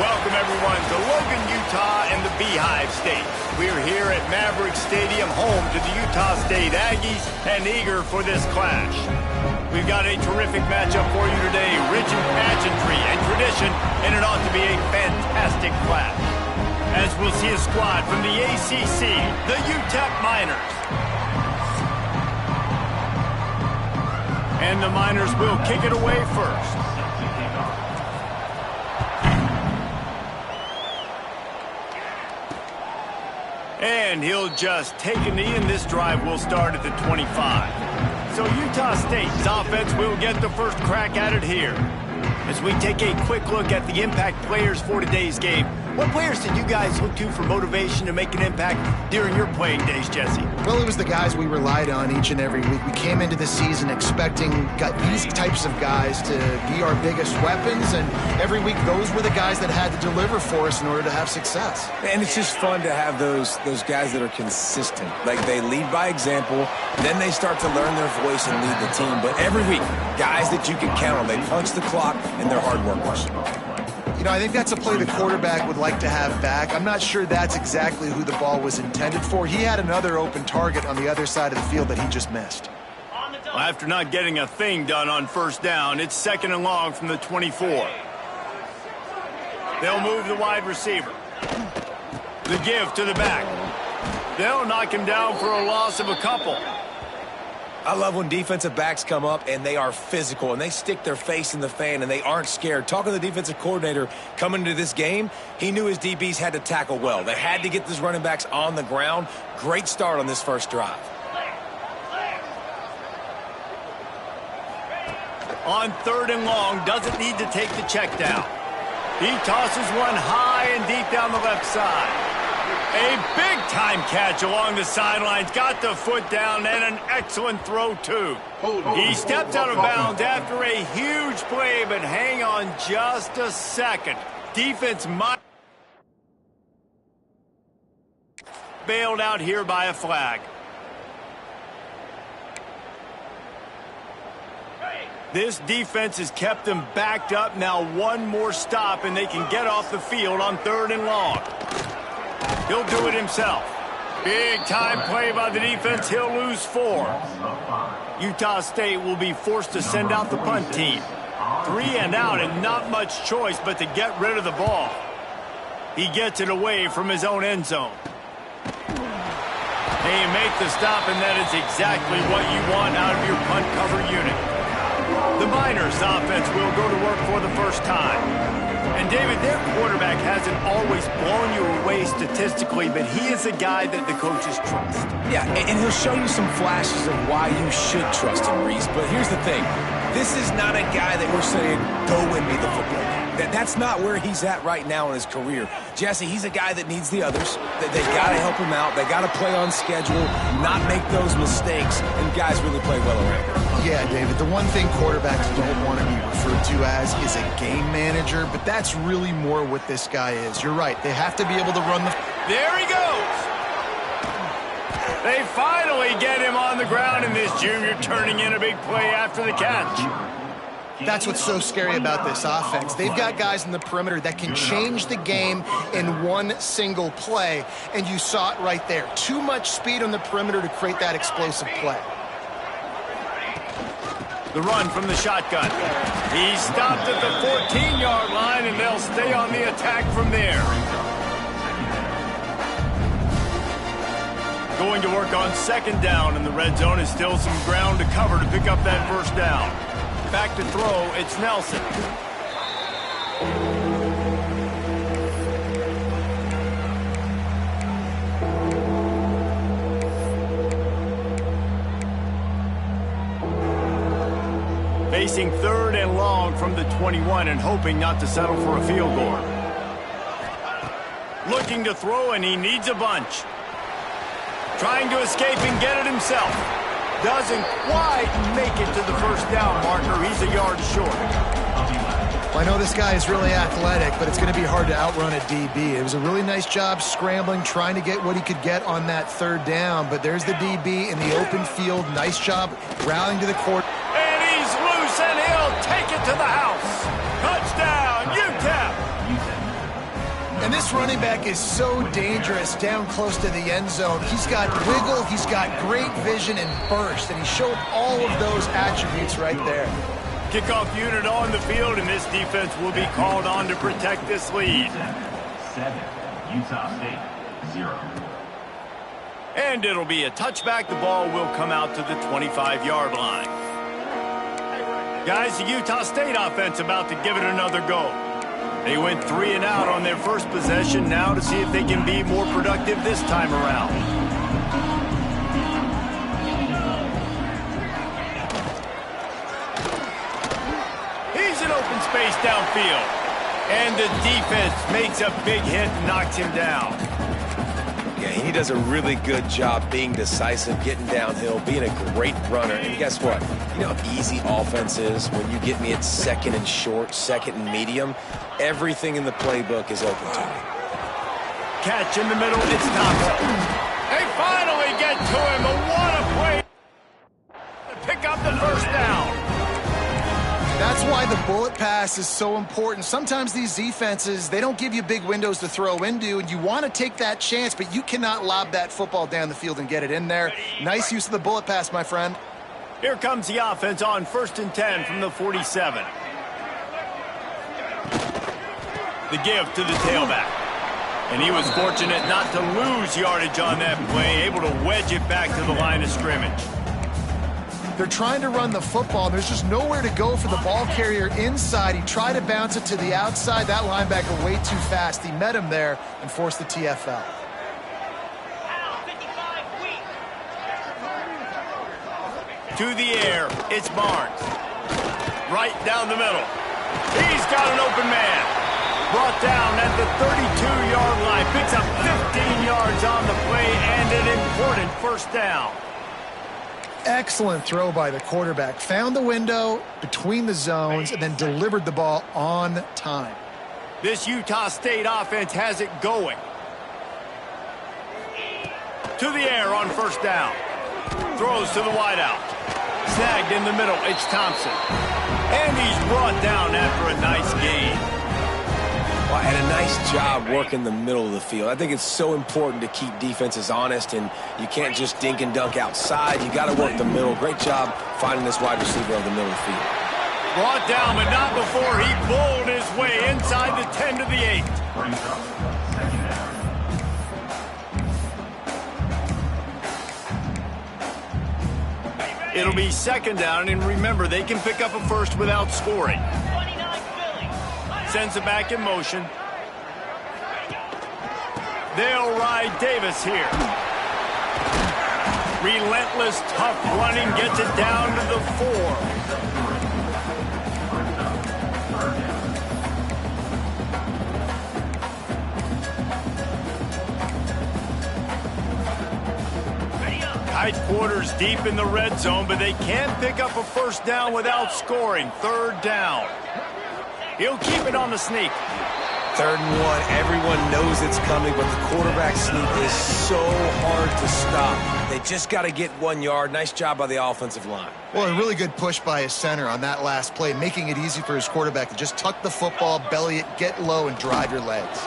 Welcome, everyone, to Logan, Utah and the Beehive State. We're here at Maverick Stadium, home to the Utah State Aggies, and eager for this clash. We've got a terrific matchup for you today, rich in pageantry and tradition, and it ought to be a fantastic clash. As we'll see a squad from the ACC, the UTEP Miners. And the Miners will kick it away first. And he'll just take a knee, and this drive will start at the 25. So Utah State's offense will get the first crack at it here. As we take a quick look at the impact players for today's game, what players did you guys look to for motivation to make an impact during your playing days, Jesse? Well, it was the guys we relied on each and every week. We came into the season expecting these types of guys to be our biggest weapons, and every week those were the guys that had to deliver for us in order to have success. And it's just fun to have those guys that are consistent. Like, they lead by example, then they start to learn their voice and lead the team. But every week, guys that you can count on, they punch the clock, and they're hard workers. You know, I think that's a play the quarterback would like to have back. I'm not sure that's exactly who the ball was intended for. He had another open target on the other side of the field that he just missed. Well, after not getting a thing done on first down, it's 2nd and long from the 24. They'll move the wide receiver. The give to the back. They'll knock him down for a loss of a couple. I love when defensive backs come up and they are physical and they stick their face in the fan and they aren't scared. Talking to the defensive coordinator coming into this game, he knew his DBs had to tackle well. They had to get these running backs on the ground. Great start on this first drive. On 3rd and long, doesn't need to take the check down. He tosses one high and deep down the left side. A big-time catch along the sidelines, got the foot down, and an excellent throw, too. He stepped out of bounds after a huge play, but hang on just a second. Defense might bailed out here by a flag. This defense has kept them backed up. Now one more stop, and they can get off the field on 3rd and long. He'll do it himself. Big-time play by the defense. He'll lose 4. Utah State will be forced to send out the punt team. 3 and out, and not much choice but to get rid of the ball. He gets it away from his own end zone. They make the stop, and that is exactly what you want out of your punt cover unit. The Miners' offense will go to work for the first time. And, David, their quarterback hasn't always blown you away statistically, but he is a guy that the coaches trust. Yeah, and he'll show you some flashes of why you should trust him, Reese. But here's the thing. This is not a guy that we're saying, go win me the football game. That's not where he's at right now in his career. Jesse, he's a guy that needs the others. They got to help him out. They got to play on schedule, not make those mistakes, and guys really play well around him. Yeah, David, the one thing quarterbacks don't want to be referred to as is a game manager, but that's really more what this guy is. You're right. They have to be able to run the... There he goes! They finally get him on the ground, and this junior turning in a big play after the catch. That's what's so scary about this offense. They've got guys in the perimeter that can change the game in one single play, and you saw it right there. Too much speed on the perimeter to create that explosive play. The run from the shotgun. He stopped at the 14-yard line, and they'll stay on the attack from there. Going to work on 2nd down, and the red zone is still some ground to cover to pick up that first down. Back to throw, it's Nelson. Facing 3rd and long from the 21 and hoping not to settle for a field goal. Looking to throw, and he needs a bunch. Trying to escape and get it himself. Doesn't quite make it to the first down marker. He's a yard short. Well, I know this guy is really athletic, but it's going to be hard to outrun a DB. It was a really nice job scrambling, trying to get what he could get on that 3rd down, but there's the DB in the open field. Nice job rallying to the court. And he's loose, and he'll take it to the house. Touchdown, UTEP! This running back is so dangerous down close to the end zone. He's got wiggle, he's got great vision and burst, and he showed all of those attributes right there. Kickoff unit on the field, and this defense will be called on to protect this lead. 7, Utah State, 0. And it'll be a touchback. The ball will come out to the 25-yard line. Guys, the Utah State offense about to give it another go. They went 3 and out on their first possession, now to see if they can be more productive this time around. He's in open space downfield. And the defense makes a big hit and knocks him down. Yeah, he does a really good job being decisive, getting downhill, being a great runner. And guess what? You know how easy offense is when you get me at second and short, second and medium? Everything in the playbook is open to me. Catch in the middle, it's Thompson. They finally get to him, but what a play to pick up the first down. That's why the bullet pass is so important. Sometimes these defenses, they don't give you big windows to throw into, and you want to take that chance, but you cannot lob that football down the field and get it in there. Nice use of the bullet pass, my friend. Here comes the offense on 1st and 10 from the 47. The give to the tailback. And he was fortunate not to lose yardage on that play, able to wedge it back to the line of scrimmage. They're trying to run the football. There's just nowhere to go for the ball carrier inside. He tried to bounce it to the outside. That linebacker way too fast. He met him there and forced the TFL. To the air, it's Barnes. Right down the middle. He's got an open man. Brought down at the 32-yard line. Picks up 15 yards on the play and an important first down. Excellent throw by the quarterback. Found the window between the zones and then delivered the ball on time. This Utah State offense has it going. To the air on first down. Throws to the wideout. Snagged in the middle, it's Thompson. And he's brought down after a nice gain. Well, and a nice job working the middle of the field. I think it's so important to keep defenses honest, and you can't just dink and dunk outside. You got to work the middle. Great job finding this wide receiver over the middle of the field. Brought down, but not before he bowled his way inside the 10 to the 8. Brings up second down. It'll be second down, and remember, they can pick up a first without scoring. Sends it back in motion. They'll ride Davis here. Relentless, tough running gets it down to the 4. Tight quarters deep in the red zone, but they can't pick up a first down without scoring. Third down. He'll keep it on the sneak. 3rd and 1. Everyone knows it's coming, but the quarterback sneak is so hard to stop. They just got to get 1 yard. Nice job by the offensive line. Well, a really good push by his center on that last play, making it easy for his quarterback to just tuck the football, belly it, get low, and drive your legs.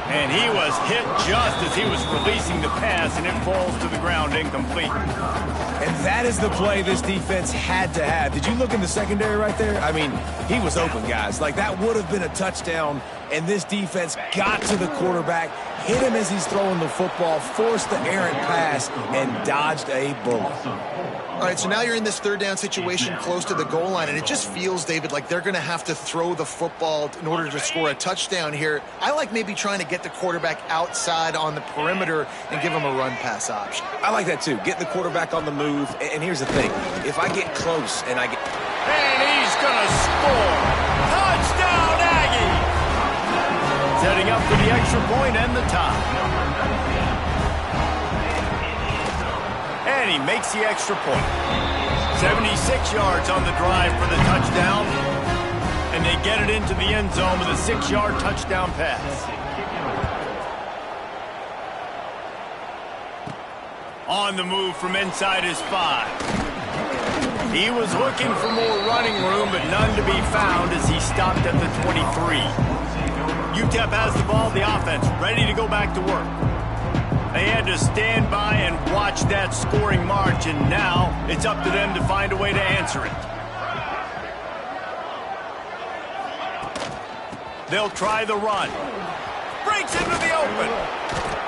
And he was hit just as he was releasing the pass, and it falls to the ground incomplete. And that is the play this defense had to have. Did you look in the secondary right there? I mean, he was open, guys. Like, that would have been a touchdown, and this defense got to the quarterback, hit him as he's throwing the football, forced the errant pass, and dodged a bullet. All right, so now you're in this 3rd down situation close to the goal line, and it just feels, David, like they're going to have to throw the football in order to score a touchdown here. I like maybe trying to get the quarterback outside on the perimeter and give him a run-pass option. I like that, too. Get the quarterback on the move. And here's the thing. If I get close and I get... And he's going to score. Touchdown, Aggie! Setting up for the extra point and the tie. And he makes the extra point. 76 yards on the drive for the touchdown. And they get it into the end zone with a 6-yard touchdown pass. On the move from inside his 5. He was looking for more running room, but none to be found as he stopped at the 23. UTEP has the ball, the offense ready to go back to work. They had to stand by and watch that scoring march, and now it's up to them to find a way to answer it. They'll try the run. Breaks into the open.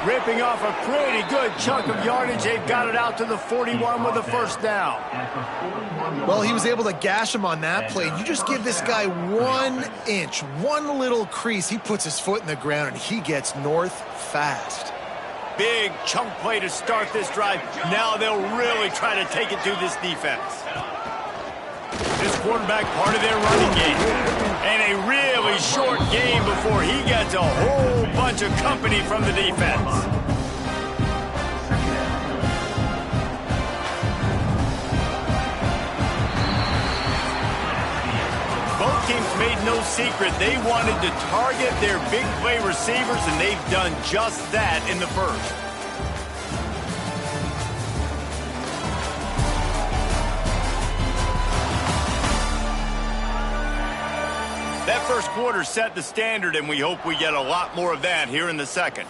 Ripping off a pretty good chunk of yardage. They've got it out to the 41 with a first down. Well, he was able to gash him on that play. You just give this guy 1 inch, one little crease. He puts his foot in the ground, and he gets north fast. Big chunk play to start this drive. Now they'll really try to take it to this defense. This quarterback part of their running game. And a really short game before he gets a whole bunch of company from the defense. Both teams made no secret they wanted to target their big play receivers, and they've done just that in the first. That first quarter set the standard, and we hope we get a lot more of that here in the second.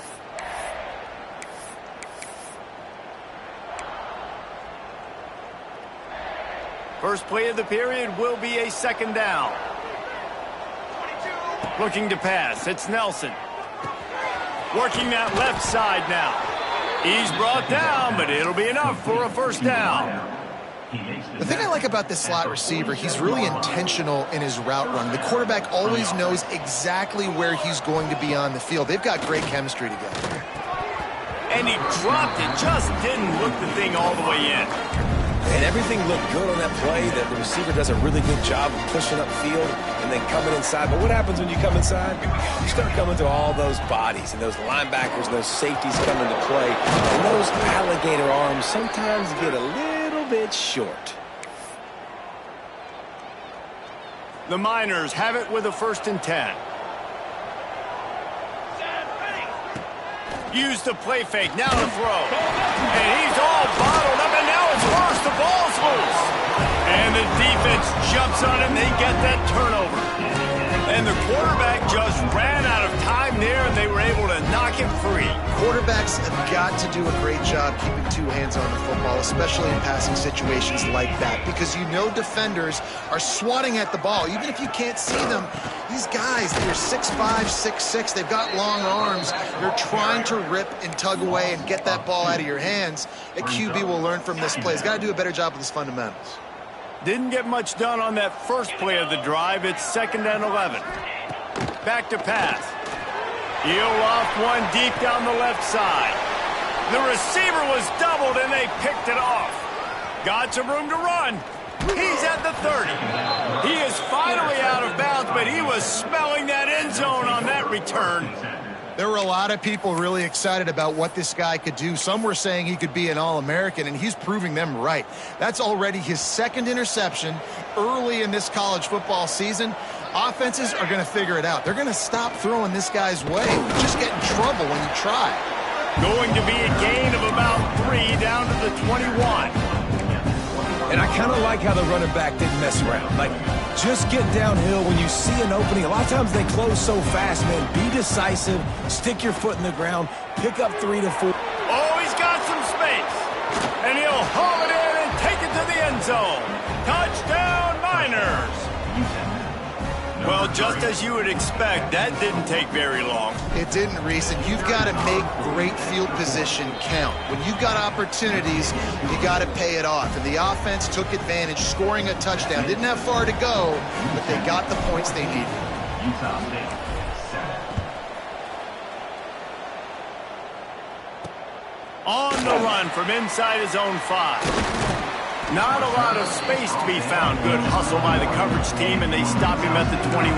First play of the period will be a second down. Looking to pass, it's Nelson. Working that left side now. He's brought down, but it'll be enough for a first down. The thing I like about this slot receiver, he's really intentional in his route run. The quarterback always knows exactly where he's going to be on the field. They've got great chemistry together. And he dropped it, just didn't look the thing all the way in. And everything looked good on that play. The receiver does a really good job of pushing upfield and then coming inside. But what happens when you come inside? You start coming to all those bodies and those linebackers and those safeties come into play. And those alligator arms sometimes get a little bit short. The Miners have it with a 1st and 10. Use the play fake, now to throw. And he's all bottled up, and now it's worse. The ball's loose. And the defense jumps on him. They get that turnover. And the quarterback just ran out of time there, and they were able to knock him free. Quarterbacks have got to do a great job keeping 2 hands on the football, especially in passing situations like that, because you know defenders are swatting at the ball. Even if you can't see them, these guys, they're 6'5", 6'6", they've got long arms. They're trying to rip and tug away and get that ball out of your hands. A QB will learn from this play. He's got to do a better job with his fundamentals. Didn't get much done on that first play of the drive. It's 2nd and 11. Back to pass. He'll loft one deep down the left side. The receiver was doubled, and they picked it off. Got some room to run. He's at the 30. He is finally out of bounds, but he was smelling that end zone on that return. There were a lot of people really excited about what this guy could do. Some were saying he could be an All-American, and he's proving them right. That's already his 2nd interception early in this college football season. Offenses are going to figure it out. They're going to stop throwing this guy's way. You just get in trouble when you try. Going to be a gain of about 3 down to the 21. And I kind of like how the running back didn't mess around. Like, just get downhill when you see an opening. A lot of times they close so fast, man. Be decisive, stick your foot in the ground, pick up 3 to 4. Oh, he's got some space. And he'll haul it in and take it to the end zone. Touchdown, Miners. Well, just as you would expect, that didn't take very long. It didn't, Reese, and you've got to make great field position count. When you've got opportunities, you got to pay it off. And the offense took advantage, scoring a touchdown. Didn't have far to go, but they got the points they needed. Utah State, 7. On the run from inside his own 5. Not a lot of space to be found. Good hustle by the coverage team, and they stop him at the 21.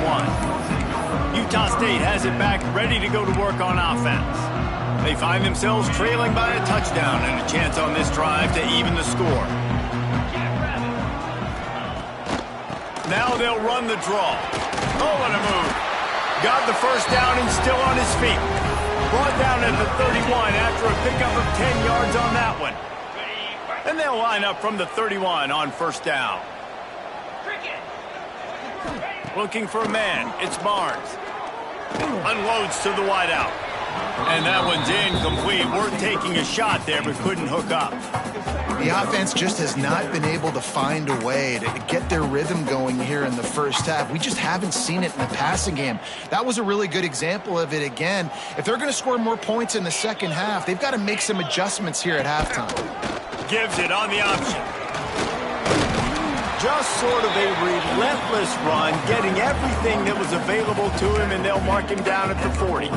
Utah State has it back, ready to go to work on offense. They find themselves trailing by a touchdown and a chance on this drive to even the score. Now they'll run the draw. Oh, what a move. Got the first down and still on his feet. Brought down at the 31 after a pickup of 10 yards on that one. And they'll line up from the 31 on first down. Looking for a man. It's Barnes. Unloads to the wideout. And that one's incomplete. Worth taking a shot there, but couldn't hook up. The offense just has not been able to find a way to get their rhythm going here in the first half. We just haven't seen it in the passing game. That was a really good example of it again. If they're going to score more points in the second half, they've got to make some adjustments here at halftime. Gives it on the option. Just sort of a relentless run, getting everything that was available to him, and they'll mark him down at the 40.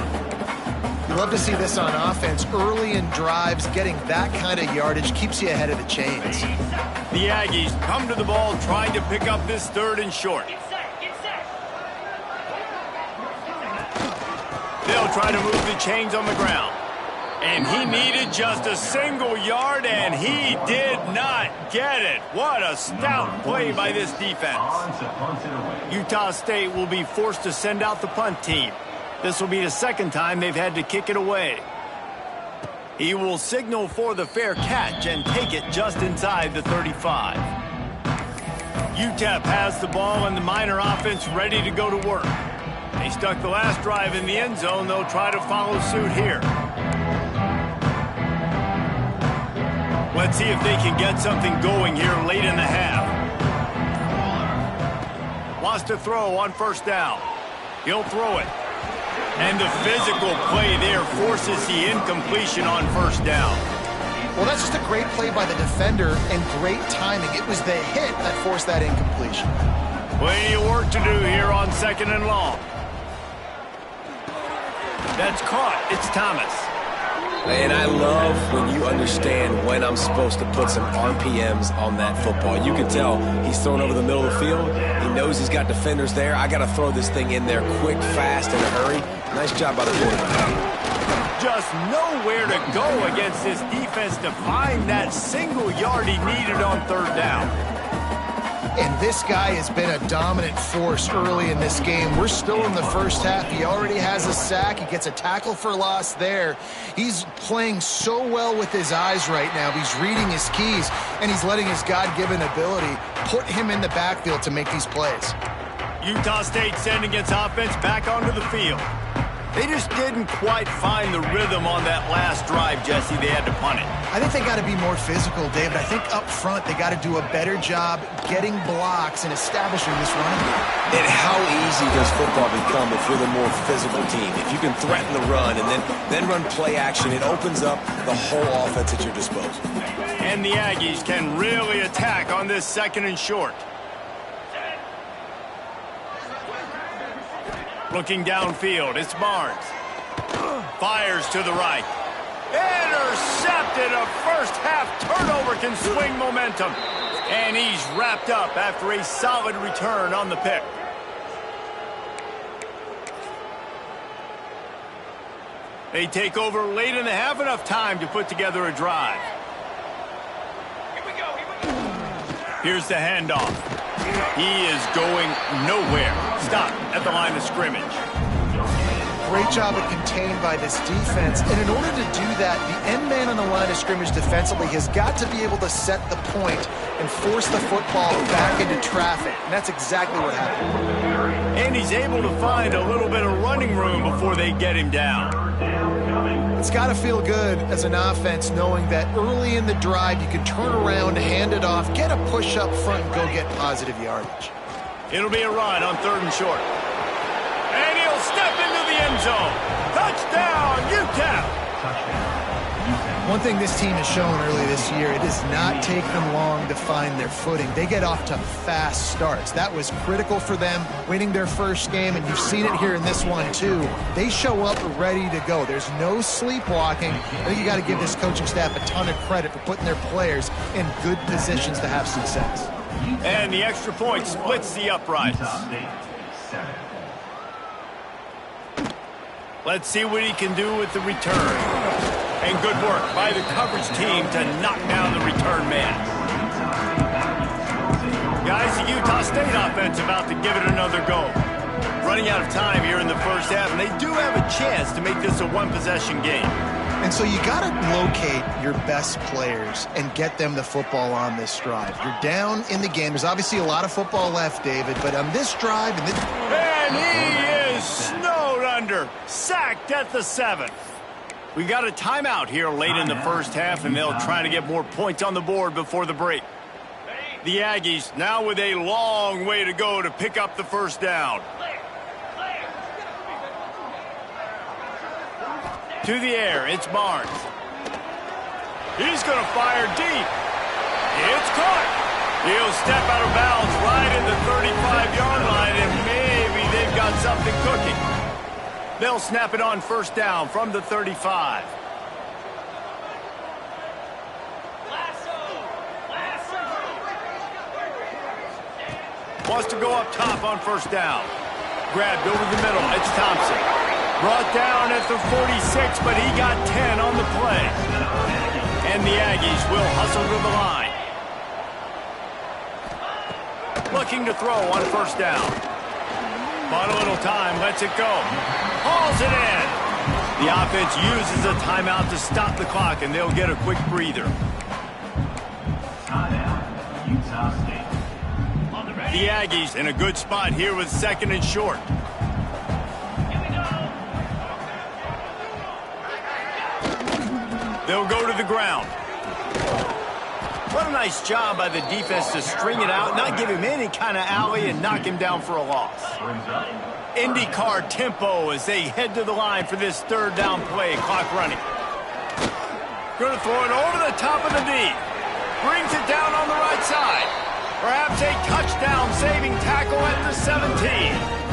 You love to see this on offense. Early in drives, getting that kind of yardage keeps you ahead of the chains. The Aggies come to the ball trying to pick up this 3rd and short. They'll try to move the chains on the ground. And he needed just a single yard, and he did not get it. What a stout play by this defense. Utah State will be forced to send out the punt team. This will be the second time they've had to kick it away. He will signal for the fair catch and take it just inside the 35. UTEP has the ball and the Miner offense ready to go to work. They stuck the last drive in the end zone. They'll try to follow suit here. Let's see if they can get something going here late in the half. Wants to throw on 1st down. He'll throw it. And the physical play there forces the incompletion on 1st down. Well, that's just a great play by the defender and great timing. It was the hit that forced that incompletion. Plenty of work to do here on 2nd and long. That's caught. It's Thomas. And I love when you understand when I'm supposed to put some RPMs on that football. You can tell he's throwing over the middle of the field. He knows he's got defenders there. I got to throw this thing in there quick, fast, in a hurry. Nice job by the quarterback. Just nowhere to go against this defense to find that single yard he needed on 3rd down. And this guy has been a dominant force early in this game. We're still in the first half. He already has a sack. He gets a tackle for loss there. He's playing so well with his eyes right now. He's reading his keys, and he's letting his God-given ability put him in the backfield to make these plays. Utah State sending its offense back onto the field. They just didn't quite find the rhythm on that last drive, Jesse. They had to punt it. I think they got to be more physical, David. I think up front they got to do a better job getting blocks and establishing this running game. And how easy does football become if you're the more physical team? If you can threaten the run and then run play action, it opens up the whole offense at your disposal. And the Aggies can really attack on this 2nd and short. Looking downfield, it's Barnes. Fires to the right. Intercepted. A first half turnover can swing momentum. And he's wrapped up after a solid return on the pick. They take over late in the half, enough time to put together a drive. Here's the handoff. He is going nowhere. Stop at the line of scrimmage. Great job of contained by this defense. And in order to do that, the end man on the line of scrimmage defensively has got to be able to set the point and force the football back into traffic. And that's exactly what happened. And he's able to find a little bit of running room before they get him down. It's got to feel good as an offense knowing that early in the drive you can turn around, hand it off, get a push up front, and go get positive yardage. It'll be a run on 3rd and short. And he'll step into the end zone. Touchdown, UTEP! One thing this team has shown early this year, it does not take them long to find their footing. They get off to fast starts. That was critical for them, winning their first game, and you've seen it here in this one too. They show up ready to go. There's no sleepwalking. I think you got to give this coaching staff a ton of credit for putting their players in good positions to have success. And the extra point splits the uprights. Let's see what he can do with the return. And good work by the coverage team to knock down the return man. Guys, the Utah State offense about to give it another go. Running out of time here in the first half, and they do have a chance to make this a one-possession game. And so you got to locate your best players and get them the football on this drive. You're down in the game. There's obviously a lot of football left, David, but on this drive... And he is snowed under. Sacked at the 7. We got a timeout here late in the first half, and they'll try to get more points on the board before the break. The Aggies now with a long way to go to pick up the first down. To the air, it's Barnes. He's going to fire deep. It's caught. He'll step out of bounds right at the 35-yard line, and maybe they've got something cooking. They'll snap it on first down from the 35. Wants to go up top on first down. Grabbed over the middle. It's Thompson. Brought down at the 46, but he got 10 on the play. And the Aggies will hustle to the line. Looking to throw on first down. Bought a little time, lets it go. Hauls it in. The offense uses a timeout to stop the clock, and they'll get a quick breather. Utah State. The Aggies in a good spot here with 2nd and short. They'll go to the ground. What a nice job by the defense to string it out, not give him any kind of alley, and knock him down for a loss. IndyCar tempo as they head to the line for this third down play. Clock running. Going to throw it over the top of the knee. Brings it down on the right side. Perhaps a touchdown-saving tackle at the 17.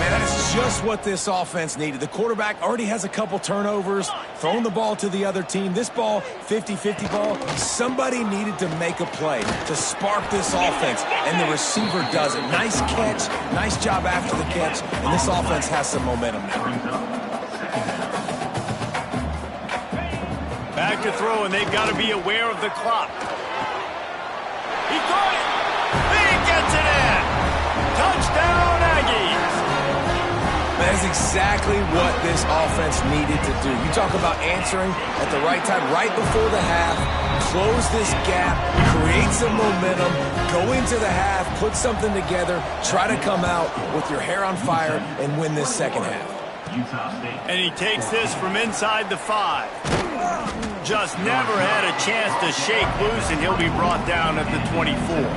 Man, that is just what this offense needed. The quarterback already has a couple turnovers, throwing the ball to the other team. This ball, 50-50 ball, somebody needed to make a play to spark this offense, and the receiver does it. Nice catch, nice job after the catch, and this offense has some momentum now. Back to throw, and they've got to be aware of the clock. He caught it. He gets it in. Touchdown, Aggies. That is exactly what this offense needed to do. You talk about answering at the right time, right before the half, close this gap, create some momentum, go into the half, put something together, try to come out with your hair on fire and win this second half. And he takes this from inside the 5. Just never had a chance to shake loose, and he'll be brought down at the 24.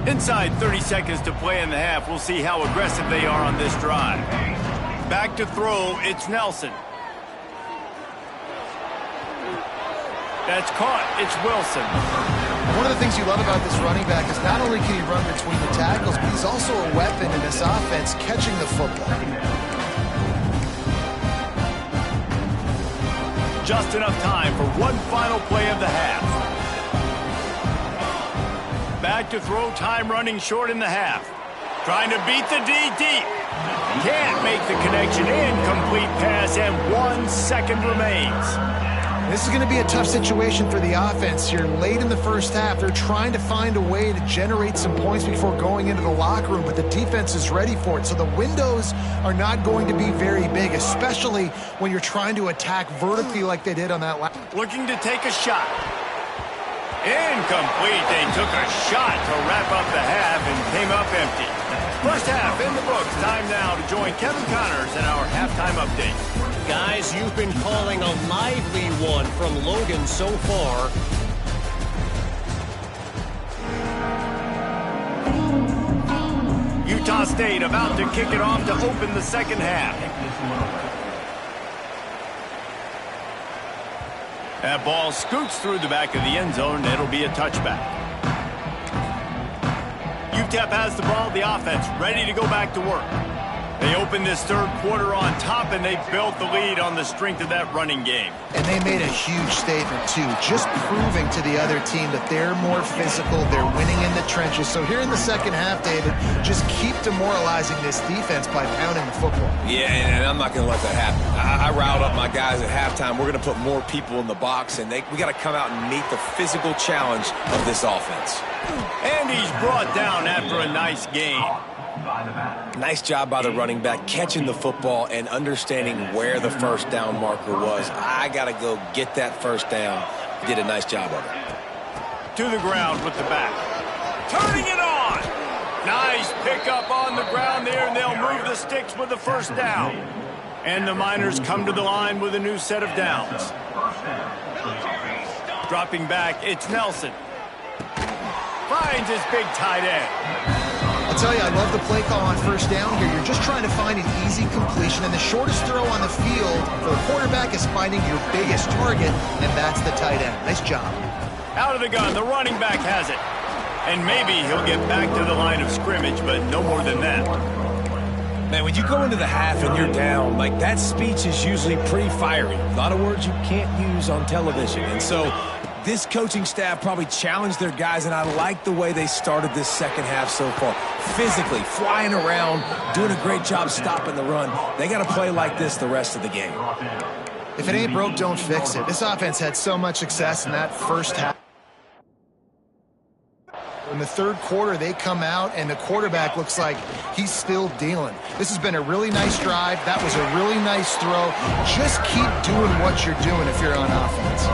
Inside 30 seconds to play in the half. We'll see how aggressive they are on this drive. Back to throw, it's Nelson. That's caught. It's Wilson. One of the things you love about this running back is not only can he run between the tackles, but he's also a weapon in this offense catching the football. Just enough time for one final play of the half. Back to throw, time running short in the half. Trying to beat the D deep. Can't make the connection. Incomplete pass, and 1 second remains. This is going to be a tough situation for the offense here. Late in the first half, they're trying to find a way to generate some points before going into the locker room, but the defense is ready for it. So the windows are not going to be very big, especially when you're trying to attack vertically like they did on that last. Looking to take a shot. Incomplete. They took a shot to wrap up the half and came up empty. First half in the books. Time now to join Kevin Connors in our halftime update. Guys, you've been calling a lively one from Logan so far. Utah State about to kick it off to open the second half. That ball scoots through the back of the end zone, and it'll be a touchback. UTEP has the ball, the offense ready to go back to work. They open this third quarter on top, and they built the lead on the strength of that running game. And they made a huge statement, too, just proving to the other team that they're more physical, they're winning in the trenches. So here in the second half, David, just keep demoralizing this defense by pounding the football. Yeah, and I'm not going to let that happen. I riled up my guys at halftime. We're going to put more people in the box, and we got to come out and meet the physical challenge of this offense. And he's brought down after a nice game. Nice job by the running back, catching the football and understanding where the first down marker was. I got to go get that first down. Did a nice job of it. To the ground with the back. Turning it on. Nice pickup on the ground there, and they'll move the sticks with the first down. And the Miners come to the line with a new set of downs. Dropping back, it's Nelson. Finds his big tight end. I'll tell you, I love the play call on first down here. You're just trying to find an easy completion, and the shortest throw on the field for the quarterback is finding your biggest target, and that's the tight end. Nice job. Out of the gun, the running back has it. And maybe he'll get back to the line of scrimmage, but no more than that. Man, when you go into the half and you're down, like, that speech is usually pretty fiery. A lot of words you can't use on television. And so this coaching staff probably challenged their guys, and I like the way they started this second half so far. Physically, flying around, doing a great job stopping the run. They got to play like this the rest of the game. If it ain't broke, don't fix it. This offense had so much success in that first half. In the third quarter, they come out, and the quarterback looks like he's still dealing. This has been a really nice drive. That was a really nice throw. Just keep doing what you're doing if you're on offense.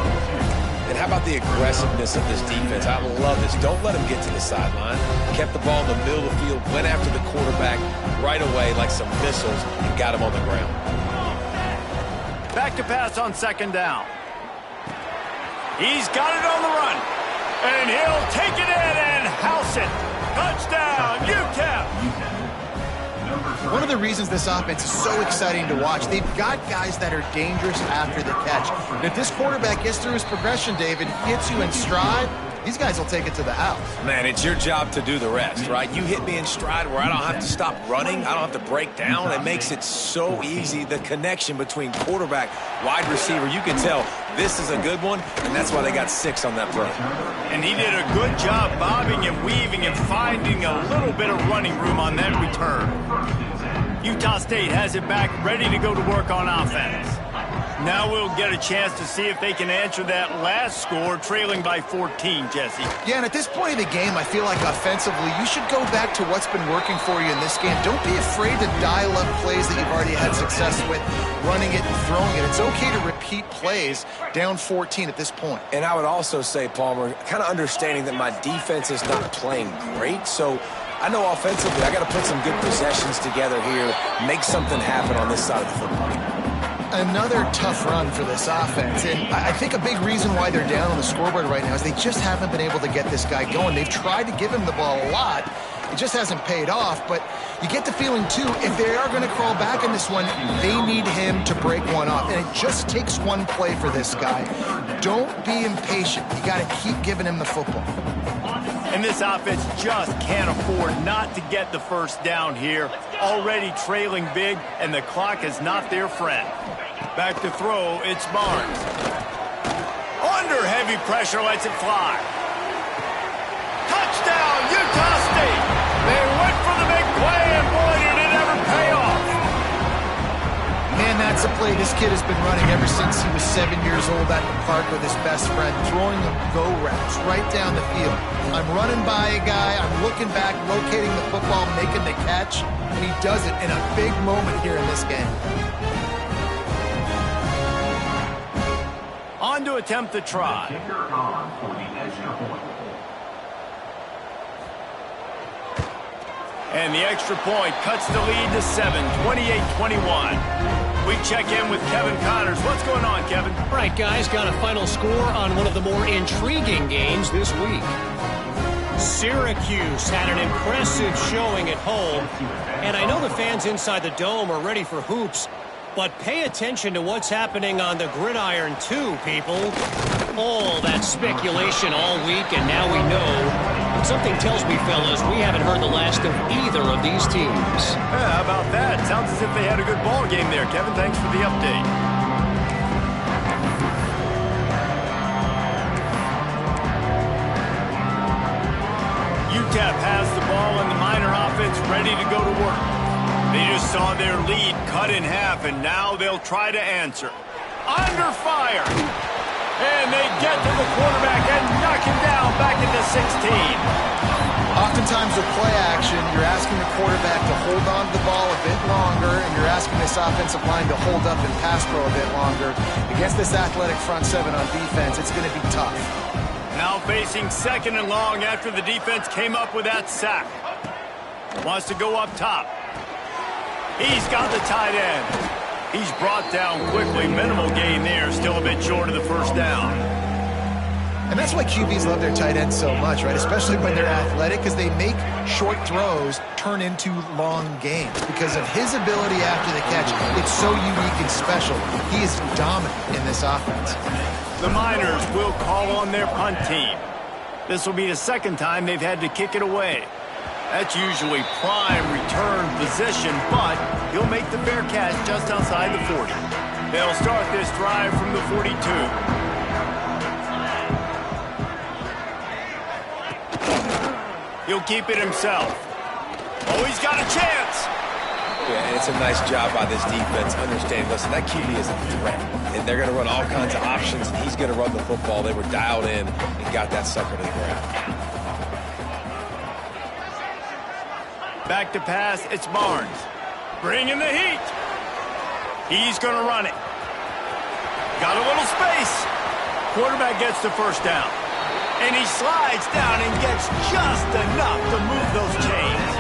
And how about the aggressiveness of this defense? I love this. Don't let them get to the sideline. Kept the ball in the middle of the field, went after the quarterback right away like some missiles, and got him on the ground. Back to pass on second down. He's got it on the run. And he'll take it in and house it. Touchdown, UTEP. One of the reasons this offense is so exciting to watch, they've got guys that are dangerous after the catch. And if this quarterback gets through his progression, David, hits you in stride, these guys will take it to the house. Man, it's your job to do the rest, right? You hit me in stride where I don't have to stop running. I don't have to break down. It makes it so easy. The connection between quarterback, wide receiver, you can tell this is a good one, and that's why they got 6 on that play. And he did a good job bobbing and weaving and finding a little bit of running room on that return. Utah State has it back, ready to go to work on offense. Now we'll get a chance to see if they can answer that last score, trailing by 14, Jesse. Yeah, and at this point of the game, I feel like offensively, you should go back to what's been working for you in this game. Don't be afraid to dial up plays that you've already had success with, running it and throwing it. It's okay to repeat plays down 14 at this point. And I would also say, Palmer, kind of understanding that my defense is not playing great, so I know offensively I got to put some good possessions together here, make something happen on this side of the football. Another tough run for this offense, and I think a big reason why they're down on the scoreboard right now is they just haven't been able to get this guy going. They've tried to give him the ball a lot. It just hasn't paid off, but you get the feeling, too, if they are going to crawl back in this one, they need him to break one off, and it just takes one play for this guy. Don't be impatient. You got to keep giving him the football. And this offense just can't afford not to get the first down here. Already trailing big, and the clock is not their friend. Back to throw, it's Barnes. Under heavy pressure, lets it fly. Touchdown, Utah State. They went for the big play, and boy, did it ever pay off. Man, that's a play this kid has been running ever since he was 7 years old at the park with his best friend, throwing them go routes right down the field. I'm running by a guy, I'm looking back, locating the football, making the catch, and he does it in a big moment here in this game. On to attempt the try. And the extra point cuts the lead to 7, 28-21. We check in with Kevin Connors. What's going on, Kevin? All right, guys, got a final score on one of the more intriguing games this week. Syracuse had an impressive showing at home, and I know the fans inside the Dome are ready for hoops, but pay attention to what's happening on the gridiron too, people. All that speculation all week, and now we know. But something tells me, fellas, we haven't heard the last of either of these teams. Yeah, how about that? Sounds as if they had a good ball game there, Kevin. Thanks for the update. UTEP has the ball, and the Miner offense ready to go to work. They just saw their lead cut in half, and now they'll try to answer. Under fire. And they get to the quarterback and knock him down back into 16. Oftentimes with play action, you're asking the quarterback to hold on to the ball a bit longer, and you're asking this offensive line to hold up and pass pro a bit longer. Against this athletic front seven on defense, it's going to be tough. Now facing 2nd and long after the defense came up with that sack. Wants to go up top. He's got the tight end. He's brought down quickly. Minimal gain there. Still a bit short of the first down. And that's why QBs love their tight ends so much, right? Especially when they're athletic, because they make short throws turn into long gains. Because of his ability after the catch, it's so unique and special. He is dominant in this offense. The Miners will call on their punt team. This will be the 2nd time they've had to kick it away. That's usually prime return position, but he'll make the fair catch just outside the 40. They'll start this drive from the 42. He'll keep it himself. Oh, he's got a chance. Yeah, and it's a nice job by this defense. Understand, listen, that QB is a threat. And they're going to run all kinds of options, and he's going to run the football. They were dialed in and got that sucker to the ground. Back to pass, it's Barnes. Bringing the heat. He's going to run it. Got a little space. Quarterback gets the first down. And he slides down and gets just enough to move those chains.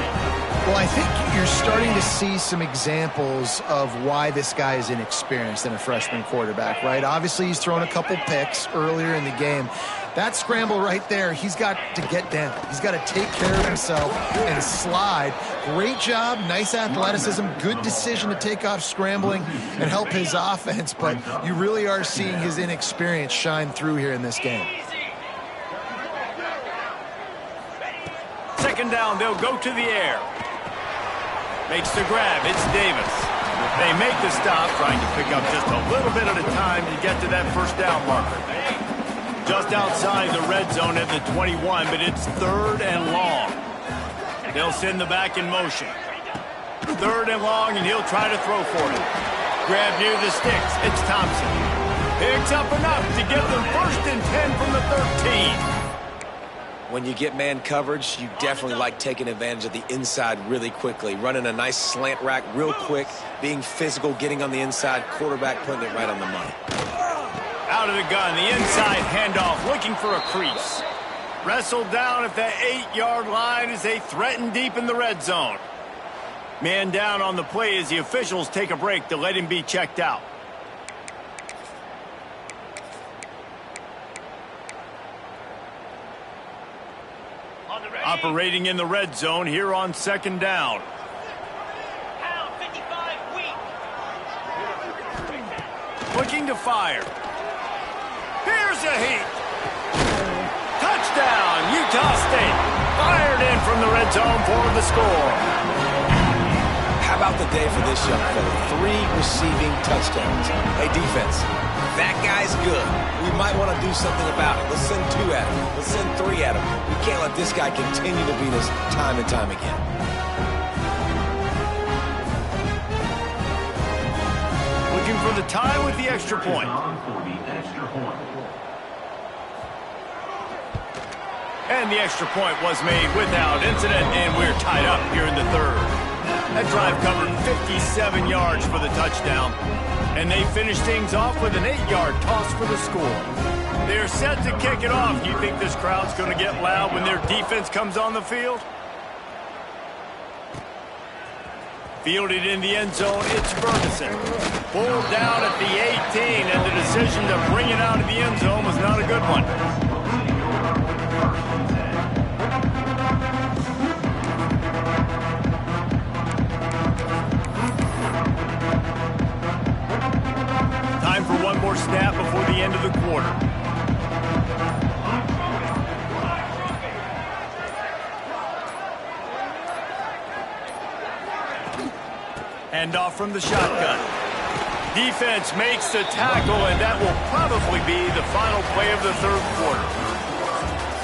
Well, I think you're starting to see some examples of why this guy is inexperienced in a freshman quarterback, right? Obviously, he's thrown a couple picks earlier in the game. That scramble right there, he's got to get down. He's got to take care of himself and slide. Great job, nice athleticism, good decision to take off scrambling and help his offense, but you really are seeing his inexperience shine through here in this game. 2nd down, they'll go to the air. Makes the grab, it's Davis. They make the stop, trying to pick up just a little bit at a time to get to that first down marker. Just outside the red zone at the 21, but it's 3rd and long. They'll send the back in motion. 3rd and long, and he'll try to throw for it. Grab near the sticks, it's Thompson. Picks up enough to give them 1st and 10 from the 13. When you get man coverage, you definitely like taking advantage of the inside really quickly. Running a nice slant rack real quick, being physical, getting on the inside, quarterback putting it right on the money. Out of the gun, the inside handoff, looking for a crease. Wrestled down at the 8-yard line as they threaten deep in the red zone. Man down on the play as the officials take a break to let him be checked out. Operating in the red zone here on 2nd down. Looking to fire. Here's a heat. Touchdown, Utah State. Fired in from the red zone for the score. How about the day for this young fella? 3 receiving touchdowns. Hey, defense, that guy's good. We might want to do something about it. Let's send 2 at him. Let's send 3 at him. We can't let this guy continue to beat us time and time again. Looking for the tie with the extra point. And the extra point was made without incident, and we're tied up here in the 3rd. That drive covered 57 yards for the touchdown. And they finish things off with an 8-yard toss for the score. They're set to kick it off. Do you think this crowd's going to get loud when their defense comes on the field? Fielded in the end zone, it's Ferguson. Pulled down at the 18, and the decision to bring it out of the end zone was not a good one. Time for one more snap before the end of the quarter. Handoff from the shotgun. Defense makes the tackle, and that will probably be the final play of the 3rd quarter.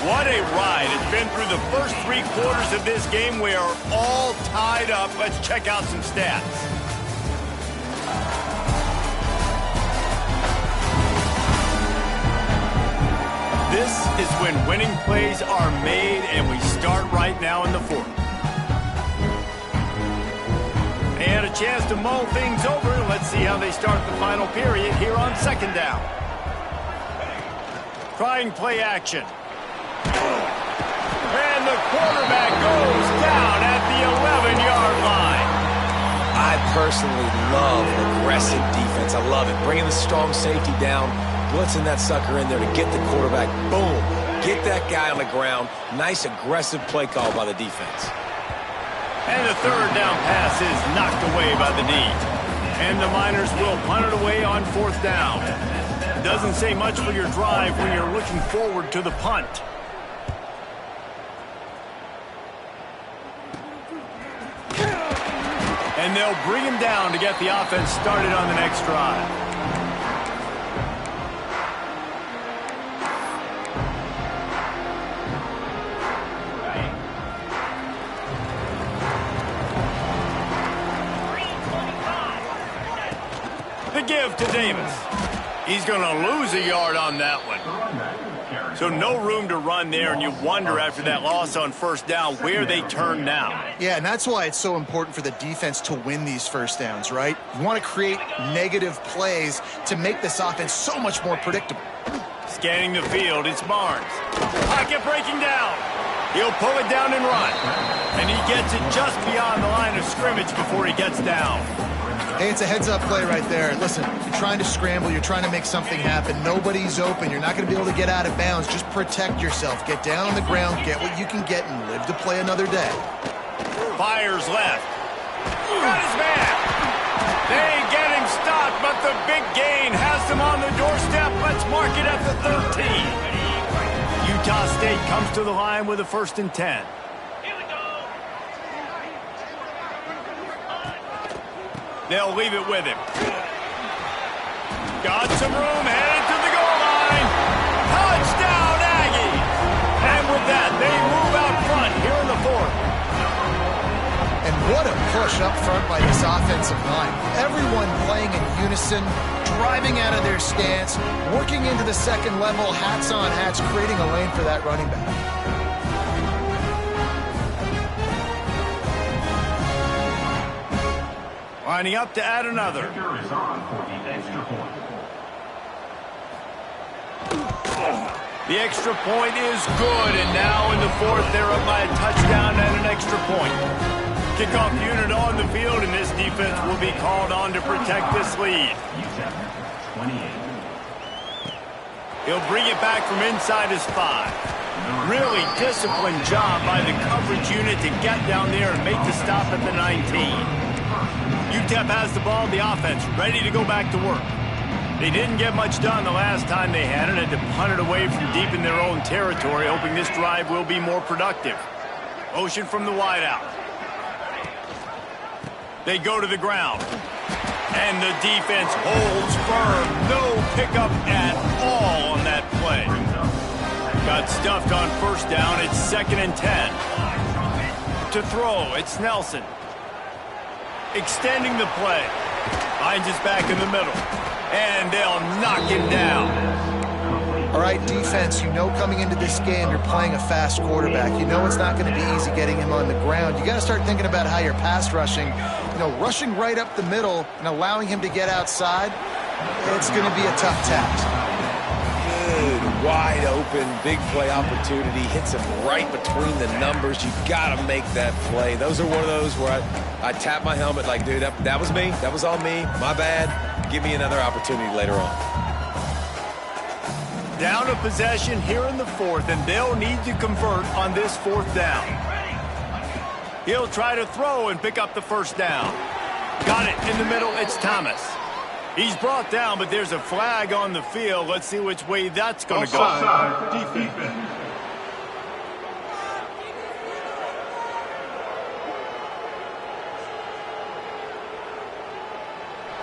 What a ride. It's been through the first 3 quarters of this game. We are all tied up. Let's check out some stats. This is when winning plays are made, and we start right now in the fourth. They had a chance to mull things over. Let's see how they start the final period here on second down. Trying play action. And the quarterback goes down at the 11-yard line. I personally love aggressive defense. I love it. Bringing the strong safety down, blitzing that sucker in there to get the quarterback. Boom. Get that guy on the ground. Nice aggressive play call by the defense. And the third down pass is knocked away by the knee. And the Miners will punt it away on fourth down. Doesn't say much for your drive when you're looking forward to the punt. And they'll bring him down to get the offense started on the next drive. The give to Davis. He's going to lose a yard on that one. So no room to run there, and you wonder after that loss on first down where they turn now. Yeah, and that's why it's so important for the defense to win these first downs, right? You want to create negative plays to make this offense so much more predictable. Scanning the field, it's Barnes. Pocket breaking down. He'll pull it down and run. And he gets it just beyond the line of scrimmage before he gets down. Hey, it's a heads-up play right there. Listen, you're trying to scramble. You're trying to make something happen. Nobody's open. You're not going to be able to get out of bounds. Just protect yourself. Get down on the ground, get what you can get, and live to play another day. Fires left. Got his man. They get him stopped, but the big gain has them on the doorstep. Let's mark it at the 13. Utah State comes to the line with a 1st and 10. They'll leave it with him. Got some room, headed to the goal line. Touchdown, Aggies! And with that, they move out front here in the fourth. And what a push up front by this offensive line. Everyone playing in unison, driving out of their stance, working into the second level, hats on hats, creating a lane for that running back. Lining up to add another. The extra point is good, and now in the fourth, they're up by a touchdown and an extra point. Kickoff unit on the field, and this defense will be called on to protect this lead. He'll bring it back from inside his 5. Really disciplined job by the coverage unit to get down there and make the stop at the 19. UTEP has the ball, the offense ready to go back to work. They didn't get much done the last time they had it, had to punt it away from deep in their own territory, hoping this drive will be more productive. Motion from the wideout. They go to the ground. And the defense holds firm. No pickup at all on that play. Got stuffed on first down. It's 2nd and 10. To throw, it's Nelson. Extending the play. Finds his back in the middle. And they'll knock him down. All right, defense, you know coming into this game you're playing a fast quarterback. You know it's not going to be easy getting him on the ground. You got to start thinking about how you're pass rushing. You know, rushing right up the middle and allowing him to get outside, it's going to be a tough task. Good, wide open, big play opportunity. Hits him right between the numbers. You got to make that play. Those are one of those where I tap my helmet like, dude, that was me. That was all me. My bad. Give me another opportunity later on. Down a possession here in the fourth, and they'll need to convert on this fourth down. He'll try to throw and pick up the first down. Got it in the middle. It's Thomas. He's brought down, but there's a flag on the field. Let's see which way that's going to go. Defense.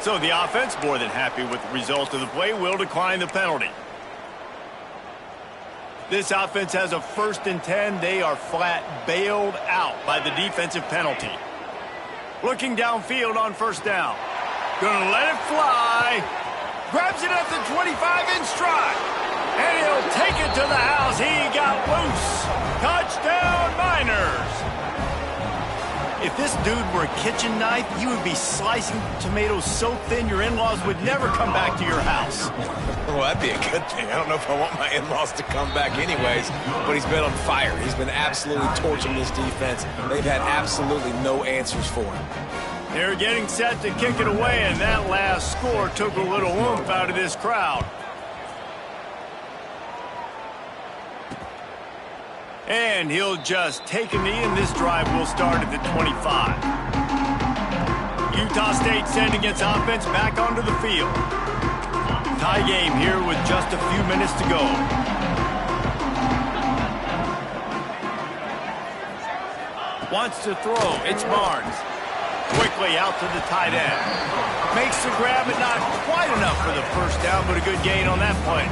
So the offense, more than happy with the result of the play, will decline the penalty. This offense has a 1st and 10. They are flat bailed out by the defensive penalty. Looking downfield on first down. Gonna let it fly. Grabs it at the 25 in stride. And he'll take it to the house. He got loose. Touchdown, Miners. If this dude were a kitchen knife, you would be slicing tomatoes so thin your in-laws would never come back to your house. Well, that'd be a good thing. I don't know if I want my in-laws to come back anyways, but he's been on fire. He's been absolutely torching this defense. They've had absolutely no answers for him. They're getting set to kick it away, and that last score took a little oomph out of this crowd. And he'll just take a knee, and this drive will start at the 25. Utah State sending its offense back onto the field. Tie game here with just a few minutes to go. Wants to throw. It's Barnes. Quickly out to the tight end. Makes the grab, but not quite enough for the first down, but a good gain on that play.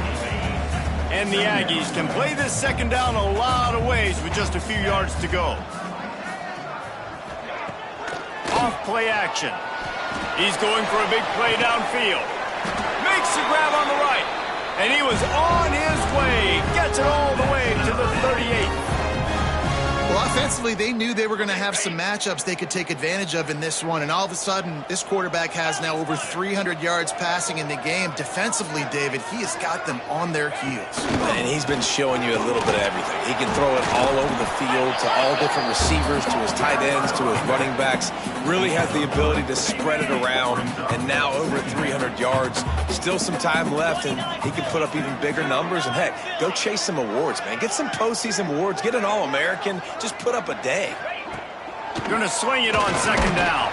And the Aggies can play this second down a lot of ways with just a few yards to go. Off play action. He's going for a big play downfield. Makes the grab on the right. And he was on his way. Gets it all the way to the 38. Well, offensively, they knew they were going to have some matchups they could take advantage of in this one, and all of a sudden, this quarterback has now over 300 yards passing in the game. Defensively, David, he has got them on their heels. And he's been showing you a little bit of everything. He can throw it all over the field to all different receivers, to his tight ends, to his running backs. Really has the ability to spread it around, and now over 300 yards. Still some time left, and he can put up even bigger numbers. And, heck, go chase some awards, man. Get some postseason awards. Get an All-American. Just put up a day. Gonna swing it on second down.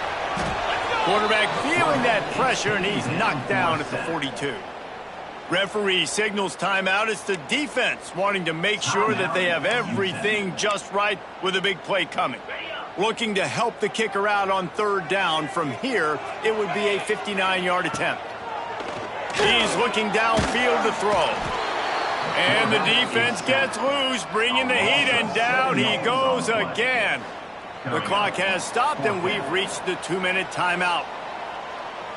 Quarterback feeling that pressure, and he's knocked down at the 42. Referee signals timeout. It's the defense wanting to make sure that they have everything just right with a big play coming. Looking to help the kicker out on third down. From here, it would be a 59-yard attempt. He's looking downfield to throw. And the defense gets loose, bringing the heat, and down he goes again. The clock has stopped, and we've reached the 2-minute timeout.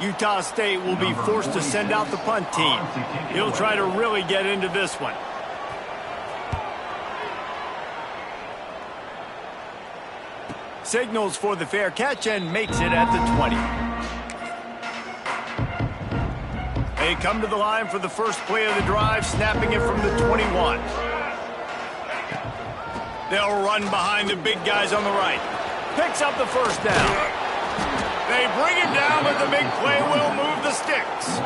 Utah State will be forced to send out the punt team. He'll try to really get into this one. Signals for the fair catch and makes it at the 20. They come to the line for the first play of the drive, snapping it from the 21. They'll run behind the big guys on the right. Picks up the first down. They bring him down, but the big play will move the sticks.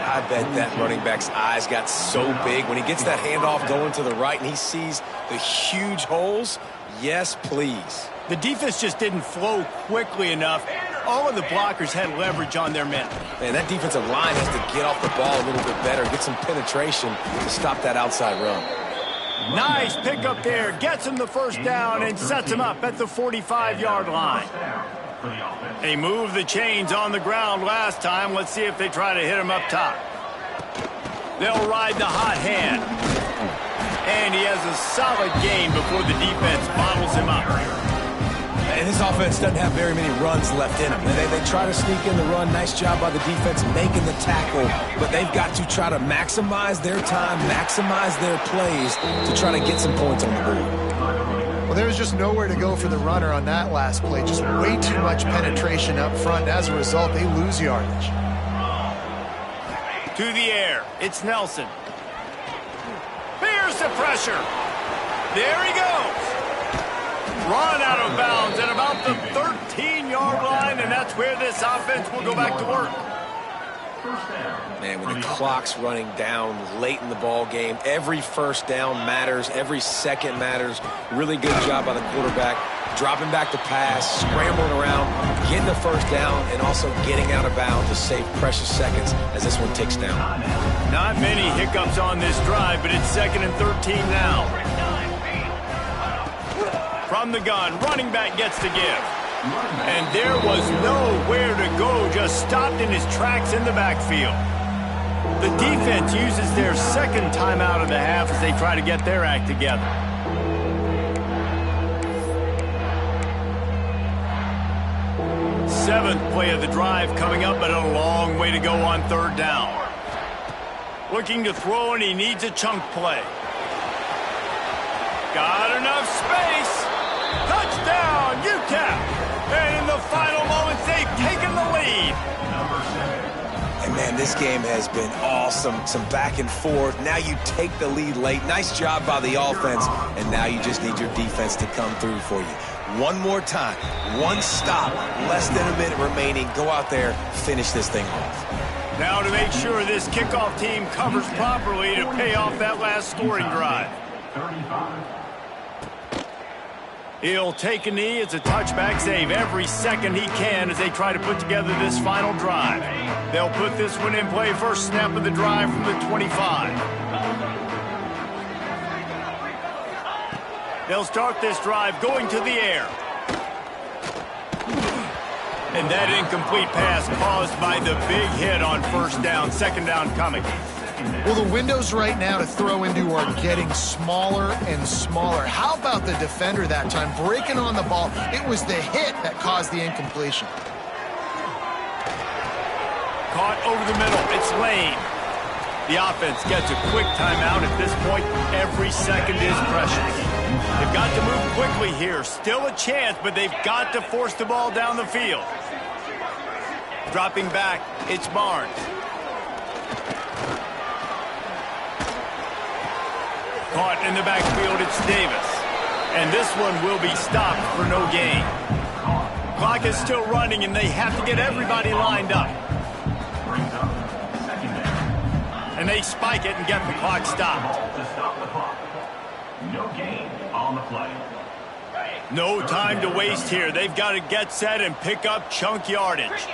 I bet that running back's eyes got so big when he gets that handoff going to the right and he sees the huge holes. Yes, please. The defense just didn't flow quickly enough. All of the blockers had leverage on their men. Man, that defensive line has to get off the ball a little bit better, get some penetration to stop that outside run. Nice pickup there. Gets him the first down and sets him up at the 45-yard line. They moved the chains on the ground last time. Let's see if they try to hit him up top. They'll ride the hot hand. And he has a solid gain before the defense bottles him up. And this offense doesn't have very many runs left in them. They try to sneak in the run. Nice job by the defense making the tackle. But they've got to try to maximize their time, maximize their plays to try to get some points on the board. Well, there's just nowhere to go for the runner on that last play. Just way too much penetration up front. As a result, they lose yardage. To the air. It's Nelson. Here's the pressure. There he goes. Run out of bounds at about the 13-yard line, and that's where this offense will go back to work. Man, when the clock's running down late in the ball game, every first down matters, every second matters. Really good job by the quarterback, dropping back to pass, scrambling around, getting the first down, and also getting out of bounds to save precious seconds as this one ticks down. Not many hiccups on this drive, but it's 2nd and 13 now. From the gun, running back gets to give. And there was nowhere to go, just stopped in his tracks in the backfield. The defense uses their second timeout of the half as they try to get their act together. Seventh play of the drive coming up, but a long way to go on third down. Looking to throw, and he needs a chunk play. Got enough space. Touchdown, UTEP. And in the final moments, they've taken the lead. And man, this game has been awesome. Some back and forth. Now you take the lead late. Nice job by the offense. And now you just need your defense to come through for you. One more time. One stop. Less than a minute remaining. Go out there, finish this thing off. Now to make sure this kickoff team covers properly to pay off that last scoring drive. 35. He'll take a knee. It's a touchback save every second he can as they try to put together this final drive. They'll put this one in play first snap of the drive from the 25. They'll start this drive going to the air. And that incomplete pass caused by the big hit on first down. Second down coming. Well, the windows right now to throw into are getting smaller and smaller. How about the defender that time breaking on the ball? It was the hit that caused the incompletion. Caught over the middle. It's Lane. The offense gets a quick timeout at this point. Every second is precious. They've got to move quickly here. Still a chance, but they've got to force the ball down the field. Dropping back, it's Barnes. Caught in the backfield, it's Davis. And this one will be stopped for no gain. Clock is still running, and they have to get everybody lined up. And they spike it and get the clock stopped. No gain on the play. No time to waste here. They've got to get set and pick up chunk yardage.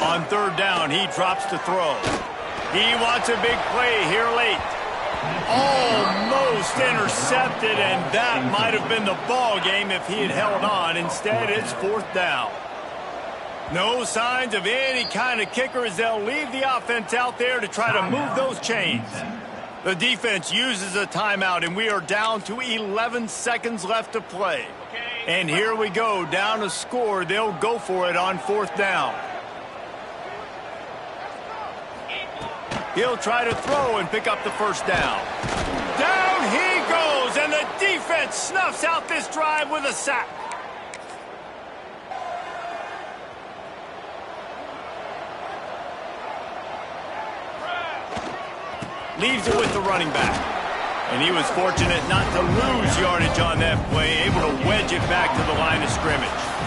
On third down, he drops to throw. He wants a big play here late. Almost intercepted, and that might have been the ball game if he had held on. Instead, it's fourth down. No signs of any kind of kicker as they'll leave the offense out there to try to move those chains. The defense uses a timeout, and we are down to 11 seconds left to play. And here we go, down a score. They'll go for it on fourth down. He'll try to throw and pick up the first down. Down he goes, and the defense snuffs out this drive with a sack. Leaves it with the running back. And he was fortunate not to lose yardage on that play, able to wedge it back to the line of scrimmage.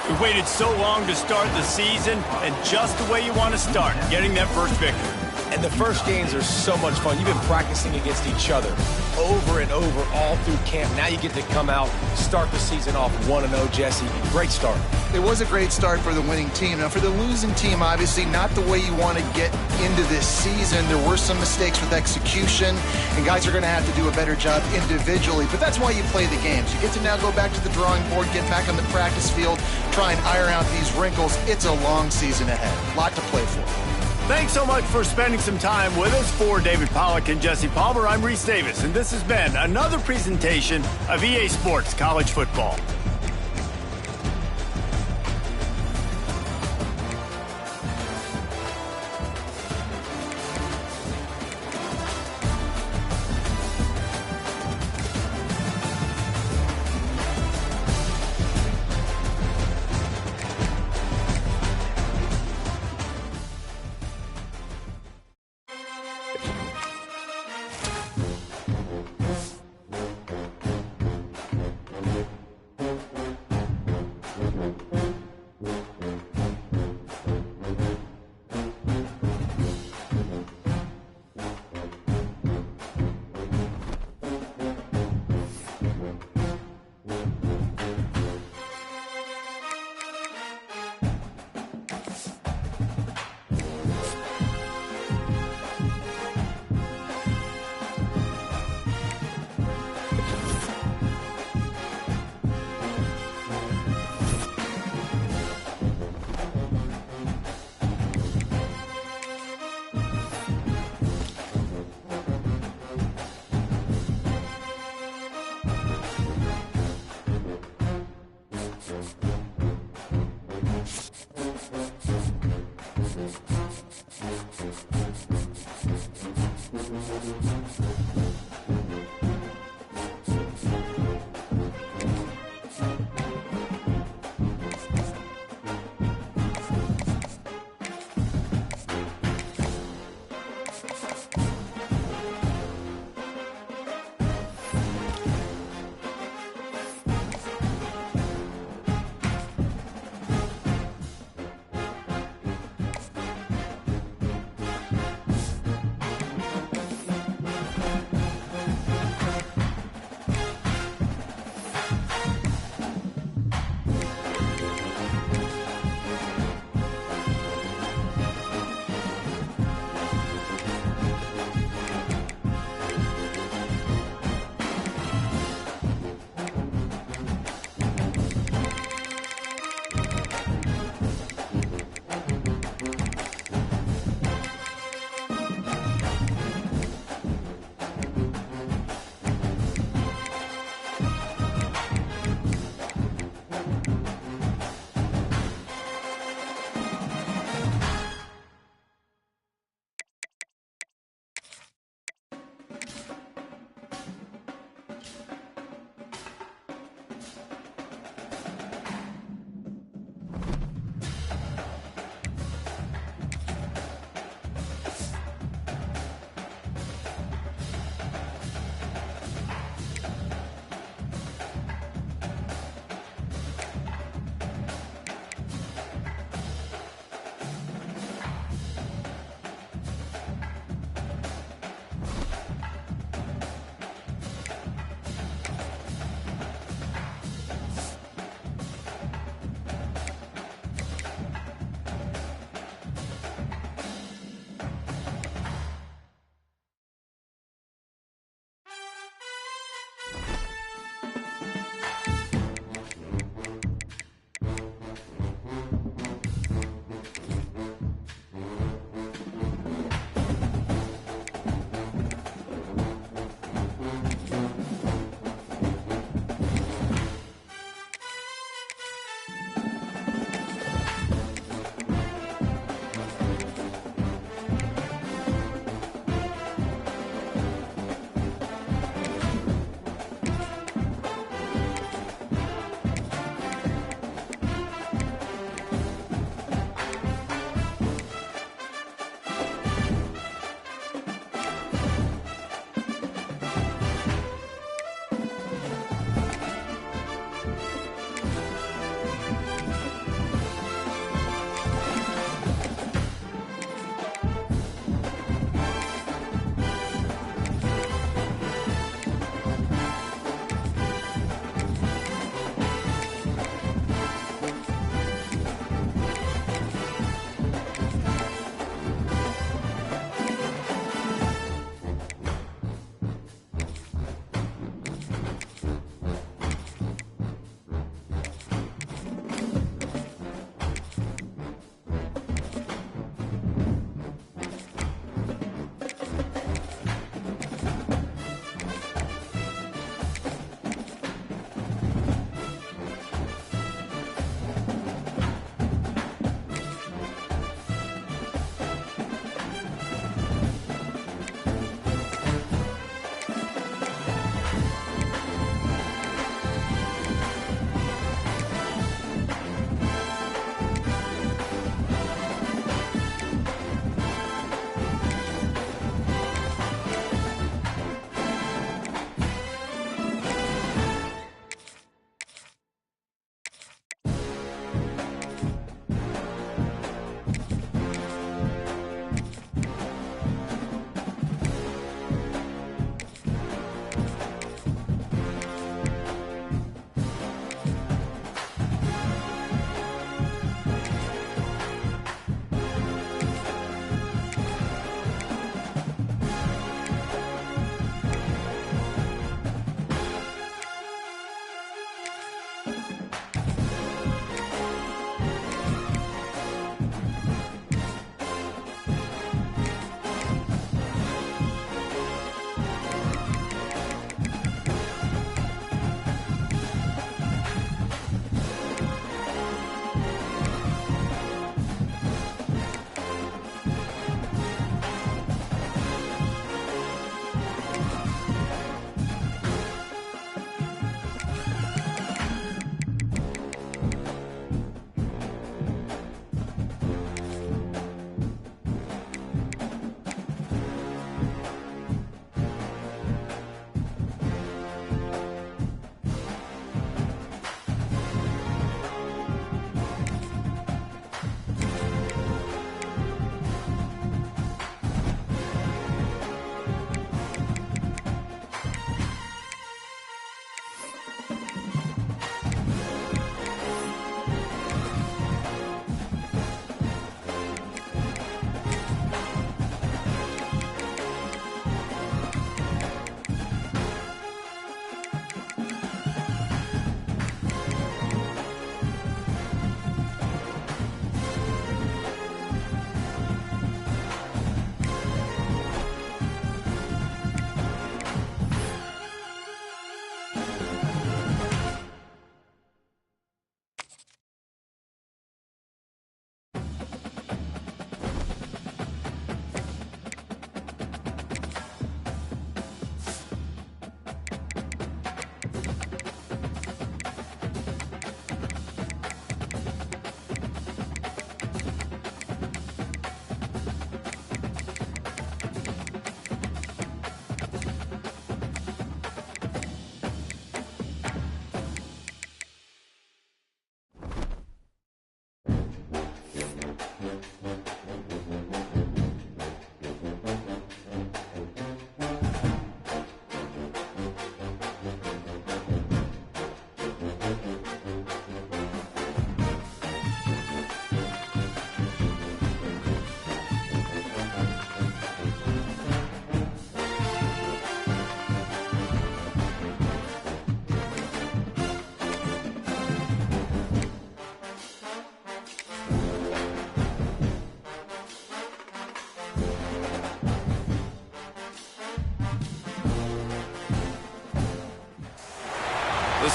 We waited so long to start the season, and just the way you want to start, getting that first victory. And the first games are so much fun. You've been practicing against each other over and over all through camp. Now you get to come out, start the season off 1-0, Jesse. Great start. It was a great start for the winning team. Now, for the losing team, obviously not the way you want to get into this season. There were some mistakes with execution, and guys are going to have to do a better job individually. But that's why you play the games. You get to now go back to the drawing board, get back on the practice field, try and iron out these wrinkles. It's a long season ahead. A lot to play for. Thanks so much for spending some time with us. For David Pollack and Jesse Palmer, I'm Reese Davis, and this has been another presentation of EA Sports College Football.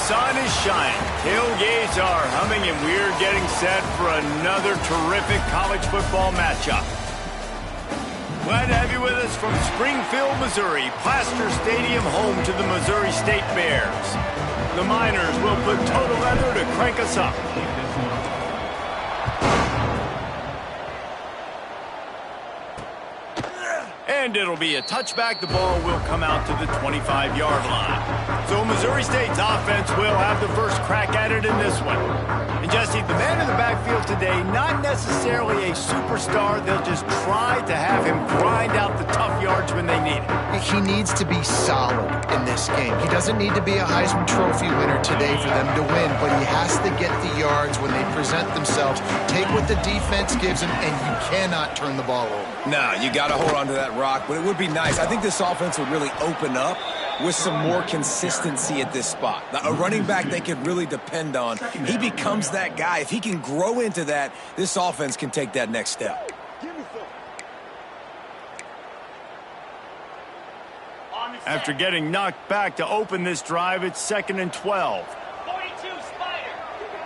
sun is shining, tailgates are humming, and we're getting set for another terrific college football matchup. Glad to have you with us from Springfield, Missouri, Plaster Stadium, home to the Missouri State Bears. The Miners will put total leather to crank us up. And it'll be a touchback. The ball will come out to the 25-yard line. So Missouri State's offense will have the first crack at it in this one. And Jesse, the man in the backfield today, not necessarily a superstar. They'll just try to have him grind out the tough yards when they need it. He needs to be solid in this game. He doesn't need to be a Heisman Trophy winner today for them to win, but he has to get the yards when they present themselves. Take what the defense gives him, and you cannot turn the ball over. No, you got to hold on to that rock, but it would be nice. I think this offense would really open up with some more consistency at this spot. Now, a running back they could really depend on. He becomes that guy. If he can grow into that, this offense can take that next step. After getting knocked back to open this drive, it's 2nd and 12. 42 Spider.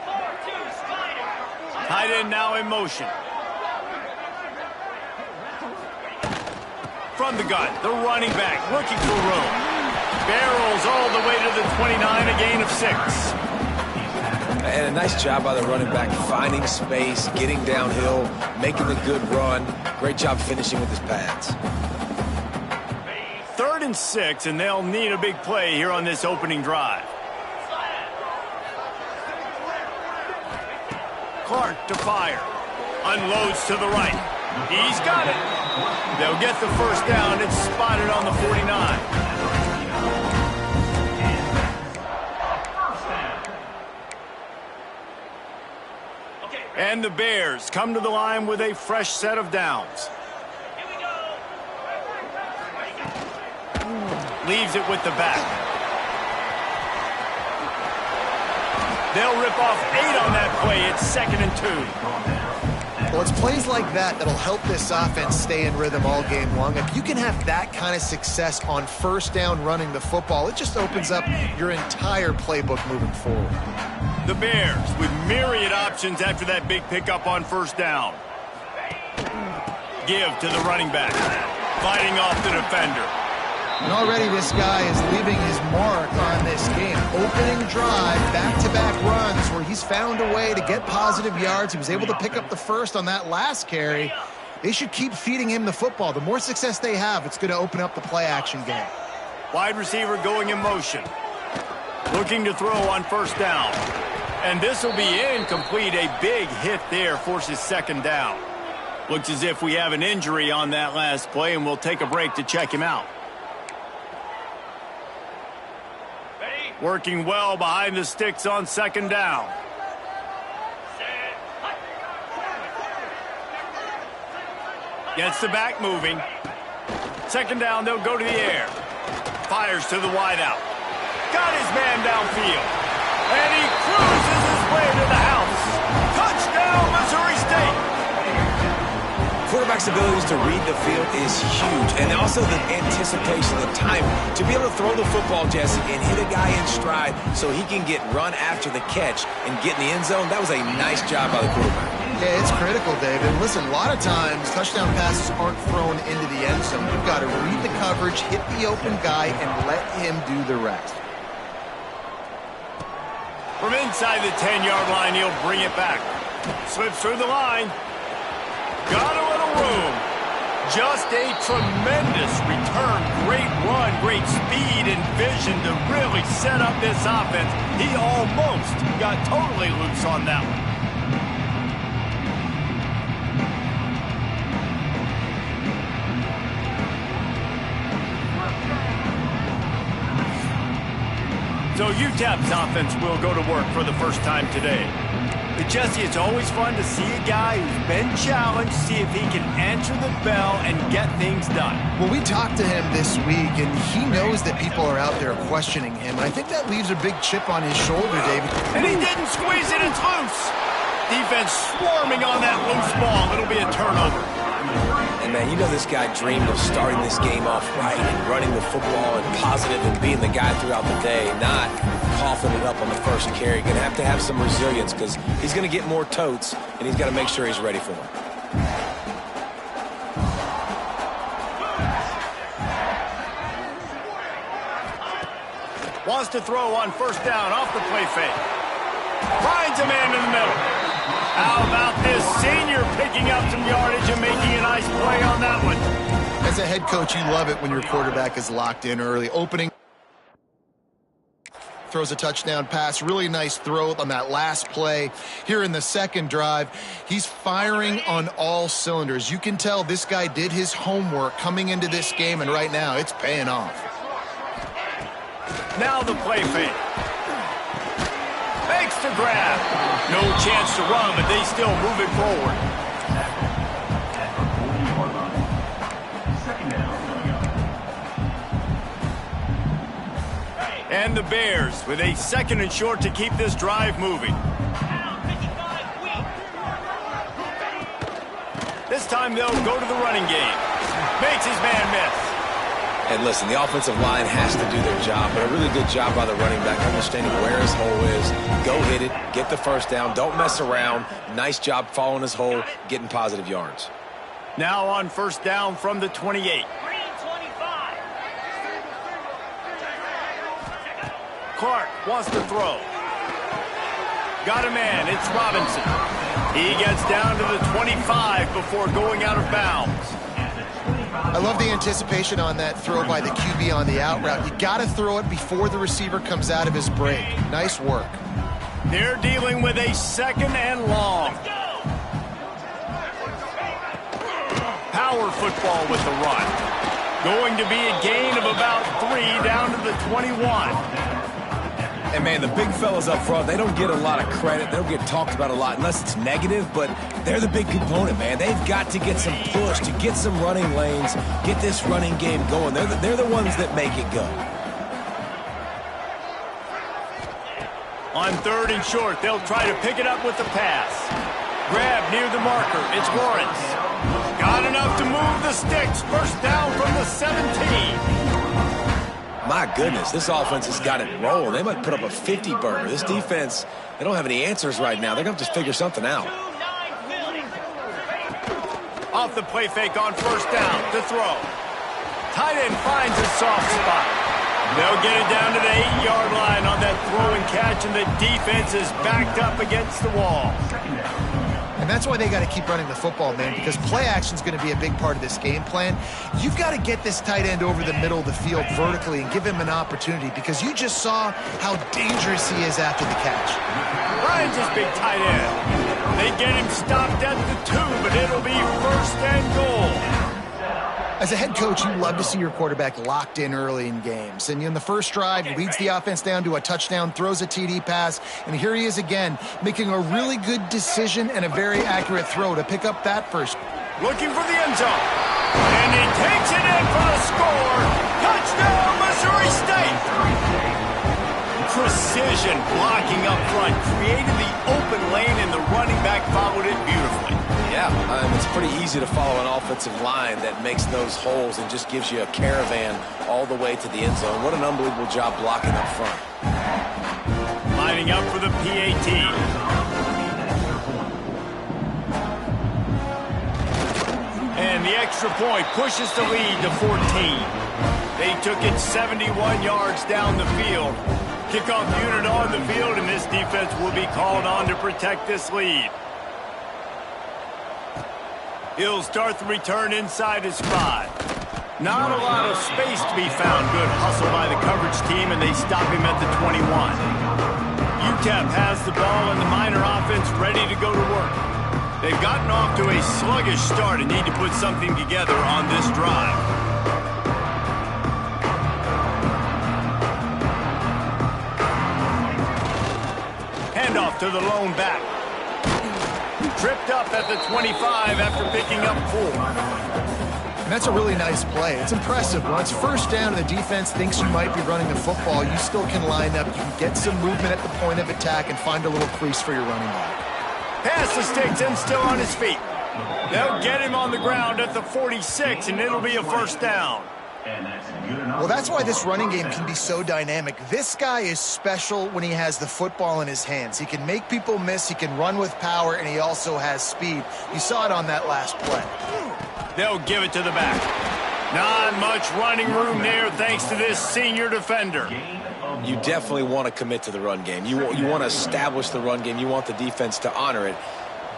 4-2 Spider. Tight end now in motion. From the gun, the running back looking for room. Barrels all the way to the 29, a gain of 6. And a nice job by the running back, finding space, getting downhill, making the good run. Great job finishing with his pads. 3rd and 6, and they'll need a big play here on this opening drive. Clark to fire. Unloads to the right. He's got it. They'll get the first down. It's spotted on the 49. And the Bears come to the line with a fresh set of downs. Leaves it with the back. They'll rip off 8 on that play. It's 2nd and 2. Well, it's plays like that that'll help this offense stay in rhythm all game long. If you can have that kind of success on first down running the football, it just opens up your entire playbook moving forward. The Bears with myriad options after that big pickup on first down. Give to the running back. Fighting off the defender. And already this guy is leaving his mark on this game. Opening drive, back-to-back runs where he's found a way to get positive yards. He was able to pick up the first on that last carry. They should keep feeding him the football. The more success they have, it's going to open up the play-action game. Wide receiver going in motion. Looking to throw on first down. And this will be incomplete. A big hit there forces 2nd down. Looks as if we have an injury on that last play, and we'll take a break to check him out. Working well behind the sticks on 2nd down. Gets the back moving. 2nd down, they'll go to the air. Fires to the wideout. Got his man downfield. And he cruises his way to the house. Touchdown, Missouri State. Quarterback's abilities to read the field is huge, and also the anticipation, the time to be able to throw the football, Jesse, and hit a guy in stride so he can get run after the catch and get in the end zone. That was a nice job by the quarterback. Yeah, it's critical, David. Listen, a lot of times touchdown passes aren't thrown into the end zone. You've got to read the coverage, hit the open guy, and let him do the rest. From inside the 10-yard line, he'll bring it back. Slips through the line. Got a little room. Just a tremendous return. Great run, great speed and vision to really set up this offense. He almost got totally loose on that one. So UTEP's offense will go to work for the first time today. But Jesse, it's always fun to see a guy who's been challenged, see if he can answer the bell and get things done. Well, we talked to him this week, and he knows that people are out there questioning him. And I think that leaves a big chip on his shoulder, David. And he didn't squeeze it, it's loose. Defense swarming on that loose ball. It'll be a turnover. And Listen, man, you know this guy dreamed of starting this game off right and running the football and positive and being the guy throughout the day, not coughing it up on the first carry. Going to have some resilience because he's going to get more totes, and he's got to make sure he's ready for them. Wants to throw on first down off the play fake. Finds a man in the middle. How about this senior picking up some yardage and making a nice play on that one? As a head coach, you love it when your quarterback is locked in early. Opening. Throws a touchdown pass. Really nice throw on that last play. Here in the second drive, he's firing on all cylinders. You can tell this guy did his homework coming into this game, and right now it's paying off. Now the play fake. Makes the grab. No chance to run, but they still move it forward. And the Bears with a 2nd and short to keep this drive moving. This time they'll go to the running game. Makes his man miss. And listen, the offensive line has to do their job, but a really good job by the running back understanding where his hole is. Go hit it, get the first down, don't mess around. Nice job following his hole, getting positive yards. Now on first down from the 28. Clark wants to throw. Got a man, it's Robinson. He gets down to the 25 before going out of bounds. I love the anticipation on that throw by the QB on the out route. You got to throw it before the receiver comes out of his break. Nice work. They're dealing with a 2nd and long. Power football with the run. Going to be a gain of about 3 down to the 21. And, man, the big fellas up front, they don't get a lot of credit. They don't get talked about a lot unless it's negative, but they're the big component, man. They've got to get some push, to get some running lanes, get this running game going. They're the ones that make it go. On 3rd and short, they'll try to pick it up with the pass. Grab near the marker. It's Lawrence. Got enough to move the sticks. First down from the 17. My goodness, this offense has got it rolling. They might put up a 50-burger. This defense, they don't have any answers right now. They're going to have to figure something out. Off the play fake on first down to throw. Tight end finds a soft spot. They'll get it down to the 8-yard line on that throw and catch, and the defense is backed up against the wall. And that's why they got to keep running the football, man, because play action is going to be a big part of this game plan. You've got to get this tight end over the middle of the field vertically and give him an opportunity, because you just saw how dangerous he is after the catch. Ryan's his big tight end. They get him stopped at the 2, but it'll be 1st and goal. As a head coach, you love to see your quarterback locked in early in games. And in the first drive, he leads the offense down to a touchdown, throws a TD pass, and here he is again, making a really good decision and a very accurate throw to pick up that first. Looking for the end zone. And he takes it in for the score. Touchdown, Missouri State. Precision blocking up front created the open lane, and the running back followed it beautifully. Yeah, it's pretty easy to follow an offensive line that makes those holes and just gives you a caravan all the way to the end zone. What an unbelievable job blocking up front. Lining up for the PAT. And the extra point pushes the lead to 14. They took it 71 yards down the field. Kickoff unit on the field, and this defense will be called on to protect this lead. He'll start the return inside his 5. Not a lot of space to be found. Good hustle by the coverage team, and they stop him at the 21. UTEP has the ball, and the Miner offense ready to go to work. They've gotten off to a sluggish start and need to put something together on this drive. Handoff to the lone back. Tripped up at the 25 after picking up 4. And that's a really nice play. It's impressive. When it's first down and the defense thinks you might be running the football, you still can line up. You can get some movement at the point of attack and find a little crease for your running back. Pass the sticks and still on his feet. They'll get him on the ground at the 46, and it'll be a first down. Well, that's why this running game can be so dynamic. This guy is special when he has the football in his hands. He can make people miss, he can run with power, and he also has speed. You saw it on that last play. They'll give it to the back. Not much running room there thanks to this senior defender. You definitely want to commit to the run game. You want to establish the run game. You want the defense to honor it.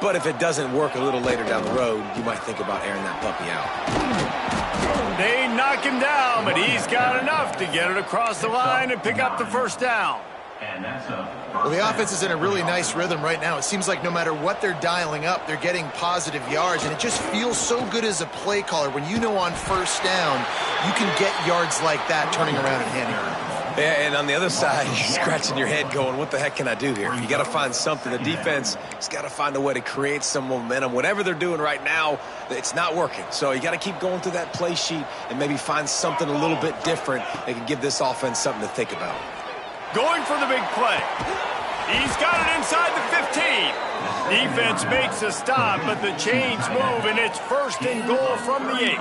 But if it doesn't work a little later down the road, you might think about airing that puppy out. They knock him down, but he's got enough to get it across the line and pick up the first down. Well, the offense is in a really nice rhythm right now. It seems like no matter what they're dialing up, they're getting positive yards, and it just feels so good as a play caller when you know on first down you can get yards like that turning around and handing it. Yeah, and on the other side, you're scratching your head going, what the heck can I do here? You got to find something. The defense has got to find a way to create some momentum. Whatever they're doing right now, it's not working. So you got to keep going through that play sheet and maybe find something a little bit different that can give this offense something to think about. Going for the big play. He's got it inside the 15. Defense makes a stop, but the chains move, and it's first and goal from the 8.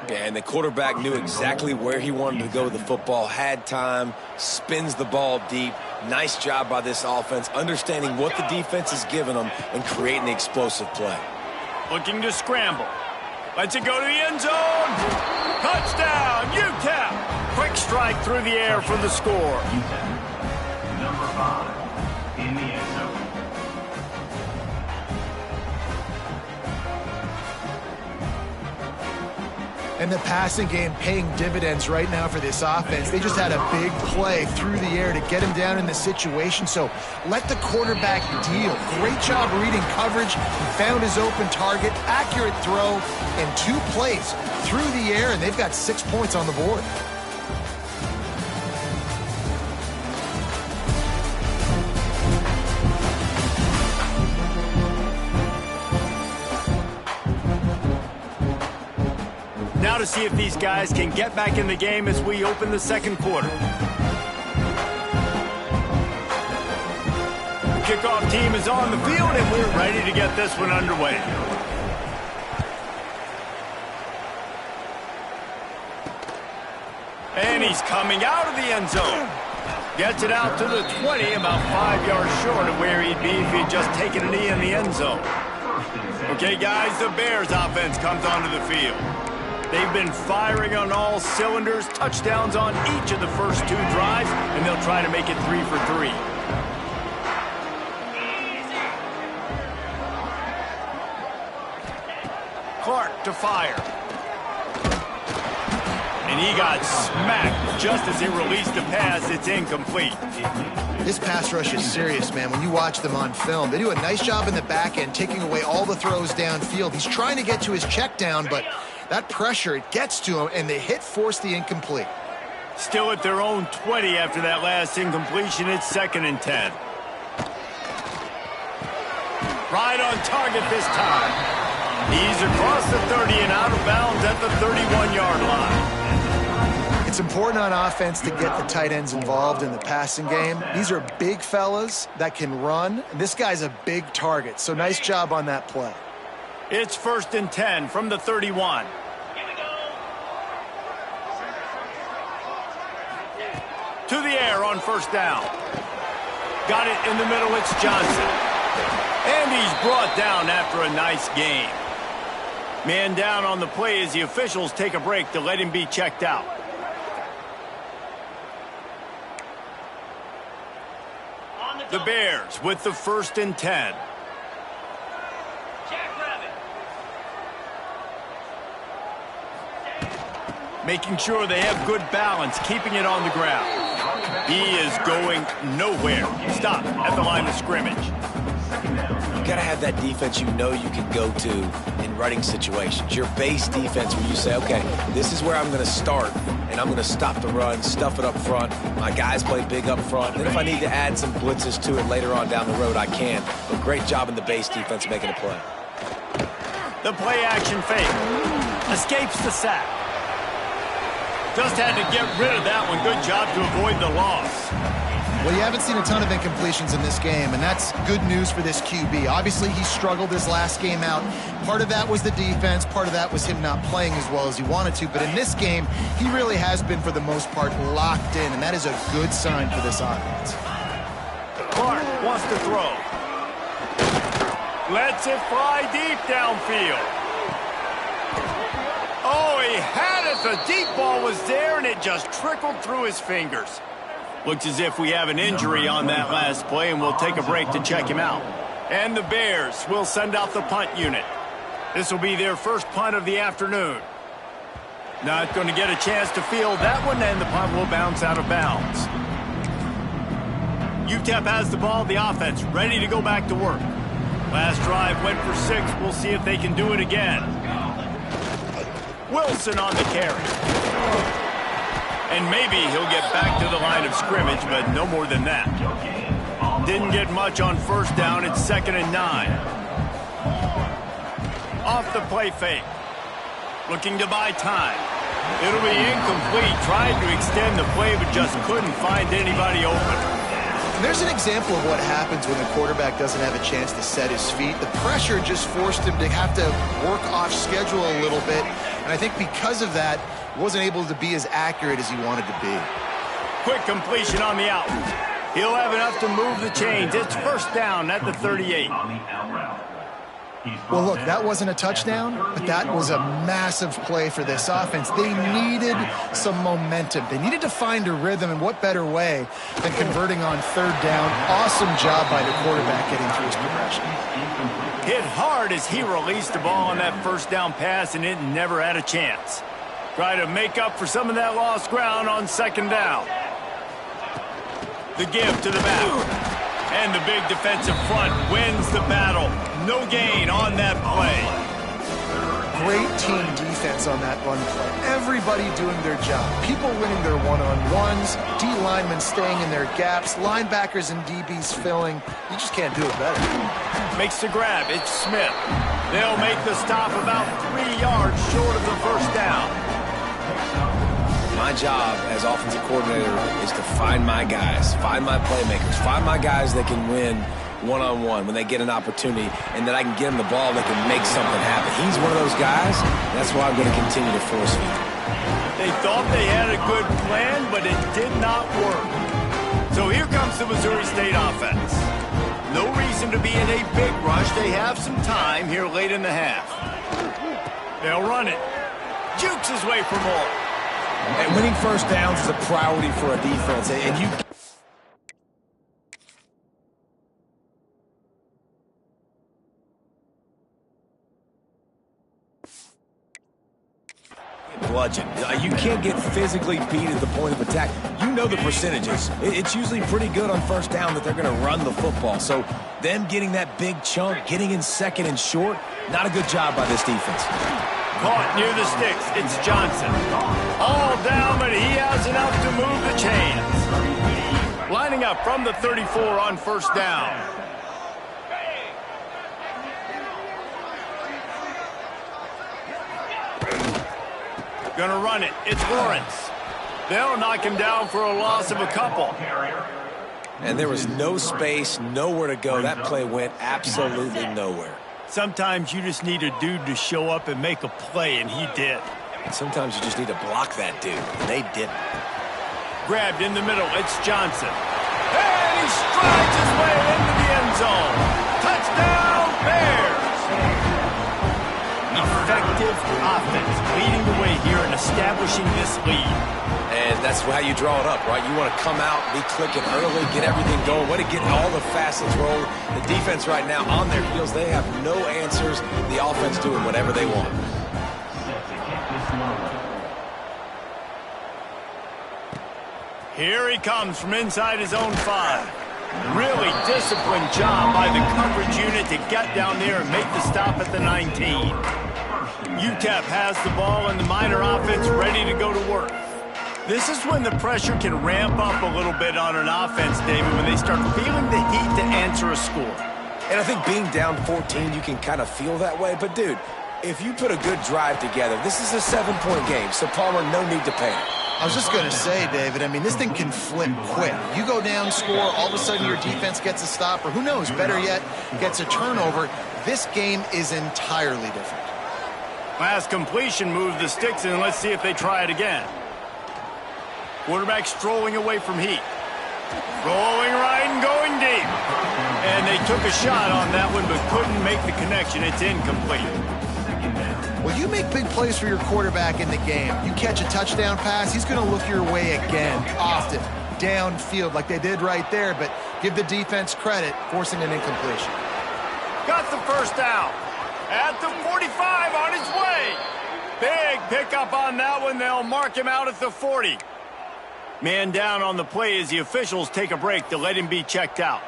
Yeah, and the quarterback knew exactly where he wanted to go with the football, had time, spins the ball deep. Nice job by this offense, understanding what the defense is giving them and creating the explosive play. Looking to scramble. Lets it go to the end zone. Touchdown, UTEP. Quick strike through the air for the score. Number 5 in the end zone. And the passing game paying dividends right now for this offense. They just had a big play through the air to get him down in the situation. So let the quarterback deal. Great job reading coverage. He found his open target, accurate throw, and 2 plays through the air, and they've got 6 points on the board. Now to see if these guys can get back in the game as we open the second quarter. The kickoff team is on the field, and we're ready to get this one underway. And he's coming out of the end zone. Gets it out to the 20, about 5 yards short of where he'd be if he'd just taken a knee in the end zone. Okay, guys, the Bears offense comes onto the field. They've been firing on all cylinders, touchdowns on each of the first 2 drives, and they'll try to make it 3 for 3. Clark to fire. And he got smacked just as he released the pass. It's incomplete. This pass rush is serious, man. When you watch them on film, they do a nice job in the back end, taking away all the throws downfield. He's trying to get to his check down, but that pressure, it gets to him, and the hit forced the incomplete. Still at their own 20 after that last incompletion. It's 2nd and 10. Right on target this time. He's across the 30 and out of bounds at the 31-yard line. It's important on offense to get the tight ends involved in the passing game. These are big fellas that can run, and this guy's a big target, so nice job on that play. It's 1st and 10 from the 31. To the air on first down. Got it in the middle, it's Johnson. And he's brought down after a nice game. Man down on the play as the officials take a break to let him be checked out. The Bears with the 1st and 10. Making sure they have good balance, keeping it on the ground. He is going nowhere. Stop at the line of scrimmage. You got to have that defense you know you can go to in running situations. Your base defense where you say, okay, this is where I'm going to start, and I'm going to stop the run, stuff it up front. My guys play big up front. Then if I need to add some blitzes to it later on down the road, I can. But great job in the base defense making a play. The play action fake. Escapes the sack. Just had to get rid of that one. Good job to avoid the loss. Well, you haven't seen a ton of incompletions in this game, and that's good news for this QB. Obviously, he struggled his last game out. Part of that was the defense. Part of that was him not playing as well as he wanted to. But in this game, he really has been, for the most part, locked in, and that is a good sign for this offense. Clark wants to throw. Lets it fly deep downfield. Oh, he had it. The deep ball was there, and it just trickled through his fingers. Looks as if we have an injury on that last play, and we'll take a break to check him out. And the Bears will send out the punt unit. This will be their first punt of the afternoon. Not going to get a chance to field that one, and the punt will bounce out of bounds. UTEP has the ball, the offense ready to go back to work. Last drive went for 6. We'll see if they can do it again. Wilson on the carry. And maybe he'll get back to the line of scrimmage, but no more than that. Didn't get much on first down. It's 2nd and 9. Off the play fake. Looking to buy time. It'll be incomplete. Tried to extend the play, but just couldn't find anybody open. There's an example of what happens when the quarterback doesn't have a chance to set his feet. The pressure just forced him to have to work off schedule a little bit. And I think because of that, wasn't able to be as accurate as he wanted to be. Quick completion on the out. He'll have enough to move the chains. It's first down at the 38. Well, look, that wasn't a touchdown, but that was a massive play for this offense. They needed some momentum. They needed to find a rhythm, and what better way than converting on 3rd down. Awesome job by the quarterback getting through his progression. Hit hard as he released the ball on that first down pass, and it never had a chance. Try to make up for some of that lost ground on 2nd down. The give to the back. And the big defensive front wins the battle. No gain on that play. Great team defense on that run play. Everybody doing their job. People winning their one-on-ones. D linemen staying in their gaps. Linebackers and DBs filling. You just can't do it better. Makes the grab. It's Smith. They'll make the stop about 3 yards short of the first down. My job as offensive coordinator is to find my guys, find my playmakers, find my guys that can win one-on-one when they get an opportunity, and that I can get them the ball that can make something happen. He's one of those guys. That's why I'm going to continue to force feed. They thought they had a good plan, but it did not work. So here comes the Missouri State offense. No reason to be in a big rush. They have some time here late in the half. They'll run it. Jukes his way for more. And winning first downs is a priority for a defense. And you... bludgeon. You can't get physically beat at the point of attack. You know the percentages. It's usually pretty good on first down that they're going to run the football. So them getting that big chunk, getting in 2nd and short, not a good job by this defense. Caught near the sticks. It's Johnson. All down, but he has enough to move the chains. Lining up from the 34 on first down. Gonna run it. It's Lawrence. They'll knock him down for a loss of a couple. And there was no space, nowhere to go. That play went absolutely nowhere. Sometimes you just need a dude to show up and make a play, and he did. And sometimes you just need to block that dude, and they didn't. Grabbed in the middle. It's Johnson. And he strides his way into the end zone. Touchdown, Bears! Effective offense leading the way here and establishing this lead. And that's how you draw it up, right? You want to come out, be clicking early, get everything going. Want to get all the facets rolling. The defense right now on their heels, they have no answers. The offense doing whatever they want. Here he comes from inside his own 5. Really disciplined job by the coverage unit to get down there and make the stop at the 19. UTEP has the ball and the Miner offense ready to go to work. This is when the pressure can ramp up a little bit on an offense, David, when they start feeling the heat to answer a score. And I think being down 14, you can kind of feel that way. But, dude, if you put a good drive together, this is a 7-point game, so Palmer, no need to panic. I was just going to say, David, I mean, this thing can flip quick. You go down, score, all of a sudden your defense gets a stop, or who knows, better yet, gets a turnover. This game is entirely different. Last completion moved the sticks in. Let's see if they try it again. Quarterback strolling away from heat. Rolling right and going deep. And they took a shot on that one but couldn't make the connection. It's incomplete. Well, you make big plays for your quarterback in the game. You catch a touchdown pass, he's going to look your way again, often, downfield like they did right there, but give the defense credit, forcing an incompletion. Got the first down. At the 45 on his way. Big pickup on that one. They'll mark him out at the 40. Man down on the play as the officials take a break to let him be checked out.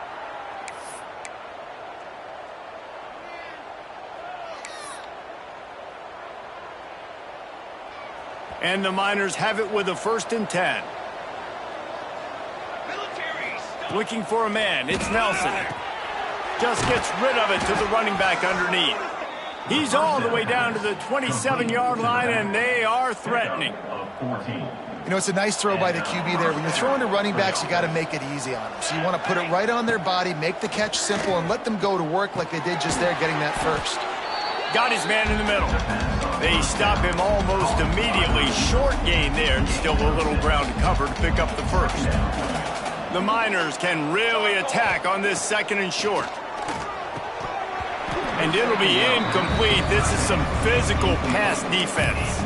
And the Miners have it with a 1st and 10. Looking for a man. It's Nelson. Just gets rid of it to the running back underneath. He's all the way down to the 27-yard line, and they are threatening. You know, it's a nice throw by the QB there. When you're throwing to running backs, you got to make it easy on them. So you want to put it right on their body, make the catch simple, and let them go to work like they did just there, getting that first. Got his man in the middle. They stop him almost immediately. Short gain there, and still a little ground to cover to pick up the first. The Miners can really attack on this 2nd and short. And it'll be incomplete. This is some physical pass defense.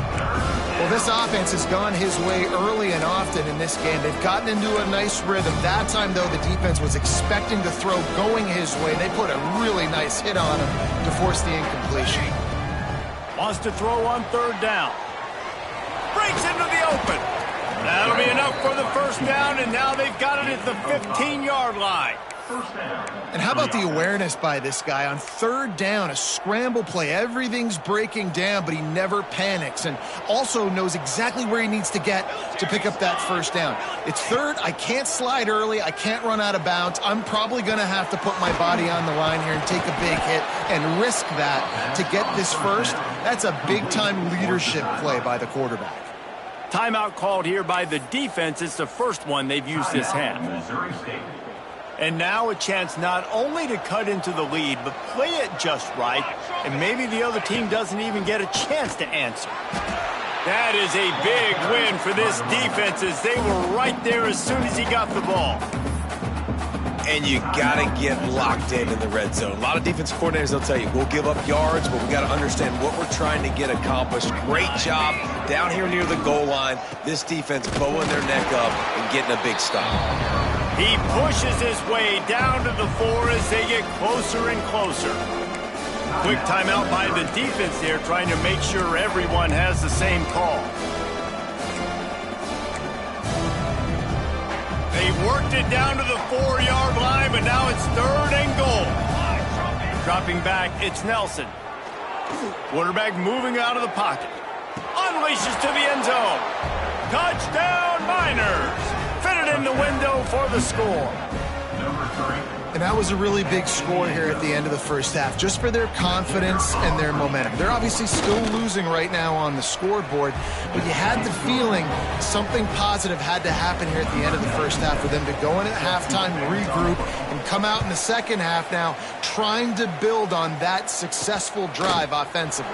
Well, this offense has gone his way early and often in this game. They've gotten into a nice rhythm. That time, though, the defense was expecting the throw going his way. They put a really nice hit on him to force the incompletion. Wants to throw on 3rd down. Breaks into the open. That'll be enough for the 1st down, and now they've got it at the 15-yard line. And how about the awareness by this guy on 3rd down, a scramble play. Everything's breaking down, but he never panics and also knows exactly where he needs to get to pick up that 1st down. It's 3rd. I can't slide early. I can't run out of bounds. I'm probably going to have to put my body on the line here and take a big hit and risk that to get this 1st. That's a big-time leadership play by the quarterback. Timeout called here by the defense. It's the first one they've used this half. And now a chance not only to cut into the lead, but play it just right, and maybe the other team doesn't even get a chance to answer. That is a big win for this defense as they were right there as soon as he got the ball. And you got to get locked in the red zone. A lot of defensive coordinators, they'll tell you, we'll give up yards, but we got to understand what we're trying to get accomplished. Great job down here near the goal line. This defense bowing their neck up and getting a big stop. He pushes his way down to the 4 as they get closer and closer. Quick timeout by the defense there, trying to make sure everyone has the same call. They worked it down to the 4-yard line, but now it's 3rd and goal. Dropping back, it's Nelson. Quarterback moving out of the pocket. Unleashes to the end zone. Touchdown, Miners! Fitted in the window for the score. And that was a really big score here at the end of the 1st half, just for their confidence and their momentum. They're obviously still losing right now on the scoreboard, but you had the feeling something positive had to happen here at the end of the 1st half for them to go in at halftime, regroup, and come out in the 2nd half now trying to build on that successful drive offensively.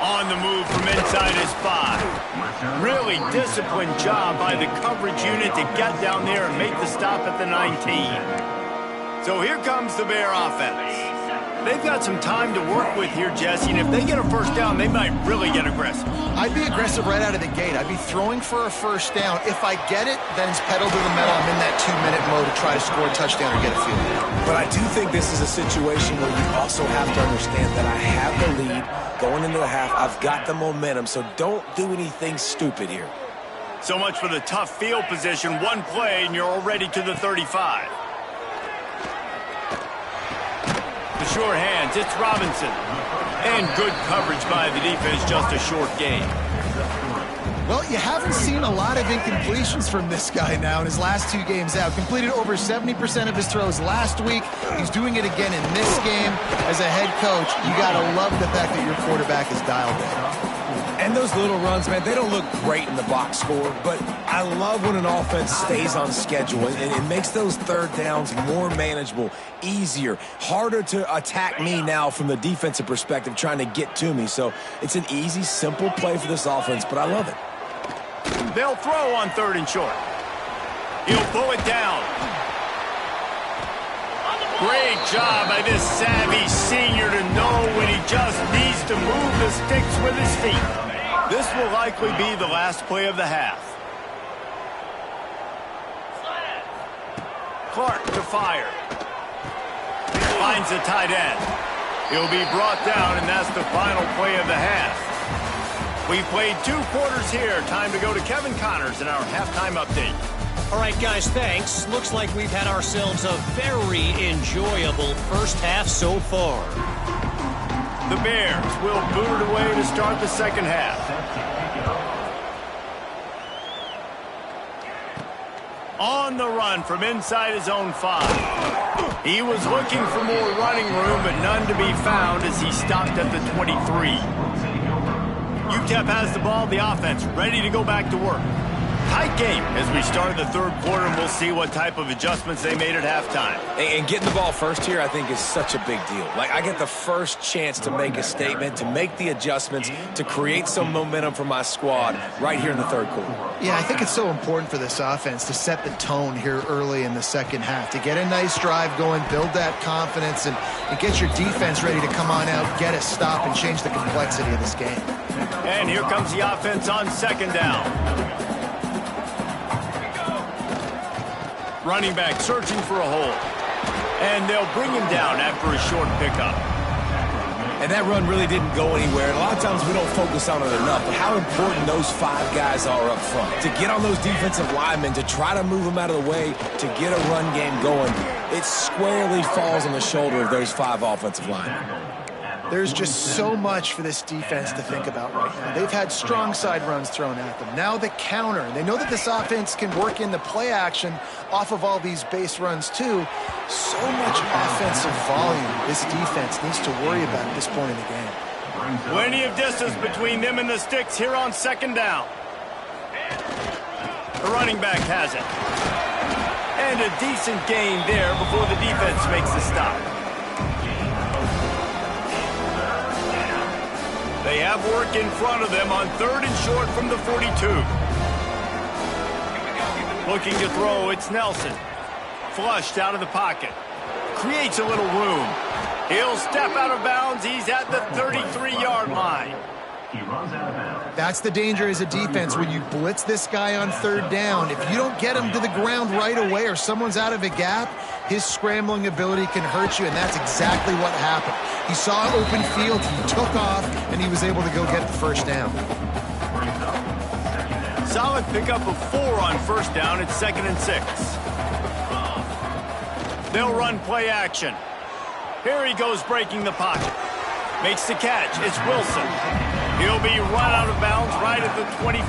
On the move from inside his 5. Really disciplined job by the coverage unit to get down there and make the stop at the 19. So here comes the Bear offense. They've got some time to work with here, Jesse, and if they get a 1st down, they might really get aggressive. I'd be aggressive right out of the gate. I'd be throwing for a 1st down. If I get it, then it's pedal to the metal. I'm in that 2-minute mode to try to score a touchdown or get a field goal. But I do think this is a situation where you also have to understand that I have the lead going into the half. I've got the momentum, so don't do anything stupid here. So much for the tough field position. One play, and you're already to the 35. The sure hands, it's Robinson. And good coverage by the defense, just a short gain. Well, you haven't seen a lot of incompletions from this guy now in his last 2 games out. Completed over 70% of his throws last week. He's doing it again in this game. As a head coach, you got to love the fact that your quarterback is dialed in. And those little runs, man, they don't look great in the box score, but I love when an offense stays on schedule, and it makes those third downs more manageable, easier, harder to attack me now from the defensive perspective trying to get to me. So it's an easy, simple play for this offense, but I love it. They'll throw on 3rd and short. He'll pull it down. Great job by this savvy senior to know when he just needs to move the sticks with his feet. This will likely be the last play of the half. Clark to fire. Finds the tight end. He'll be brought down, and that's the final play of the half. We've played 2 quarters here. Time to go to Kevin Connors in our halftime update. All right, guys, thanks. Looks like we've had ourselves a very enjoyable first half so far. The Bears will boot it away to start the second half. On the run from inside his own 5. He was looking for more running room, but none to be found as he stopped at the 23. UTEP has the ball, the offense ready to go back to work. Tight game as we start the 3rd quarter, and we'll see what type of adjustments they made at halftime. And getting the ball first here, I think, is such a big deal. Like, I get the first chance to make a statement, to make the adjustments, to create some momentum for my squad right here in the 3rd quarter. Yeah, I think it's so important for this offense to set the tone here early in the second half, to get a nice drive going, build that confidence, and get your defense ready to come on out, get a stop, and change the complexity of this game. And here comes the offense on 2nd down. Running back searching for a hole. And they'll bring him down after a short pickup. And that run really didn't go anywhere. And a lot of times we don't focus on it enough, but how important those 5 guys are up front. To get on those defensive linemen, to try to move them out of the way, to get a run game going, it squarely falls on the shoulder of those 5 offensive linemen. There's just so much for this defense to think about right now. They've had strong side runs thrown at them. Now the counter. And they know that this offense can work in the play action off of all these base runs too. So much offensive volume this defense needs to worry about at this point in the game. Plenty of distance between them and the sticks here on 2nd down. The running back has it. And a decent gain there before the defense makes the stop. They have work in front of them on 3rd and short from the 42. Looking to throw, it's Nelson. Flushed out of the pocket. Creates a little room. He'll step out of bounds. He's at the 33-yard line. That's the danger as a defense when you blitz this guy on 3rd down. If you don't get him to the ground right away or someone's out of a gap, his scrambling ability can hurt you, and that's exactly what happened. He saw an open field, he took off, and he was able to go get the 1st down. Solid pickup of 4 on 1st down. It's 2nd and 6. They'll run play action. Here he goes breaking the pocket. Makes the catch. It's Wilson. He'll be run out of bounds right at the 25.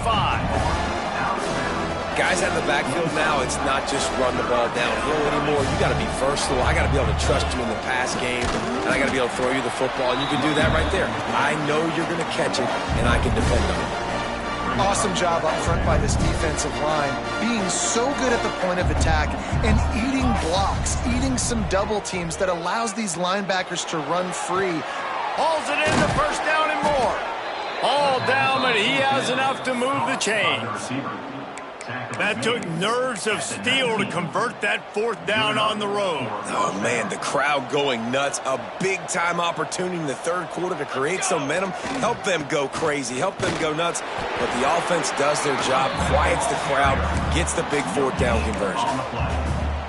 Guys out in the backfield now, it's not just run the ball downhill anymore. You got to be versatile. I got to be able to trust you in the pass game, and I got to be able to throw you the football, and you can do that right there. I know you're going to catch it, and I can defend on it. Awesome job up front by this defensive line, being so good at the point of attack and eating blocks, eating some double teams that allows these linebackers to run free. Hauls it in the 1st down and more. All down, but he has enough to move the chains. That took nerves of steel to convert that 4th down on the road. Oh, man, the crowd going nuts. A big-time opportunity in the 3rd quarter to create some momentum, help them go crazy, help them go nuts. But the offense does their job, quiets the crowd, gets the big 4th down conversion.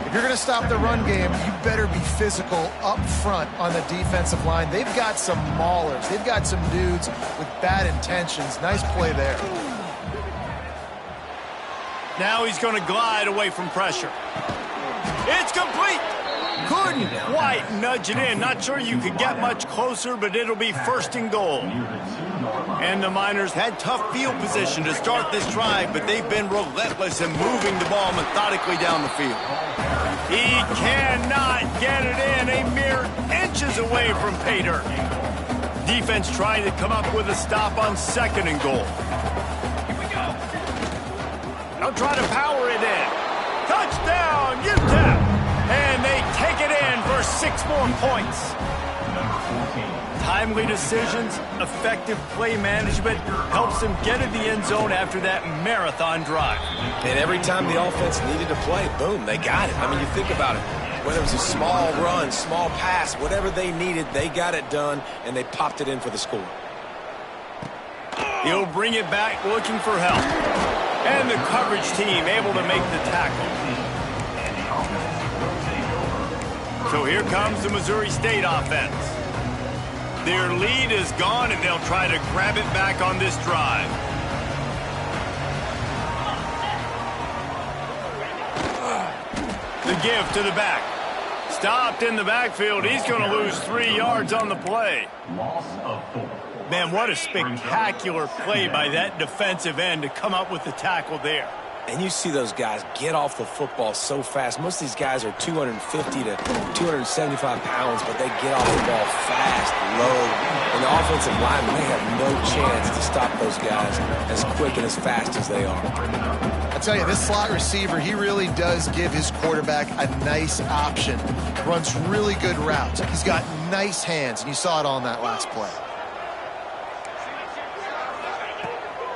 If you're going to stop the run game, you better be physical up front on the defensive line. They've got some maulers. They've got some dudes with bad intentions. Nice play there. Now he's going to glide away from pressure. It's complete. Couldn't quite nudge it in. Not sure you could get much closer, but it'll be 1st and goal. And the Miners had tough field position to start this drive, but they've been relentless in moving the ball methodically down the field. He cannot get it in. A mere inches away from pay dirt. defense trying to come up with a stop on 2nd and goal. Here we go. They'll try to power it in. Touchdown, UTEP! And they take it in for 6 more points. Number 14. Timely decisions, effective play management helps them get in the end zone after that marathon drive. And every time the offense needed to play, boom, they got it. I mean, you think about it. Whether it was a small run, small pass, whatever they needed, they got it done, and they popped it in for the score. He'll bring it back looking for help. And the coverage team able to make the tackle. So here comes the Missouri State offense. Their lead is gone, and they'll try to grab it back on this drive. The give to the back. Stopped in the backfield. He's going to lose 3 yards on the play. Loss of 4. Man, what a spectacular play by that defensive end to come up with the tackle there. And you see those guys get off the football so fast. Most of these guys are 250 to 275 pounds, but they get off the ball fast, low. And the offensive linemen, they have no chance to stop those guys as quick and as fast as they are. I tell you, this slot receiver, he really does give his quarterback a nice option. Runs really good routes. He's got nice hands, and you saw it all in that last play.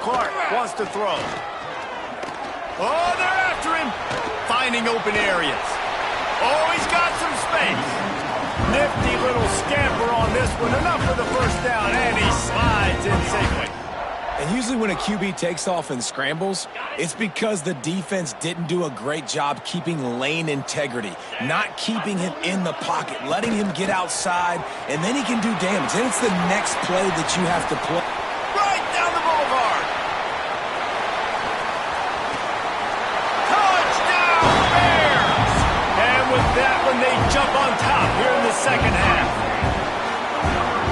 Clark wants to throw. Oh, they're after him. Finding open areas. Oh, he's got some space. Nifty little scamper on this one. Enough for the first down, and he slides in safely. And usually when a QB takes off and scrambles, it's because the defense didn't do a great job keeping lane integrity, not keeping him in the pocket, letting him get outside, and then he can do damage. And it's the next play that you have to play. Right down the boulevard. Touchdown, Bears! And with that one, they jump on top here in the second half.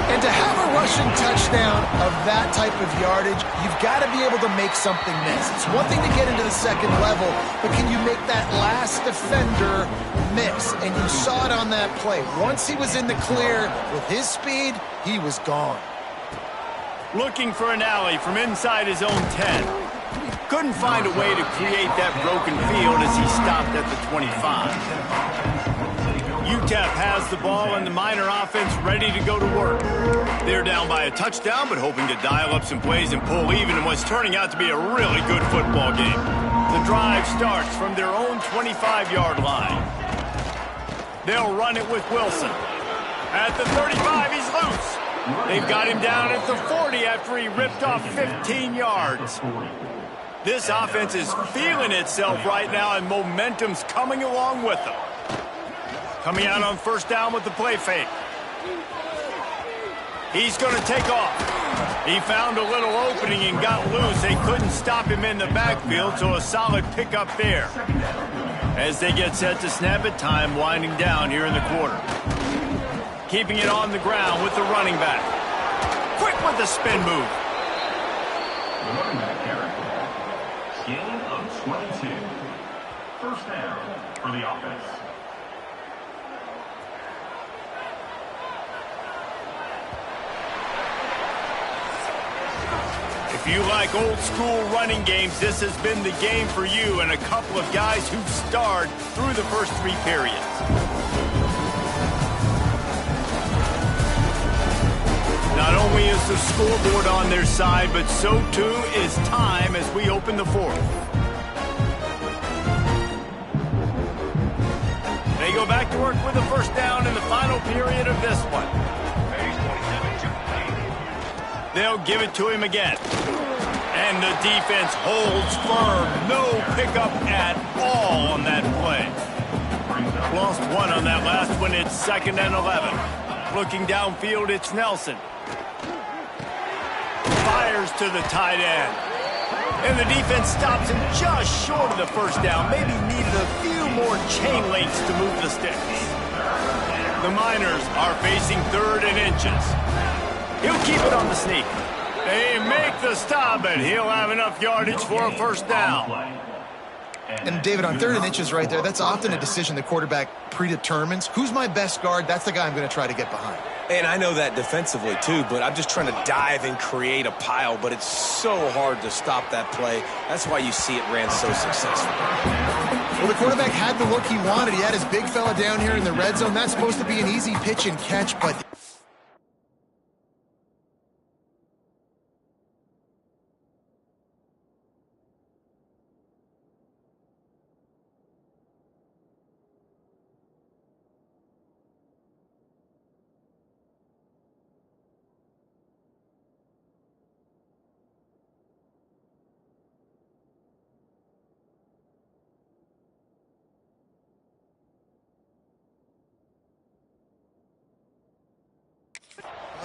And to have a rushing touchdown of that type of yardage, you've got to be able to make something miss. It's one thing to get into the second level, but can you make that last defender miss? And you saw it on that play. Once he was in the clear with his speed, he was gone. Looking for an alley from inside his own 10. Couldn't find a way to create that broken field as he stopped at the 25. UTEP has the ball and the Miner offense ready to go to work. They're down by a touchdown, but hoping to dial up some plays and pull even in what's turning out to be a really good football game. The drive starts from their own 25-yard line. They'll run it with Wilson. At the 35, he's loose. They've got him down at the 40 after he ripped off 15 yards. This offense is feeling itself right now, and momentum's coming along with them. Coming out on first down with the play fake. He's going to take off. He found a little opening and got loose. They couldn't stop him in the backfield, so a solid pickup there. As they get set to snap it, time winding down here in the quarter. Keeping it on the ground with the running back. Quick with the spin move. The running back carry. Gain of 22. First down for the offense. If you like old school running games, this has been the game for you and a couple of guys who've starred through the first 3 periods. Not only is the scoreboard on their side, but so too is time as we open the 4th. They go back to work with a first down in the final period of this one. They'll give it to him again. And the defense holds firm. No pickup at all on that play. Lost 1 on that last one. It's 2nd and 11. Looking downfield, it's Nelson. Fires to the tight end. And the defense stops him just short of the first down. Maybe needed a few more chain links to move the sticks. The Miners are facing 3rd and inches. He'll keep it on the sneak. They make the stop, and he'll have enough yardage for a first down. And David, on 3rd and inches right there, that's often a decision the quarterback predetermines. Who's my best guard? That's the guy I'm going to try to get behind. And I know that defensively too, but I'm just trying to dive and create a pile, but it's so hard to stop that play. That's why you see it ran so successful. Well, the quarterback had the look he wanted. He had his big fella down here in the red zone. That's supposed to be an easy pitch and catch, but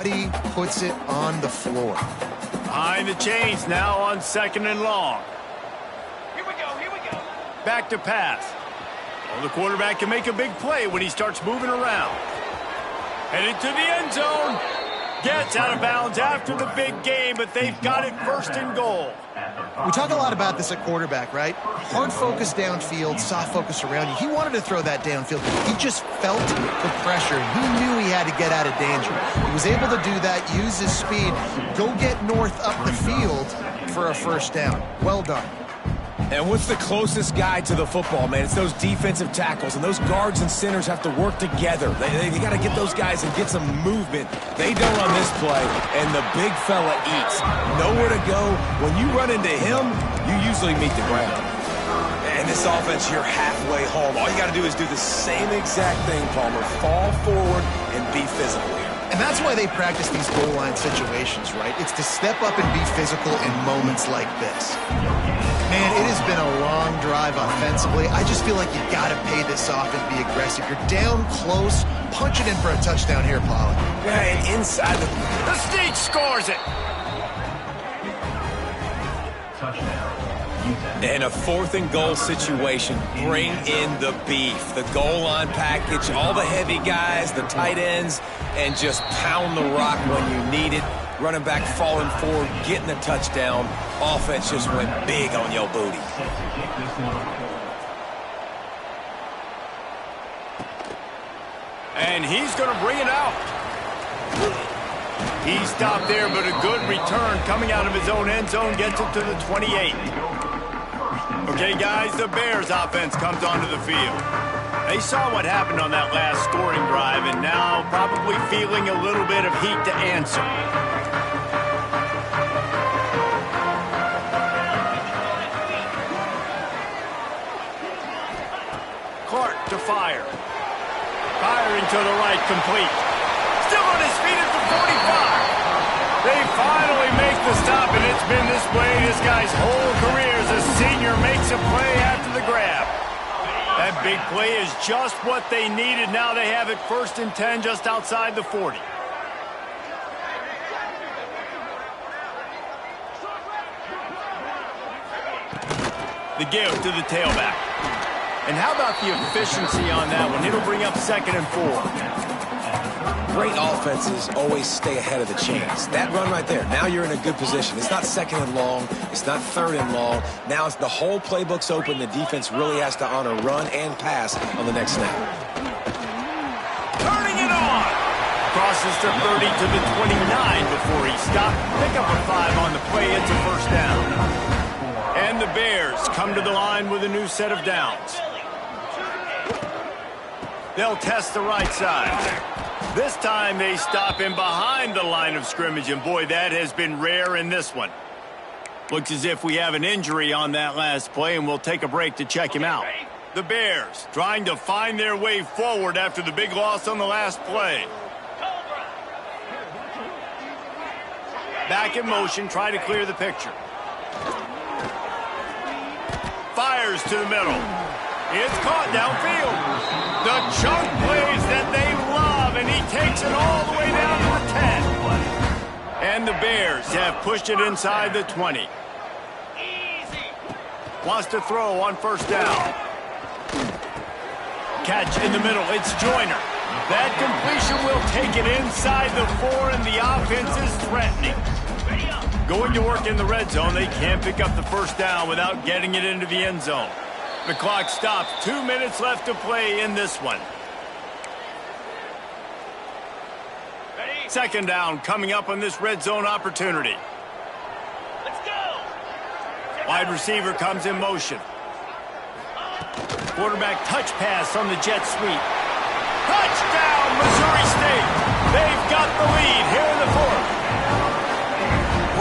Buddy puts it on the floor. Behind the chains now on 2nd and long. Here we go. Back to pass. Well, the quarterback can make a big play when he starts moving around. Headed to the end zone. Gets out of bounds after the big game, but they've got it 1st and goal. We talk a lot about this at quarterback, right? Hard focus downfield, soft focus around you. He wanted to throw that downfield. He just felt the pressure. He knew he had to get out of danger. He was able to do that, use his speed, go get north up the field for a 1st down. Well done. And what's the closest guy to the football, man? It's those defensive tackles, and those guards and centers have to work together. They got to get those guys and get some movement. They don't on this play, and the big fella eats. Nowhere to go. When you run into him, you usually meet the ground. And this offense, you're halfway home. All you got to do is do the same exact thing, Palmer. Fall forward and be physical here. And that's why they practice these goal line situations, right? It's to step up and be physical in moments like this. Man, it has been a long drive offensively. I just feel like you got to pay this off and be aggressive. You're down close. Punch it in for a touchdown here, Pollard. Yeah, and inside The Sneak scores it. Touchdown. UTEP. In a 4th and goal situation, bring in the beef. The goal line package, all the heavy guys, the tight ends, and just pound the rock when you need it. Running back falling forward, getting a touchdown. Offense just went big on your booty. And he's going to bring it out. He stopped there, but a good return coming out of his own end zone gets it to the 28. Okay, guys, the Bears offense comes onto the field. They saw what happened on that last scoring drive, and now probably feeling a little bit of heat to answer. Clark to fire. Firing to the right, complete. Still on his feet at the 45. They finally make the stop, and it's been this way this guy's whole career as a senior makes a play after the grab. That big play is just what they needed. Now they have it 1st and 10 just outside the 40. The give to the tailback. And how about the efficiency on that one? It'll bring up 2nd and 4. Great offenses always stay ahead of the chains. That run right there, now you're in a good position. It's not 2nd and long. It's not 3rd and long. Now it's the whole playbook's open. The defense really has to honor run and pass on the next snap. Turning it on. Crosses to 30 to the 29 before he stopped. Pick up a 5 on the play. It's a 1st down. And the Bears come to the line with a new set of downs. They'll test the right side. This time they stop him behind the line of scrimmage, and boy, that has been rare in this one. Looks as if we have an injury on that last play, and we'll take a break to check him out. The Bears trying to find their way forward after the big loss on the last play. Back in motion, try to clear the picture. Fires to the middle. It's caught downfield. The chunk plays that they love, and he takes it all the way down to the 10. And the Bears have pushed it inside the 20. Wants to throw on 1st down. Catch in the middle. It's Joyner. That completion will take it inside the 4, and the offense is threatening. Going to work in the red zone. They can't pick up the 1st down without getting it into the end zone. The clock stops. 2 minutes left to play in this one. Second down coming up on this red zone opportunity. Let's go. Wide receiver comes in motion. Quarterback touch pass on the jet sweep. Touchdown, Missouri State. They've got the lead here in the fourth.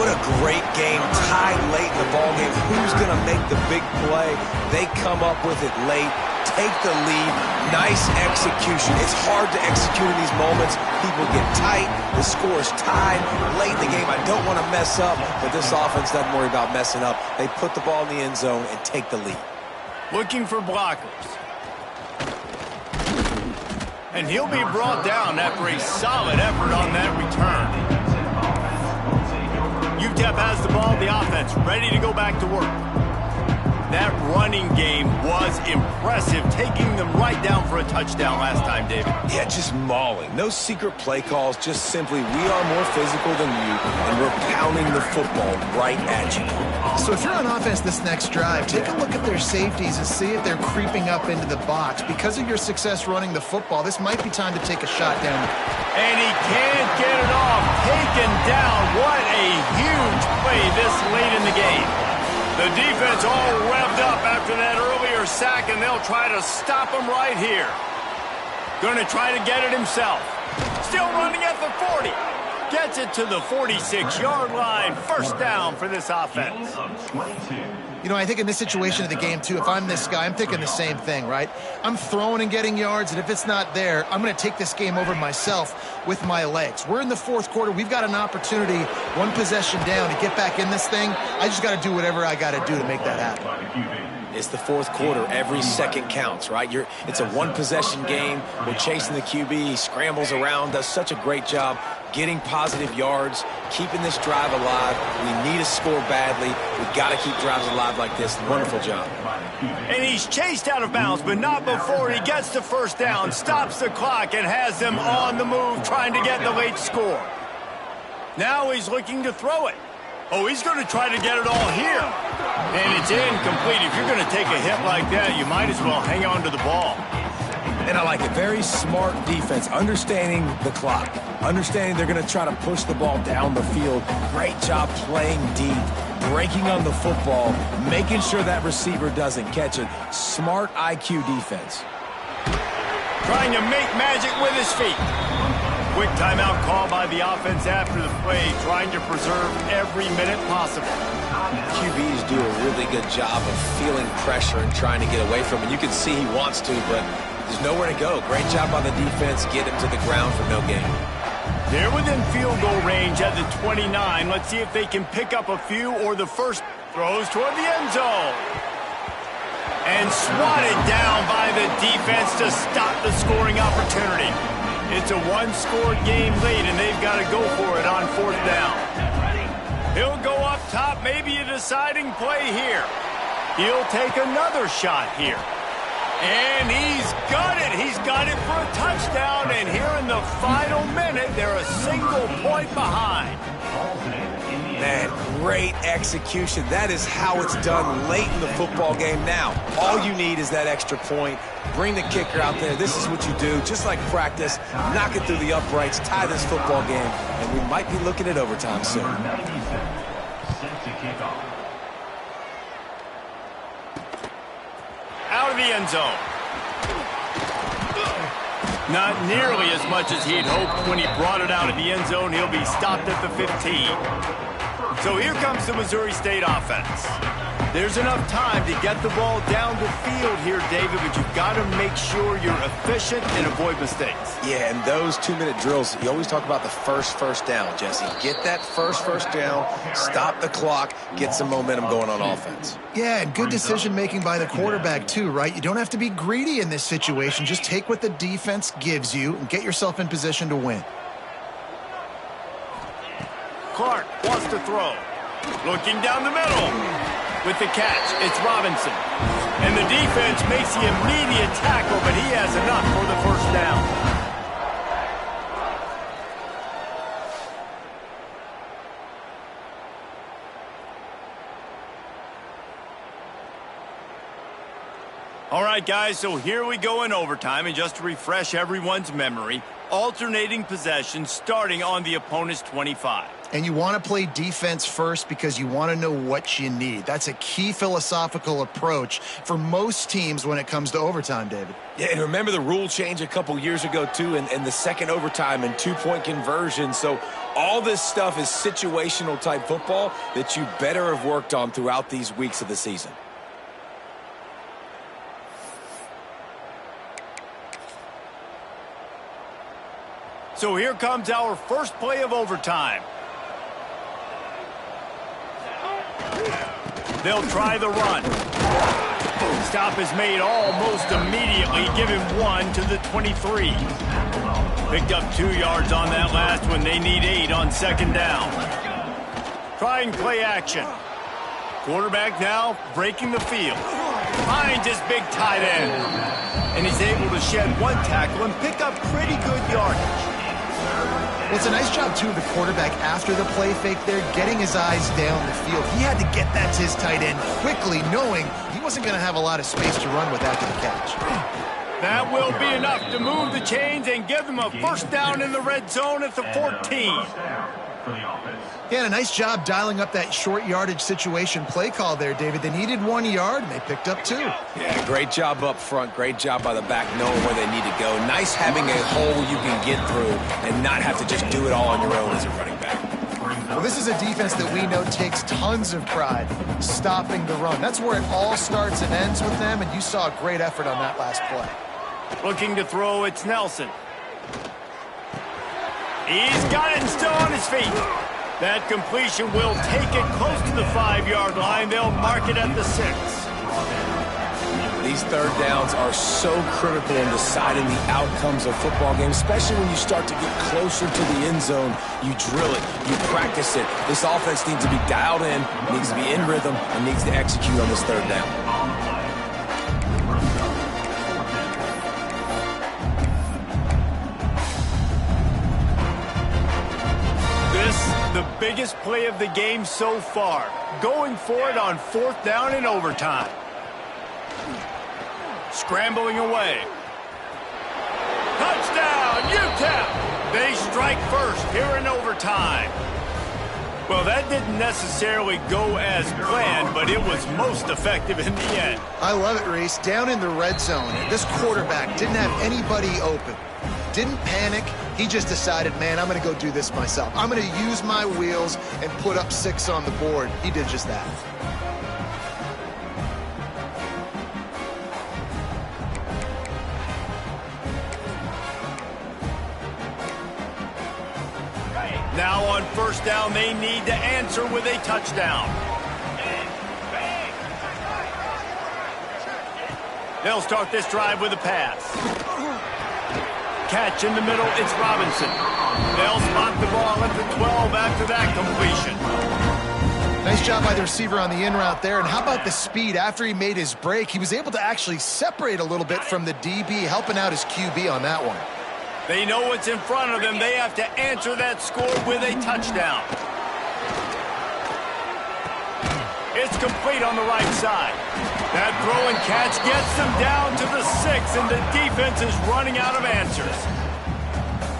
What a great game, tied late in the ballgame. Who's going to make the big play? They come up with it late, take the lead. Nice execution. It's hard to execute in these moments. People get tight. The score is tied late in the game. I don't want to mess up, but this offense doesn't worry about messing up. They put the ball in the end zone and take the lead. Looking for blockers. And he'll be brought down after a solid effort on that return. UTEP has the ball, the offense ready to go back to work. That running game was impressive, taking them right down for a touchdown last time, David. Yeah, just mauling. No secret play calls, just simply we are more physical than you, and we're pounding the football right at you. So if you're on offense this next drive, take a look at their safeties and see if they're creeping up into the box. Because of your success running the football, this might be time to take a shot down. And he can't get it off. Taken down. What a huge play this late in the game. The defense all revved up after that earlier sack, and they'll try to stop him right here. Going to try to get it himself. Still running at the 40. Gets it to the 46-yard line. First down for this offense. You know, I think in this situation of the game, too, if I'm this guy, I'm thinking the same thing, right? I'm throwing and getting yards, and if it's not there, I'm going to take this game over myself with my legs. We're in the fourth quarter. We've got an opportunity, one possession down, to get back in this thing. I just got to do whatever I got to do to make that happen. It's the fourth quarter. Every second counts, right? It's a one-possession game. We're chasing the QB. He scrambles around, does such a great job getting positive yards, keeping this drive alive. We need to score badly. We've got to keep drives alive like this. Wonderful job. And he's chased out of bounds, but not before he gets the first down, stops the clock, and has them on the move trying to get the late score. Now he's looking to throw it. Oh, he's going to try to get it all here. And it's incomplete. If you're going to take a hit like that, you might as well hang on to the ball. And I like it. Very smart defense, understanding the clock, understanding they're going to try to push the ball down the field. Great job playing deep, breaking on the football, making sure that receiver doesn't catch it. Smart IQ defense. Trying to make magic with his feet. Quick timeout call by the offense after the play, trying to preserve every minute possible. QBs do a really good job of feeling pressure and trying to get away from it. You can see he wants to, but there's nowhere to go. Great job by the defense. Get him to the ground for no gain. They're within field goal range at the 29. Let's see if they can pick up a few or the first throws toward the end zone. And swatted down by the defense to stop the scoring opportunity. It's a one-score game late, and they've got to go for it on fourth down. He'll go up top, maybe a deciding play here. He'll take another shot here. And he's got it. He's got it for a touchdown. And here in the final minute, they're a single point behind. Man, great execution. That is how it's done late in the football game. Now, all you need is that extra point. Bring the kicker out there. This is what you do. Just like practice, knock it through the uprights, tie this football game, and we might be looking at overtime soon. Out of the end zone. Not nearly as much as he'd hoped when he brought it out of the end zone. He'll be stopped at the 15. So here comes the Missouri State offense. There's enough time to get the ball down the field here, David, but you've got to make sure you're efficient and avoid mistakes. Yeah, and those 2-minute drills, you always talk about the first down, Jesse. Get that first down, stop the clock, get some momentum going on offense. Yeah, and good decision-making by the quarterback, too, right? You don't have to be greedy in this situation. Just take what the defense gives you and get yourself in position to win. Clark wants to throw. Looking down the middle. With the catch, it's Robinson. And the defense makes the immediate tackle, but he has enough for the first down. All right, guys, so here we go in overtime, and just to refresh everyone's memory, alternating possession starting on the opponent's 25. And you want to play defense first because you want to know what you need. That's a key philosophical approach for most teams when it comes to overtime, David. Yeah, and remember the rule change a couple years ago, too, and the second overtime and two-point conversion. So all this stuff is situational type football that you better have worked on throughout these weeks of the season. So here comes our first play of overtime. They'll try the run. Stop is made almost immediately. Give him 1 to the 23. Picked up 2 yards on that last one. They need 8 on second down. Trying play action. Quarterback now breaking the field. Finds his big tight end. And he's able to shed 1 tackle and pick up pretty good yardage. Well, it's a nice job, too, of the quarterback after the play fake there, getting his eyes down the field. He had to get that to his tight end quickly, knowing he wasn't going to have a lot of space to run with after the catch. That will be enough to move the chains and give them a first down in the red zone at the 14. He had a nice job dialing up that short yardage situation play call there, David. They needed 1 yard, and they picked up 2. Yeah, great job up front. Great job by the back knowing where they need to go. Nice having a hole you can get through and not have to just do it all on your own as a running back. Well, this is a defense that we know takes tons of pride stopping the run. That's where it all starts and ends with them, and you saw a great effort on that last play. Looking to throw, it's Nelson. He's got it and still on his feet. That completion will take it close to the 5-yard line. They'll mark it at the 6. These third downs are so critical in deciding the outcomes of football games, especially when you start to get closer to the end zone. You drill it, you practice it. This offense needs to be dialed in, needs to be in rhythm, and needs to execute on this third down. The biggest play of the game so far. Going for it on 4th down in overtime. Scrambling away. Touchdown, UTEP! They strike first here in overtime. Well, that didn't necessarily go as planned, but it was most effective in the end. I love it, Reese. Down in the red zone, this quarterback didn't have anybody open. Didn't panic. He just decided, man, I'm going to go do this myself. I'm going to use my wheels and put up 6 on the board. He did just that. Now on first down, they need to answer with a touchdown. They'll start this drive with a pass. Catch in the middle, it's Robinson. They'll spot the ball at the 12 after that completion. Nice job by the receiver on the in route there. And how about the speed after he made his break? He was able to actually separate a little bit from the DB, helping out his QB on that one. They know what's in front of them. They have to answer that score with a touchdown. It's complete on the right side. That throw and catch gets them down to the 6, and the defense is running out of answers.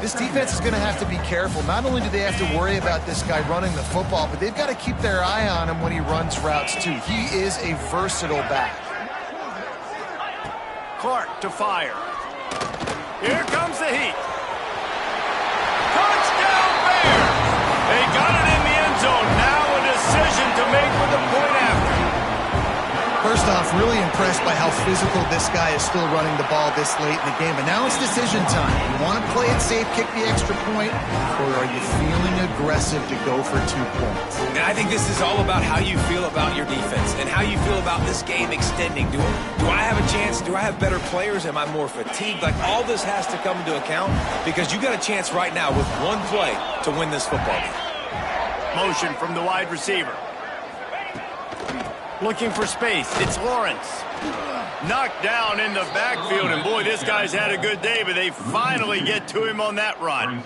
This defense is going to have to be careful. Not only do they have to worry about this guy running the football, but they've got to keep their eye on him when he runs routes, too. He is a versatile back. Clark to fire. Here comes the heat. Touchdown Bears! They got it in the end zone. Now a decision to make with the point after. First off, really impressed by how physical this guy is still running the ball this late in the game. But now it's decision time. You want to play it safe, kick the extra point, or are you feeling aggressive to go for 2 points? And I think this is all about how you feel about your defense and how you feel about this game extending. Do I have a chance? Do I have better players? Am I more fatigued? Like, all this has to come into account because you got a chance right now with 1 play to win this football game. Motion from the wide receiver. Looking for space. It's Lawrence. Knocked down in the backfield, and boy, this guy's had a good day, but they finally get to him on that run.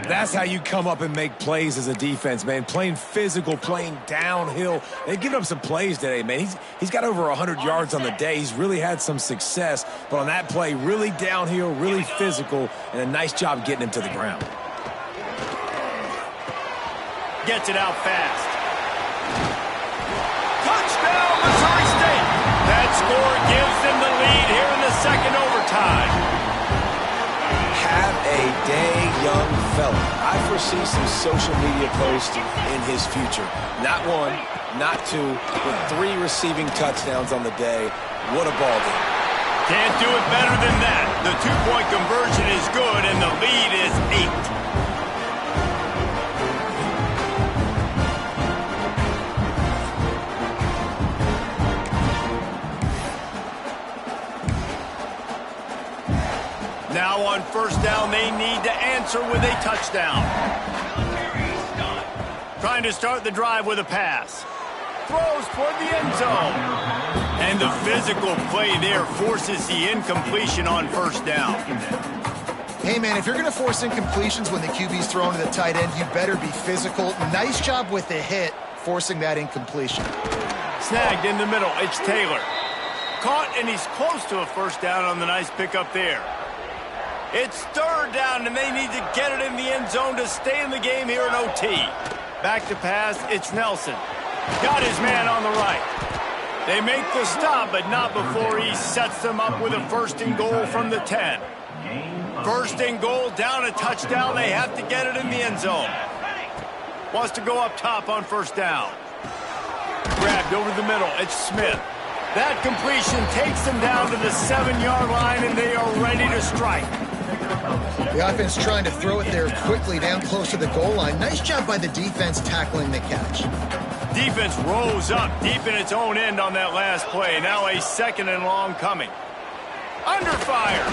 That's how you come up and make plays as a defense, man. Playing physical, playing downhill. They've given up some plays today, man. He's got over 100 yards on the day. He's really had some success. But on that play, really downhill, really physical, and a nice job getting him to the ground. Gets it out fast. Touchdown, Missouri State. That score gives them the lead here in the second overtime. Have a day, young fella. I foresee some social media posts in his future. Not one, not two, but 3 receiving touchdowns on the day. What a ball game. Can't do it better than that. The 2-point conversion is good, and the lead is 8. Now on first down, they need to answer with a touchdown. Trying to start the drive with a pass. Throws toward the end zone. And the physical play there forces the incompletion on first down. Hey, man, if you're going to force incompletions when the QB's throwing to the tight end, you better be physical. Nice job with the hit, forcing that incompletion. Snagged in the middle. It's Taylor. Caught, and he's close to a first down on the nice pickup there. It's third down, and they need to get it in the end zone to stay in the game here in OT. Back to pass, it's Nelson. Got his man on the right. They make the stop, but not before he sets them up with a first and goal from the 10. First and goal, down a touchdown. They have to get it in the end zone. Wants to go up top on first down. Grabbed over the middle, it's Smith. That completion takes them down to the 7-yard line, and they are ready to strike. The offense trying to throw it there quickly down close to the goal line. Nice job by the defense tackling the catch. Defense rose up deep in its own end on that last play. Now a second and long coming. Under fire.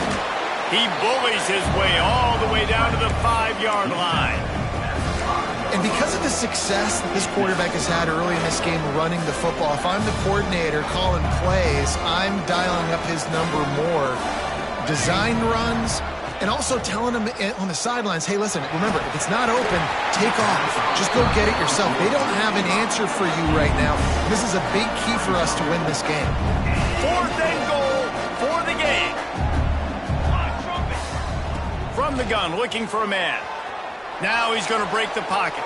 He bullies his way all the way down to the 5-yard line. And because of the success that this quarterback has had early in this game running the football, if I'm the coordinator calling plays, I'm dialing up his number more. Design runs, and also telling him on the sidelines, hey, listen, remember, if it's not open, take off. Just go get it yourself. They don't have an answer for you right now. This is a big key for us to win this game. 4th and goal for the game. From the gun, looking for a man. Now he's going to break the pocket.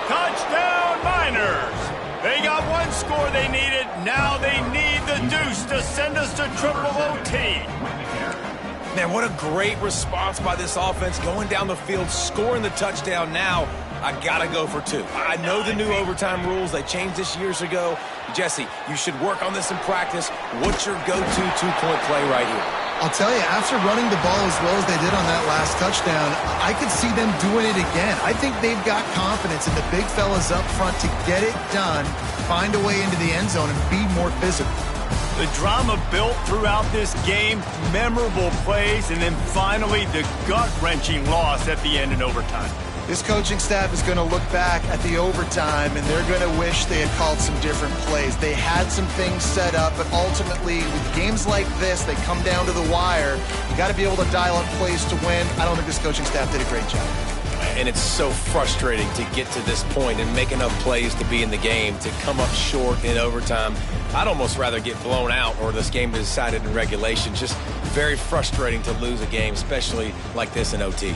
Touchdown, Miners! They got one score they needed. Now they need the deuce to send us to triple OT. Man, what a great response by this offense. Going down the field, scoring the touchdown now. I got to go for 2. I know the new overtime rules. They changed this years ago. Jesse, you should work on this in practice. What's your go-to 2-point play right here? I'll tell you, after running the ball as well as they did on that last touchdown, I could see them doing it again. I think they've got confidence in the big fellas up front to get it done, find a way into the end zone, and be more physical. The drama built throughout this game, memorable plays, and then finally the gut-wrenching loss at the end in overtime. This coaching staff is going to look back at the overtime, and they're going to wish they had called some different plays. They had some things set up, but ultimately, with games like this, they come down to the wire. You got to be able to dial up plays to win. I don't think this coaching staff did a great job. And it's so frustrating to get to this point and make enough plays to be in the game, to come up short in overtime. I'd almost rather get blown out or this game is decided in regulation. Just very frustrating to lose a game, especially like this in OT.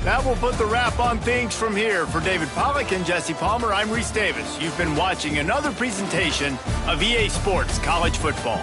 That will put the wrap on things from here. For David Pollack and Jesse Palmer, I'm Reese Davis. You've been watching another presentation of EA Sports College Football.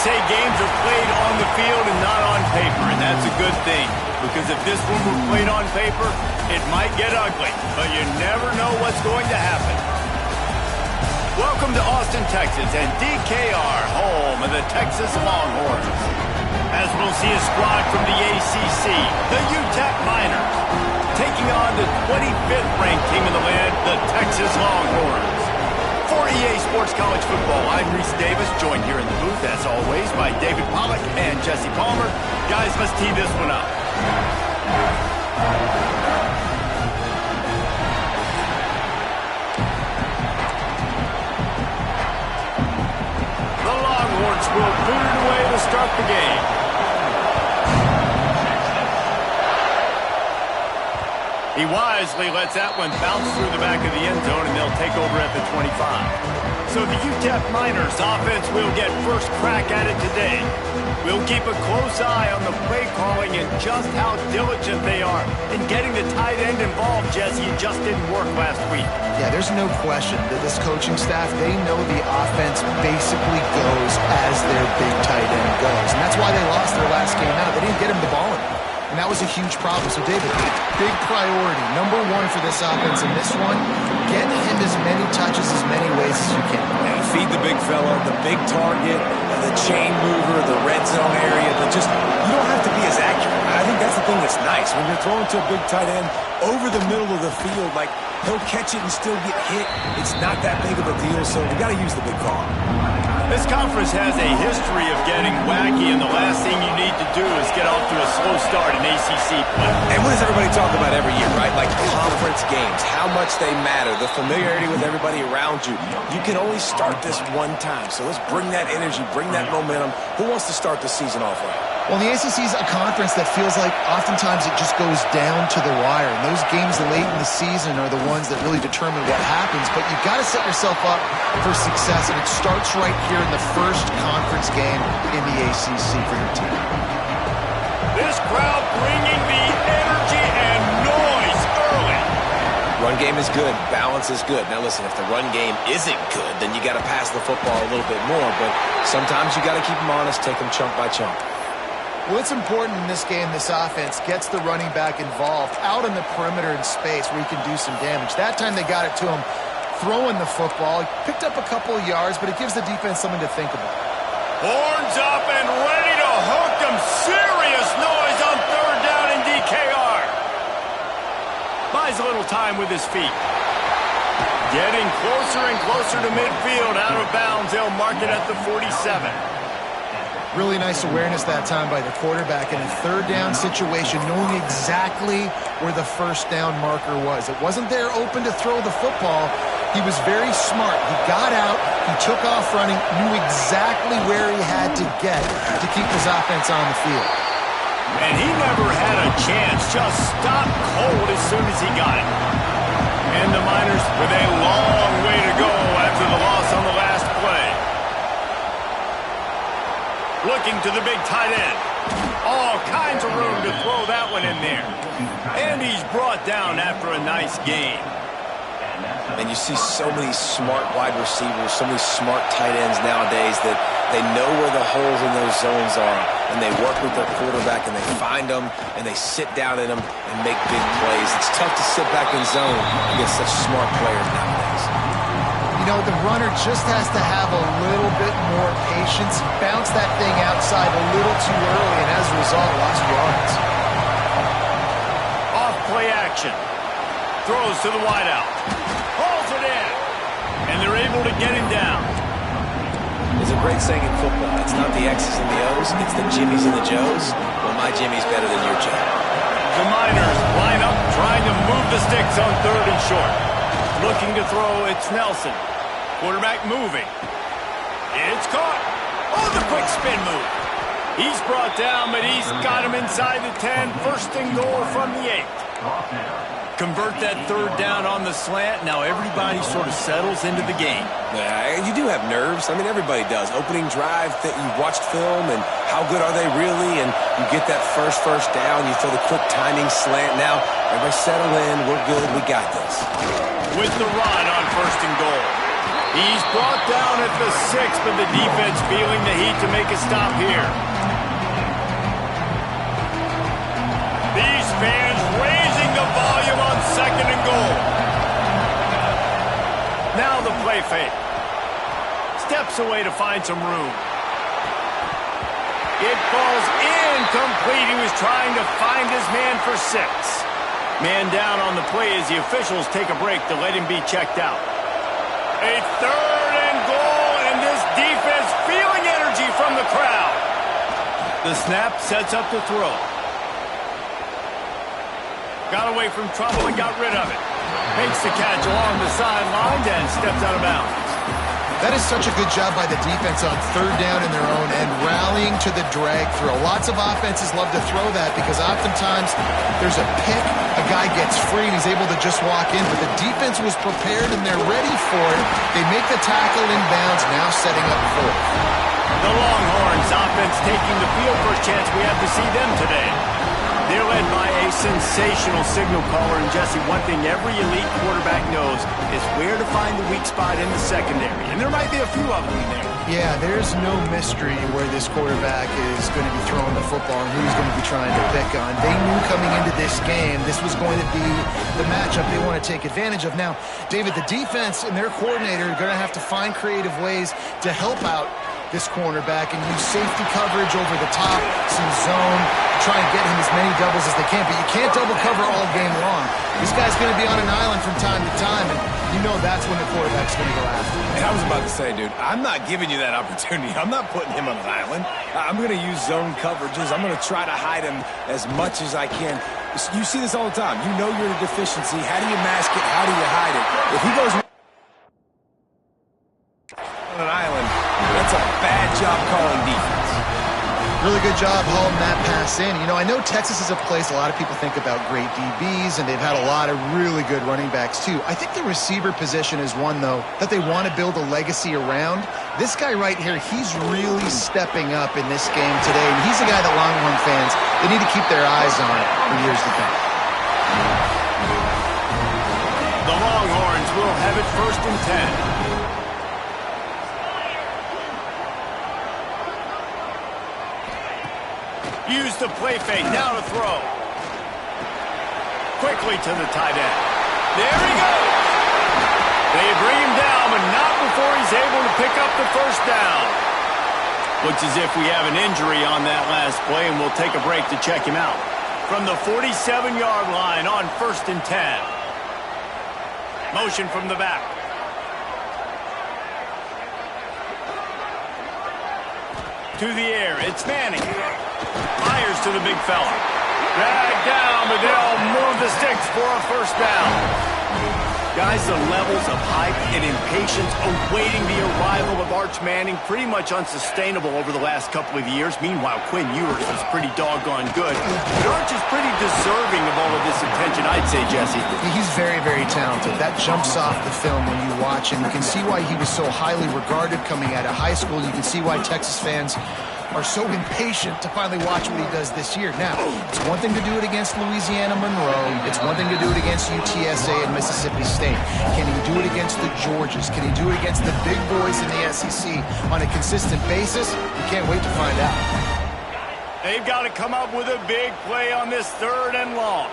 say games are played on the field and not on paper, and that's a good thing. Because if this one were played on paper, it might get ugly, but you never know what's going to happen. Welcome to Austin, Texas, and DKR, home of the Texas Longhorns. As we'll see a squad from the ACC, the UTEP Miners, taking on the 25th ranked team in the land, the Texas Longhorns. For EA Sports College Football, I'm Reese Davis, joined here in the booth, as always, by David Pollack and Jesse Palmer. Guys, let's tee this one up. The Longhorns will boot it away to start the game. He wisely lets that one bounce through the back of the end zone, and they'll take over at the 25. So the UTEP Miners offense will get first crack at it today. We'll keep a close eye on the play calling and just how diligent they are in getting the tight end involved, Jesse. It just didn't work last week. Yeah, there's no question that this coaching staff, they know the offense basically goes as their big tight end goes. And that's why they lost their last game out. They didn't get him the ball in. And that was a huge problem. So, David, big priority, number one for this offense in this one, get him as many touches, as many ways as you can. Yeah, feed the big fella, the big target, the chain mover, the red zone area. But just, you don't have to be as accurate. I think that's the thing that's nice. When you're throwing to a big tight end over the middle of the field, like, he'll catch it and still get hit. It's not that big of a deal, so we got to use the big car. This conference has a history of getting wacky, and the last thing you need to do is get off to a slow start in ACC play. And what does everybody talk about every year, right? Like conference games, how much they matter, the familiarity with everybody around you. You can only start this one time, so let's bring that energy, bring that momentum. Who wants to start the season off right? Well, the ACC is a conference that feels like oftentimes it just goes down to the wire. And those games late in the season are the ones that really determine what happens. But you've got to set yourself up for success, and it starts right here in the first conference game in the ACC for your team. This crowd bringing the energy and noise early. Run game is good. Balance is good. Now, listen, if the run game isn't good, then you got to pass the football a little bit more. But sometimes you got to keep them honest, take them chunk by chunk. Well, it's important in this game, this offense gets the running back involved out on the perimeter in space where he can do some damage. That time they got it to him throwing the football. He picked up a couple of yards, but it gives the defense something to think about. Horns up and ready to hook them. Serious noise on third down in DKR. Buys a little time with his feet. Getting closer and closer to midfield. Out of bounds. They'll mark it at the 47. Really nice awareness that time by the quarterback in a third down situation, knowing exactly where the first down marker was. It wasn't there open to throw the football. He was very smart. He got out, he took off running, knew exactly where he had to get to keep his offense on the field. And he never had a chance, just stopped cold as soon as he got it. And the Miners with a long way to go after the loss on the last play. Looking to the big tight end. All kinds of room to throw that one in there. And he's brought down after a nice game. And you see so many smart wide receivers, so many smart tight ends nowadays that they know where the holes in those zones are, and they work with their quarterback, and they find them, and they sit down in them and make big plays. It's tough to sit back in zone against such smart players nowadays. You know, the runner just has to have a little bit more patience. Bounce that thing outside a little too early, and as a result, lost yards. Off play action. Throws to the wideout. Hauls it in. And they're able to get him down. There's a great saying in football. It's not the X's and the O's, it's the Jimmies and the Joes. Well, my Jimmy's better than your Joe. The Miners line up, trying to move the sticks on third and short. Looking to throw, it's Nelson. Quarterback moving. It's caught. Oh, the quick spin move. He's brought down, but he's got him inside the 10. First and goal from the 8. Convert that third down on the slant. Now everybody sort of settles into the game. Yeah, you do have nerves. I mean, everybody does. Opening drive, you've watched film, and how good are they really? And you get that first down. You throw the quick timing slant. Now, everybody settle in. We're good. We got this. With the run on first and goal. He's brought down at the 6, but the defense feeling the heat to make a stop here. These fans raising the volume on 2nd and goal. Now the play fake. Steps away to find some room. It falls incomplete. He was trying to find his man for 6. Man down on the play as the officials take a break to let him be checked out. A 3rd and goal, and this defense feeling energy from the crowd. The snap sets up the throw. Got away from trouble and got rid of it. Makes the catch along the sideline and steps out of bounds. That is such a good job by the defense on 3rd down in their own end, rallying to the drag throw. Lots of offenses love to throw that because oftentimes there's a pick, a guy gets free, and he's able to just walk in. But the defense was prepared and they're ready for it. They make the tackle in bounds, now setting up 4th. The Longhorns offense taking the field. First chance we have to see them today. They're led by a sensational signal caller, and Jesse, one thing every elite quarterback knows is where to find the weak spot in the secondary, and there might be a few of them there. Yeah, there's no mystery where this quarterback is going to be throwing the football and who he's going to be trying to pick on. They knew coming into this game this was going to be the matchup they want to take advantage of. Now, David, the defense and their coordinator are going to have to find creative ways to help out this cornerback and use safety coverage over the top, some zone, try and get him as many doubles as they can. But you can't double cover all game long. This guy's going to be on an island from time to time, and you know that's when the quarterback's going to go after. And I was about to say, dude, I'm not giving you that opportunity. I'm not putting him on an island. I'm going to use zone coverages. I'm going to try to hide him as much as I can. You see this all the time. You know you're a deficiency. How do you mask it? How do you hide it? If he goes on an island, that's a bad job calling defense. Really good job hauling that pass in. You know, I know Texas is a place a lot of people think about great DBs, and they've had a lot of really good running backs too. I think the receiver position is one, though, that they want to build a legacy around. This guy right here, he's really stepping up in this game today, and he's the guy that Longhorn fans, they need to keep their eyes on for years to come. The Longhorns will have it 1st and 10. Use the play fake, now to throw. Quickly to the tight end. There he goes. They bring him down, but not before he's able to pick up the 1st down. Looks as if we have an injury on that last play, and we'll take a break to check him out. From the 47-yard line on 1st and 10. Motion from the back. To the air, it's Manning. Fires to the big fella. Dragged down, but they'll move the sticks for a 1st down. Guys, the levels of hype and impatience awaiting the arrival of Arch Manning pretty much unsustainable over the last couple of years. Meanwhile, Quinn Ewers is pretty doggone good. But Arch is pretty deserving of all of this attention, I'd say, Jesse. He's very, very talented. That jumps off the film when you watch him. You can see why he was so highly regarded coming out of high school. You can see why Texas fans are so impatient to finally watch what he does this year. Now, it's one thing to do it against Louisiana Monroe. It's one thing to do it against UTSA and Mississippi State. Can he do it against the Georgias? Can he do it against the big boys in the SEC on a consistent basis? We can't wait to find out. They've got to come up with a big play on this 3rd and long.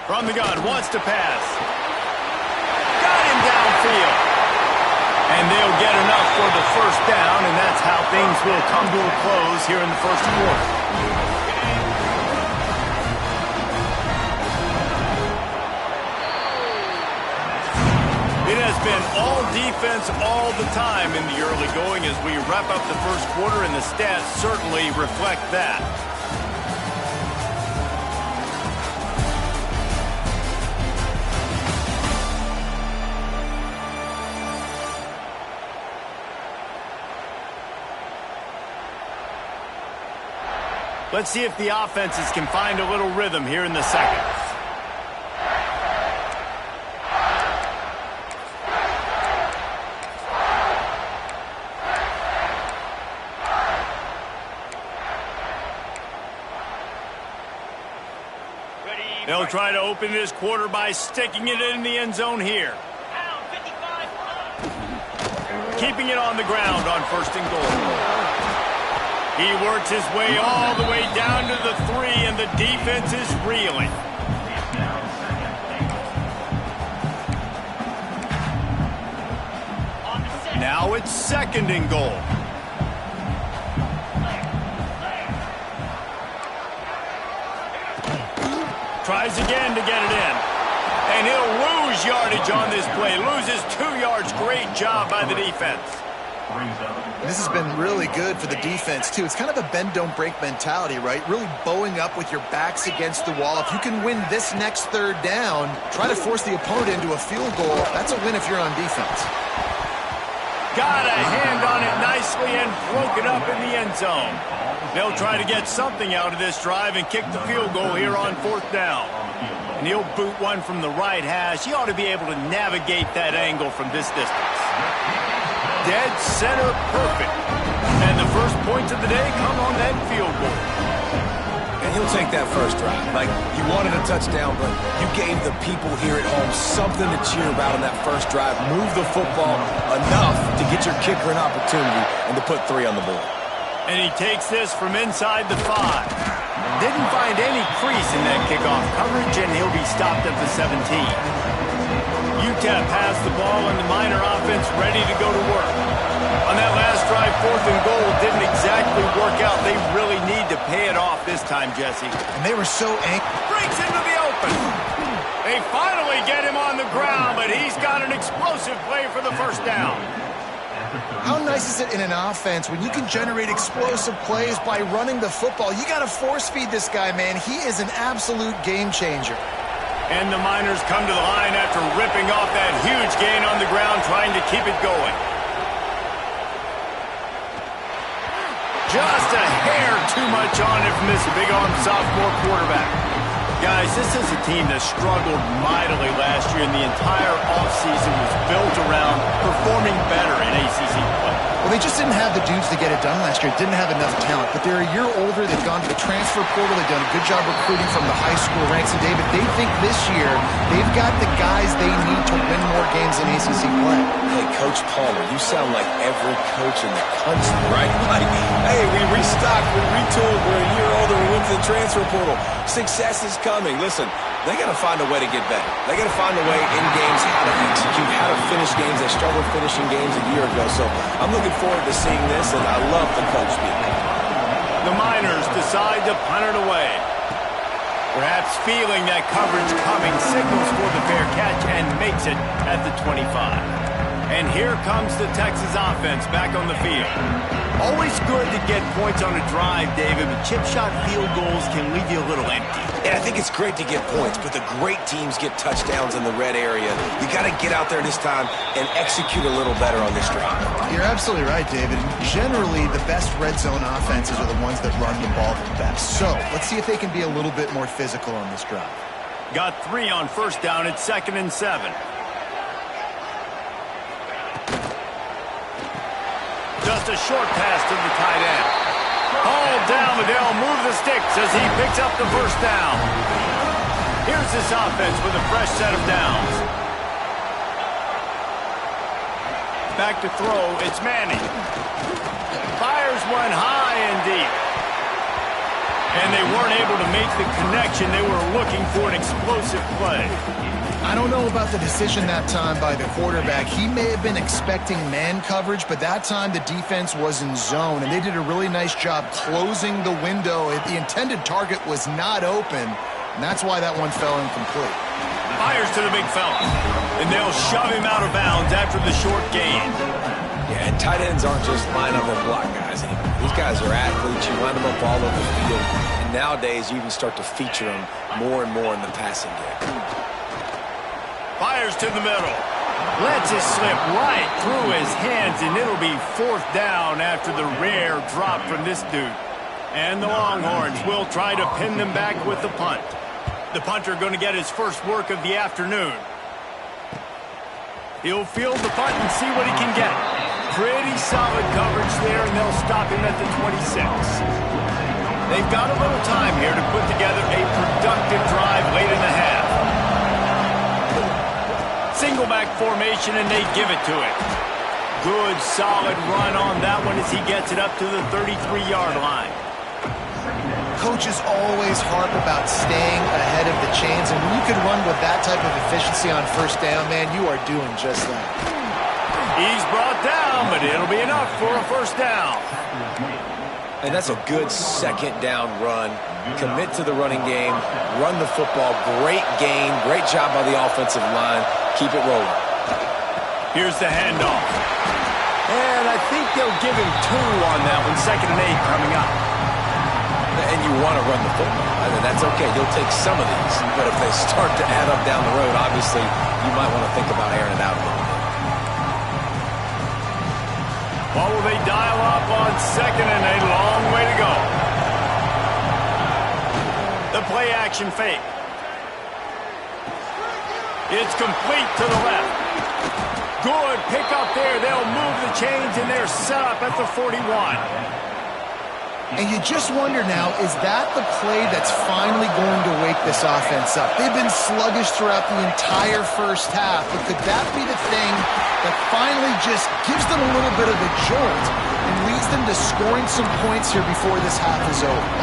From the gun, wants to pass. Got him downfield. And they'll get enough for the 1st down, and that's how things will come to a close here in the 1st quarter. It has been all defense all the time in the early going as we wrap up the 1st quarter, and the stats certainly reflect that. Let's see if the offenses can find a little rhythm here in the 2nd. Ready, They'll try to open this quarter by sticking it in the end zone here. Keeping it on the ground on 1st and goal. He works his way all the way down to the 3, and the defense is reeling. Now it's 2nd and goal. Tries again to get it in. And he'll lose yardage on this play. Loses 2 yards. Great job by the defense. This has been really good for the defense, too. It's kind of a bend-don't-break mentality, right? Really bowing up with your backs against the wall. If you can win this next 3rd down, try to force the opponent into a field goal. That's a win if you're on defense. Got a hand on it nicely and broke it up in the end zone. They'll try to get something out of this drive and kick the field goal here on 4th down. And he'll boot one from the right hash. He ought to be able to navigate that angle from this distance. Dead center perfect. And the first points of the day come on that field goal. And he'll take that first drive. Like, you wanted a touchdown, but you gave the people here at home something to cheer about on that first drive. Move the football enough to get your kicker an opportunity and to put 3 on the board. And he takes this from inside the 5. Didn't find any crease in that kickoff coverage, and he'll be stopped at the 17. UTEP has the ball, and the Miner offense ready to go to work. On that last drive, 4th and goal didn't exactly work out. They really need to pay it off this time, Jesse. And they were so angry. Breaks into the open. They finally get him on the ground, but he's got an explosive play for the 1st down. How nice is it in an offense when you can generate explosive plays by running the football? You got to force feed this guy, man. He is an absolute game changer. And the Miners come to the line after ripping off that huge gain on the ground, trying to keep it going. Just a hair too much on it from this big-arm sophomore quarterback. Guys, this is a team that struggled mightily last year, and the entire offseason was built around performing better in ACC play. Well, they just didn't have the dudes to get it done last year. Didn't have enough talent. But they're a year older. They've gone to the transfer portal. They've done a good job recruiting from the high school ranks. And, David, they think this year they've got the guys they need to win more games in ACC play. Hey, Coach Palmer, you sound like every coach in the country, right? Like, hey, we restocked, we retooled, we're a year older, we went to the transfer portal. Success is coming. Listen, they got to find a way to get better. They got to find a way in games how to execute, how to finish games. They struggled finishing games a year ago. So I'm looking forward to seeing this, and I love the coach speaking. The Miners decide to punt it away. Perhaps feeling that coverage coming, signals for the fair catch and makes it at the 25. And here comes the Texas offense back on the field. Always good to get points on a drive, David, but chip shot field goals can leave you a little empty. Yeah, I think it's great to get points, but the great teams get touchdowns in the red area. You got to get out there this time and execute a little better on this drive. You're absolutely right, David. Generally, the best red zone offenses are the ones that run the ball the best. So let's see if they can be a little bit more physical on this drive. Got 3 on 1st down at 2nd and 7. Just a short pass to the tight end. Hauled down, but they'll move the sticks as he picks up the 1st down. Here's this offense with a fresh set of downs. Back to throw, it's Manning. Fires one high and deep. And they weren't able to make the connection. They were looking for an explosive play. I don't know about the decision that time by the quarterback. He may have been expecting man coverage, but that time the defense was in zone, and they did a really nice job closing the window. The intended target was not open, and that's why that one fell incomplete. Fires to the big fella, and they'll shove him out of bounds after the short gain. Yeah, and tight ends aren't just line up and block guys anymore. These guys are athletes. You line them up all over the field. And nowadays, you can start to feature them more and more in the passing game. Fires to the middle. Lets it slip right through his hands, and it'll be 4th down after the rare drop from this dude. And the Longhorns will try to pin them back with the punt. The punter going to get his first work of the afternoon. He'll field the punt and see what he can get. Pretty solid coverage there, and they'll stop him at the 26. They've got a little time here to put together a productive drive late in separation, and they give it to him. Good, solid run on that one as he gets it up to the 33-yard line. Coaches always harp about staying ahead of the chains, and when you can run with that type of efficiency on first down, man, you are doing just that. He's brought down, but it'll be enough for a first down. And that's a good second down run. Commit to the running game, run the football, great gain, great job by the offensive line. Keep it rolling. Here's the handoff. And I think they'll give him 2 on that one, 2nd and 8 coming up. And you want to run the football. I mean, that's okay. You'll take some of these. But if they start to add up down the road, obviously, you might want to think about airing it out a little bit. What will they dial up on 2nd and 8? Long way to go. The play action fake. It's complete to the left. Good pick up there. They'll move the chains, and they're set up at the 41. And you just wonder now, is that the play that's finally going to wake this offense up? They've been sluggish throughout the entire first half, but could that be the thing that finally just gives them a little bit of a jolt and leads them to scoring some points here before this half is over?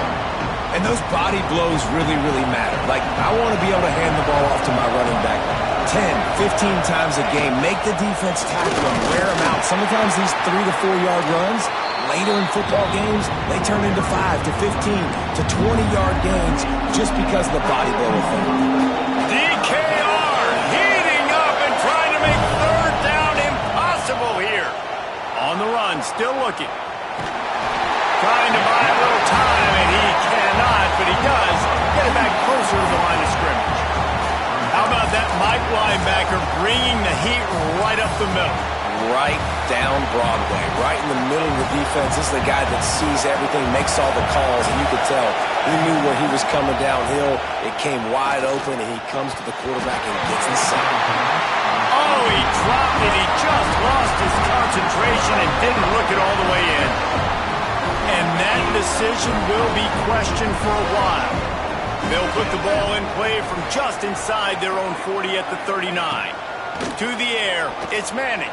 And those body blows really, really matter. Like, I want to be able to hand the ball off to my running back 10, 15 times a game. Make the defense tackle them, wear them out. Sometimes these 3 to 4 yard runs, later in football games, they turn into 5 to 15 to 20-yard gains just because of the body blow effect. DKR heating up and trying to make 3rd down impossible here. On the run, still looking. Trying to buy a little time, and he cannot, but he does get it back closer to the line of scrimmage. How about that Mike linebacker bringing the heat right up the middle? Right down Broadway, right in the middle of the defense. This is the guy that sees everything, makes all the calls, and you could tell he knew where he was coming downhill. It came wide open, and he comes to the quarterback and gets the sack. Oh, he dropped it. He just lost his concentration and didn't look it all the way in. And that decision will be questioned for a while. They'll put the ball in play from just inside their own 40 at the 39. To the air, it's Manning.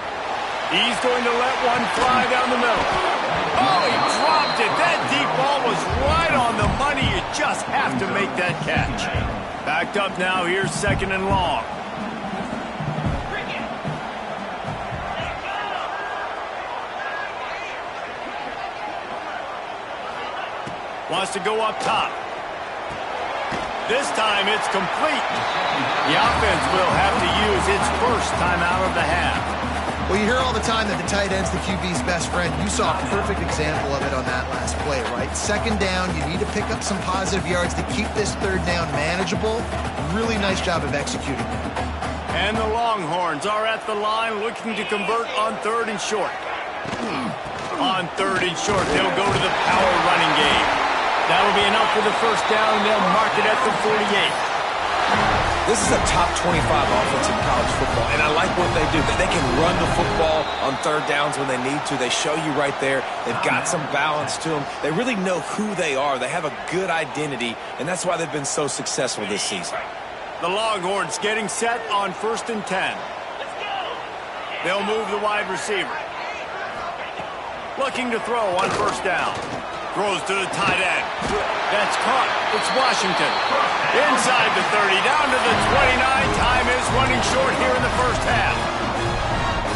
He's going to let one fly down the middle. Oh, he dropped it. That deep ball was right on the money. You just have to make that catch. Backed up now. Here's 2nd and long. Wants to go up top. This time it's complete. The offense will have to use its first timeout of the half. Well, you hear all the time that the tight end's the QB's best friend. You saw a perfect example of it on that last play, right? 2nd down, you need to pick up some positive yards to keep this 3rd down manageable. Really nice job of executing that. And the Longhorns are at the line looking to convert on 3rd and short. On 3rd and short, they'll go to the power running game. That'll be enough for the first down, and they'll mark it at the 48. This is a top 25 offense in college football, and I like what they do. They can run the football on 3rd downs when they need to. They show you right there. They've got some balance to them. They really know who they are. They have a good identity, and that's why they've been so successful this season. The Longhorns getting set on 1st and 10. They'll move the wide receiver. Looking to throw on 1st down. Throws to the tight end. That's caught. It's Washington. Inside the 30, down to the 29. Time is running short here in the first half.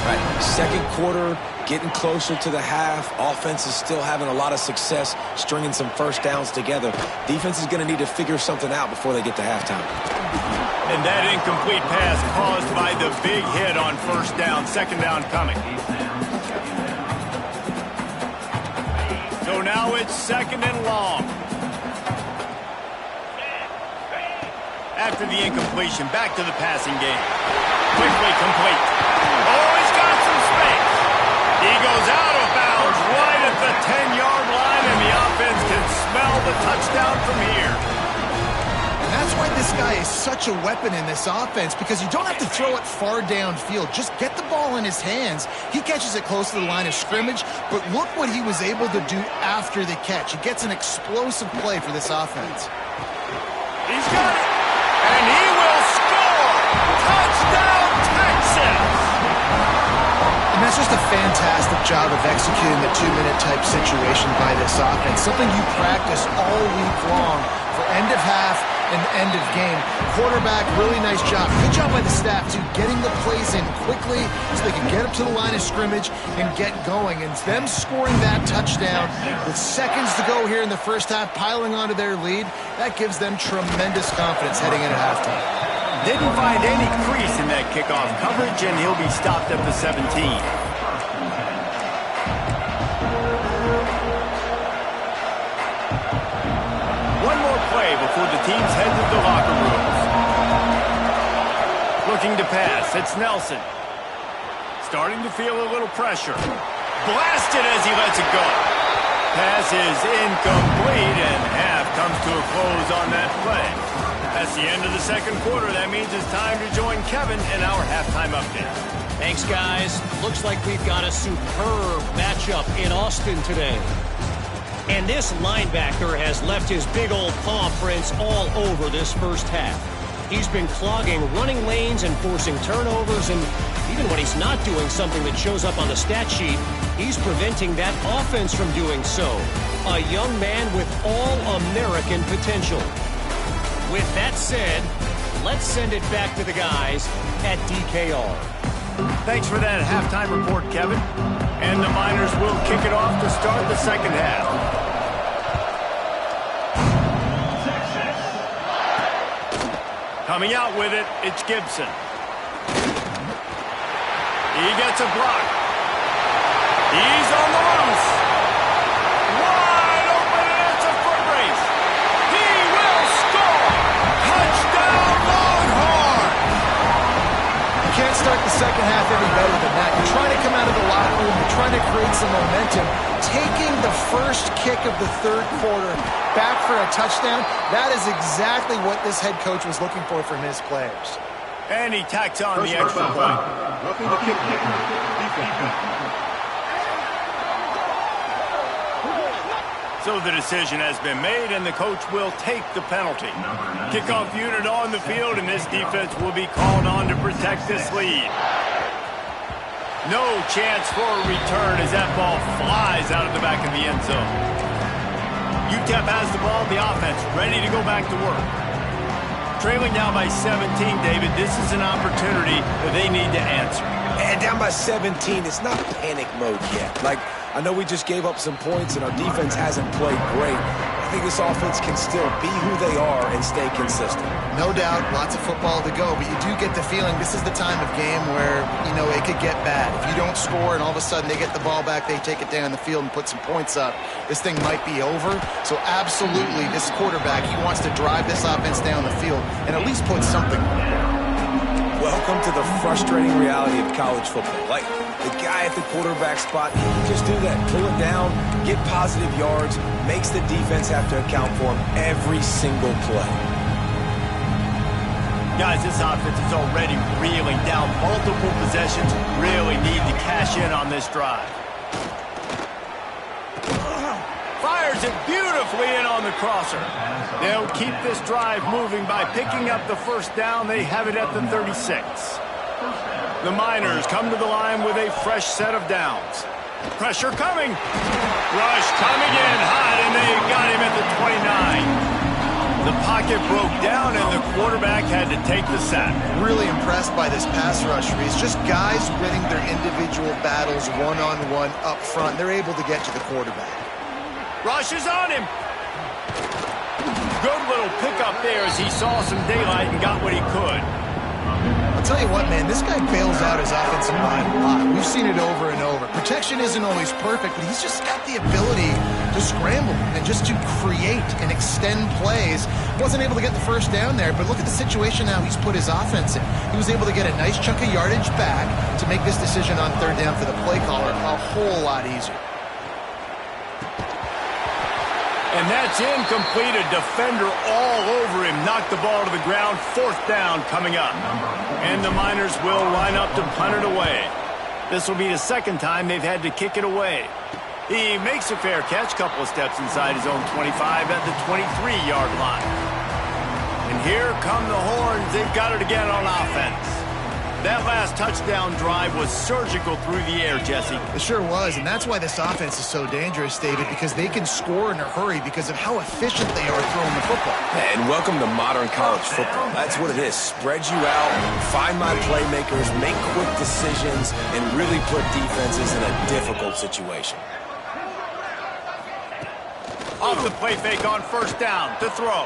Right. 2nd quarter, getting closer to the half. Offense is still having a lot of success stringing some first downs together. Defense is going to need to figure something out before they get to halftime. And that incomplete pass caused by the big hit on 1st down. 2nd down coming. So now it's 2nd and long. After the incompletion, back to the passing game. Quickly complete. Oh, he's got some space. He goes out of bounds right at the 10-yard line, and the offense can smell the touchdown from here. And that's why this guy is such a weapon in this offense, because you don't have to throw it far downfield. Just get the ball in his hands. He catches it close to the line of scrimmage, but look what he was able to do after the catch. He gets an explosive play for this offense. He's got it, and he will score! Touchdown, Texas! fantastic job of executing the 2-minute type situation by this offense. Something you practice all week long for end of half and end of game. Quarterback, really nice job. Good job by the staff, too, getting the plays in quickly so they can get up to the line of scrimmage and get going. And them scoring that touchdown with seconds to go here in the first half, piling onto their lead, that gives them tremendous confidence heading into halftime. Didn't find any crease in that kickoff coverage, and he'll be stopped at the 17. One more play before the teams head to the locker rooms. Looking to pass, it's Nelson. Starting to feel a little pressure. Blasted as he lets it go. Pass is incomplete, and half comes to a close on that play. That's the end of the second quarter. That means it's time to join Kevin in our halftime update. Thanks, guys. Looks like we've got a superb matchup in Austin today. And this linebacker has left his big old paw prints all over this first half. He's been clogging running lanes and forcing turnovers, and even when he's not doing something that shows up on the stat sheet, he's preventing that offense from doing so. A young man with all-American potential. With that said, let's send it back to the guys at DKR. Thanks for that halftime report, Kevin. And the Miners will kick it off to start the second half. Coming out with it, it's Gibson. He gets a block. He's on the loose. Wide open, and it's a foot race. He will score. Touchdown, Longhorn. You can't start the second half any better than that. You're trying to come out of the locker room. You're trying to create some momentum. Taking the first kick of the third quarter back for a touchdown, that is exactly what this head coach was looking for from his players. And he tacks on the extra point. So the decision has been made, and the coach will take the penalty. Kickoff unit on the field, and this defense will be called on to protect this lead. No chance for a return as that ball flies out of the back of the end zone. UTEP has the ball, the offense ready to go back to work. Trailing down by 17, David, this is an opportunity that they need to answer. And down by 17, it's not panic mode yet. Like, I know we just gave up some points and our defense hasn't played great. I think this offense can still be who they are and stay consistent. No doubt, lots of football to go, but you do get the feeling this is the time of game where, you know, it could get bad. If you don't score and all of a sudden they get the ball back, they take it down the field and put some points up, this thing might be over. So absolutely, this quarterback, he wants to drive this offense down the field and at least put something on. Welcome to the frustrating reality of college football. Like, the guy at the quarterback spot, he can just do that. Pull it down, get positive yards, makes the defense have to account for him every single play. Guys, this offense is already reeling down multiple possessions. Really need to cash in on this drive. Fires it beautifully in on the crosser. They'll keep this drive moving by picking up the first down. They have it at the 36. The Miners come to the line with a fresh set of downs. Pressure coming. Rush coming in hot, and they got him at the 29. The pocket broke down, and the quarterback had to take the sack. Really impressed by this pass rush, Reese. Just guys winning their individual battles one-on-one up front. They're able to get to the quarterback. Rush is on him. Good little pickup there as he saw some daylight and got what he could. I'll tell you what, man, this guy bails out his offensive line a lot. We've seen it over and over. Protection isn't always perfect, but he's just got the ability to scramble and just to create and extend plays. Wasn't able to get the first down there, but look at the situation now he's put his offense in. He was able to get a nice chunk of yardage back to make this decision on third down for the play caller a whole lot easier. And that's incomplete. A defender all over him. Knocked the ball to the ground. Fourth down coming up. And the Miners will line up to punt it away. This will be the second time they've had to kick it away. He makes a fair catch. Couple of steps inside his own 25 at the 23-yard line. And here come the Horns. They've got it again on offense. That last touchdown drive was surgical through the air, Jesse. It sure was, and that's why this offense is so dangerous, David, because they can score in a hurry because of how efficient they are throwing the football. And welcome to modern college football. That's what it is. Spread you out, find my playmakers, make quick decisions, and really put defenses in a difficult situation. Off the play fake on first down to throw.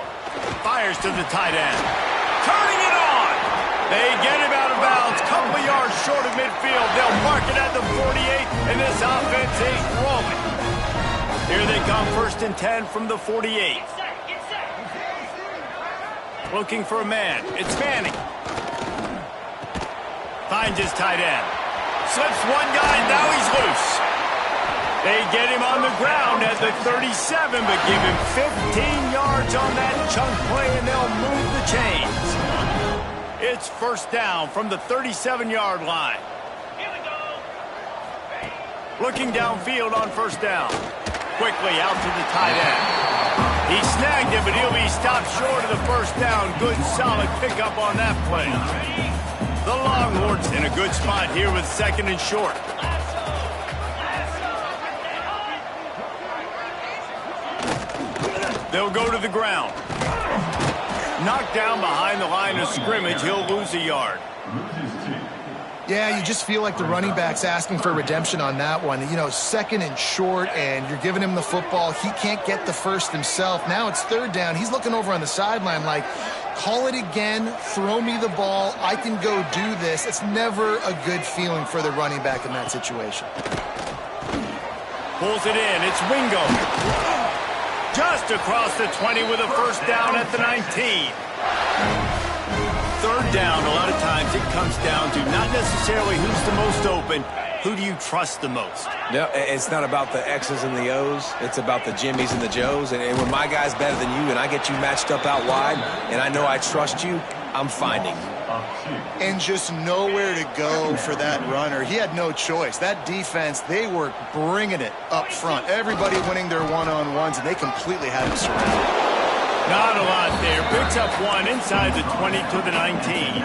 Fires to the tight end. Turning it on. They get him out of bounds. Couple of yards short of midfield. They'll mark it at the 48, and this offense is rolling. Here they come, 1st and 10 from the 48. Get set. Looking for a man. It's Manning. Finds his tight end. Slips one guy, now he's loose. They get him on the ground at the 37, but give him 15 yards on that chunk play, and they'll move the chains. It's 1st down from the 37-yard line. Here we go. Looking downfield on 1st down. Quickly out to the tight end. He snagged it, but he'll be stopped short of the 1st down. Good, solid pickup on that play. The Longhorns in a good spot here with 2nd and short. They'll go to the ground. Knocked down behind the line of scrimmage. He'll lose a yard. Yeah, you just feel like the running back's asking for redemption on that one. You know, 2nd and short, and you're giving him the football. He can't get the first himself. Now it's 3rd down. He's looking over on the sideline like, call it again, throw me the ball, I can go do this. It's never a good feeling for the running back in that situation. Pulls it in. It's Wingo. Just across the 20 with a 1st down at the 19. 3rd down, a lot of times it comes down to not necessarily who's the most open, who do you trust the most? No, it's not about the X's and the O's. It's about the Jimmys and the Joes. And when my guy's better than you and I get you matched up out wide and I know I trust you, I'm finding you. And just nowhere to go for that runner. He had no choice. That defense, they were bringing it up front. Everybody winning their one-on-ones, and they completely had him surrounded. Not a lot there. Picks up one inside the 20 to the 19.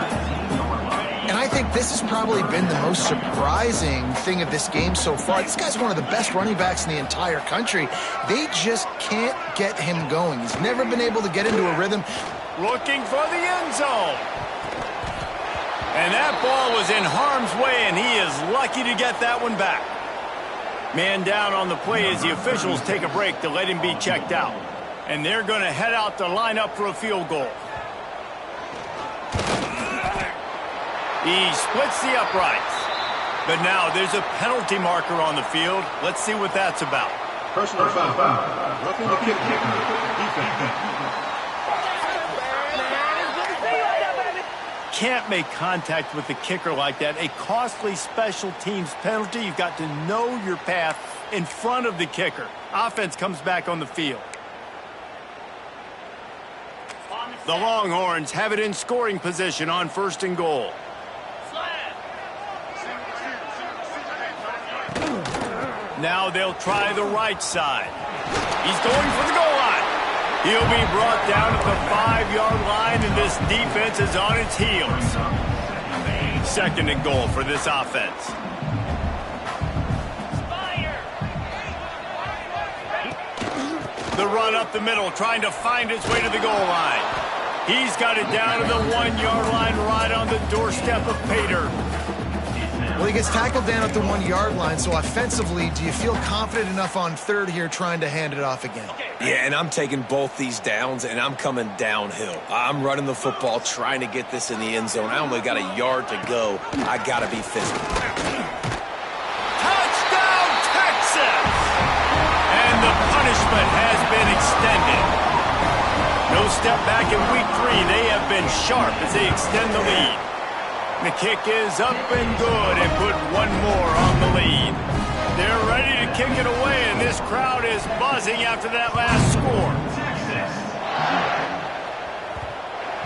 And I think this has probably been the most surprising thing of this game so far. This guy's one of the best running backs in the entire country. They just can't get him going. He's never been able to get into a rhythm. Looking for the end zone. And that ball was in harm's way, and he is lucky to get that one back. Man down on the play as the officials take a break to let him be checked out. And they're going to head out to line up for a field goal. He splits the uprights. But now there's a penalty marker on the field. Let's see what that's about. Personal foul. Roughing the kicker. Defense. Can't make contact with the kicker like that. A costly special teams penalty. You've got to know your path in front of the kicker. Offense comes back on the field. The Longhorns have it in scoring position on 1st and goal. Now they'll try the right side. He's going for the goal line. He'll be brought down at the 5-yard line, and this defense is on its heels. 2nd and goal for this offense. The run up the middle, trying to find its way to the goal line. He's got it down to the 1-yard line, right on the doorstep of Pater. Well, he gets tackled down at the 1-yard line, so offensively, do you feel confident enough on 3rd here trying to hand it off again? Yeah, and I'm taking both these downs, and I'm coming downhill. I'm running the football, trying to get this in the end zone. I only got a yard to go. I got to be physical. Touchdown, Texas! And the punishment has been extended. No step back in week 3. They have been sharp as they extend the lead. The kick is up and good and put one more on the lead. They're ready to kick it away, and this crowd is buzzing after that last score.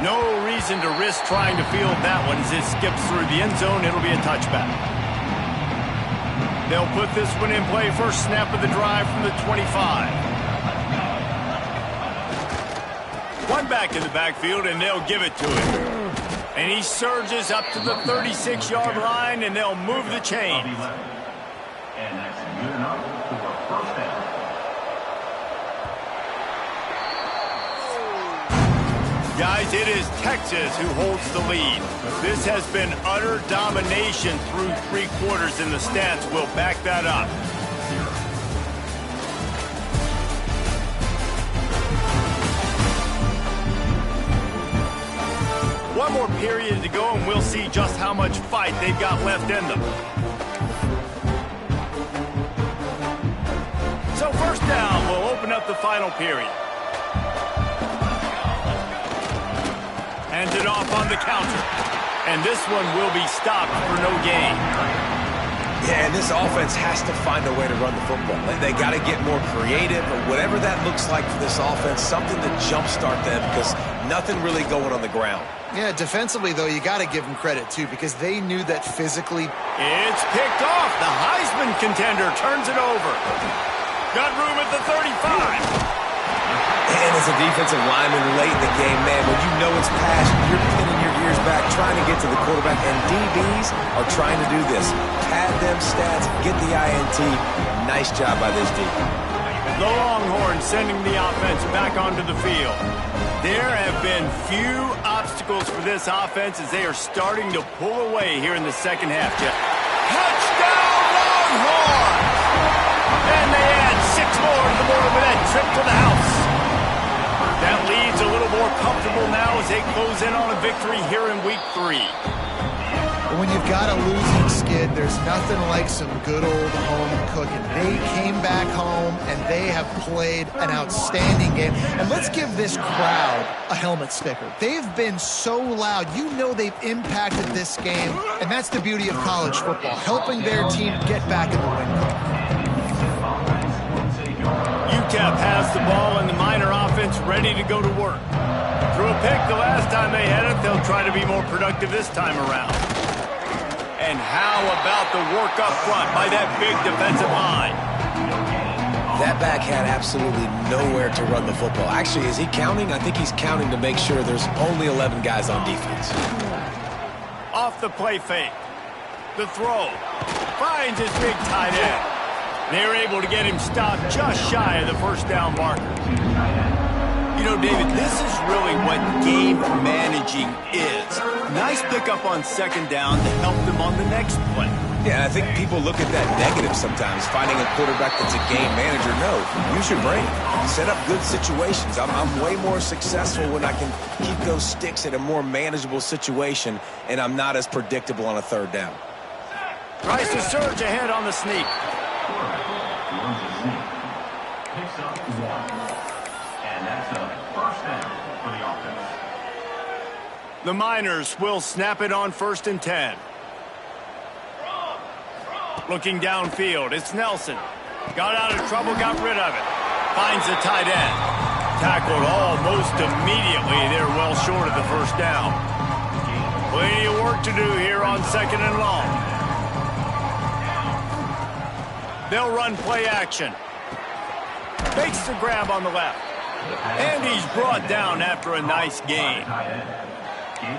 No reason to risk trying to field that one as it skips through the end zone. It'll be a touchback. They'll put this one in play. First snap of the drive from the 25. One back in the backfield, and they'll give it to him. And he surges up to the 36-yard line, and they'll move the chains. And that's good enough for a first down. Guys, it is Texas who holds the lead. This has been utter domination through 3 quarters, and the stats will back that up. One more period to go, and we'll see just how much fight they've got left in them. So first down, we'll open up the final period. Hands it off on the counter. And this one will be stopped for no gain. Yeah, and this offense has to find a way to run the football. They got to get more creative, or whatever that looks like for this offense, something to jumpstart them, because nothing really going on the ground. Yeah, defensively, though, you got to give them credit, too, because they knew that physically. It's picked off. The Heisman contender turns it over. Got room at the 35. And as a defensive lineman late in the game, man, when you know it's past, you're pinning your ears back, trying to get to the quarterback, and DBs are trying to do this. Pad them stats, get the INT. Nice job by this D. The Longhorns sending the offense back onto the field. There have been few obstacles for this offense as they are starting to pull away here in the second half. Touchdown, Longhorns! And they add 6 more to the board with that trip to the house. That leads a little more comfortable now as they close in on a victory here in week 3. But when you've got a losing skid, there's nothing like some good old home cooking. They came back home, and they have played an outstanding game. And let's give this crowd a helmet sticker. They've been so loud. You know they've impacted this game, and that's the beauty of college football, helping their team get back in the win column. UTEP has the ball, and the Miner offense ready to go to work. Threw a pick the last time they had it. They'll try to be more productive this time around. And how about the work up front by that big defensive line? That back had absolutely nowhere to run the football. Actually, is he counting? I think he's counting to make sure there's only 11 guys on defense. Off the play fake. The throw. Finds his big tight end. They're able to get him stopped just shy of the first down marker. You know, David, this is really what game managing is. Nice pickup on second down to help them on the next play. Yeah, I think people look at that negative sometimes, finding a quarterback that's a game manager. No, use your brain. Set up good situations. I'm way more successful when I can keep those sticks in a more manageable situation, and I'm not as predictable on a third down. Tries to surge ahead on the sneak. Runs a sneak. Picks up 1. And that's a first down for the offense. The Miners will snap it on 1st and 10. Looking downfield, it's Nelson. Got out of trouble, got rid of it. Finds the tight end. Tackled almost immediately. They're well short of the first down. Plenty of work to do here on 2nd and long. They'll run play action. Makes the grab on the left. And he's brought down after a nice gain.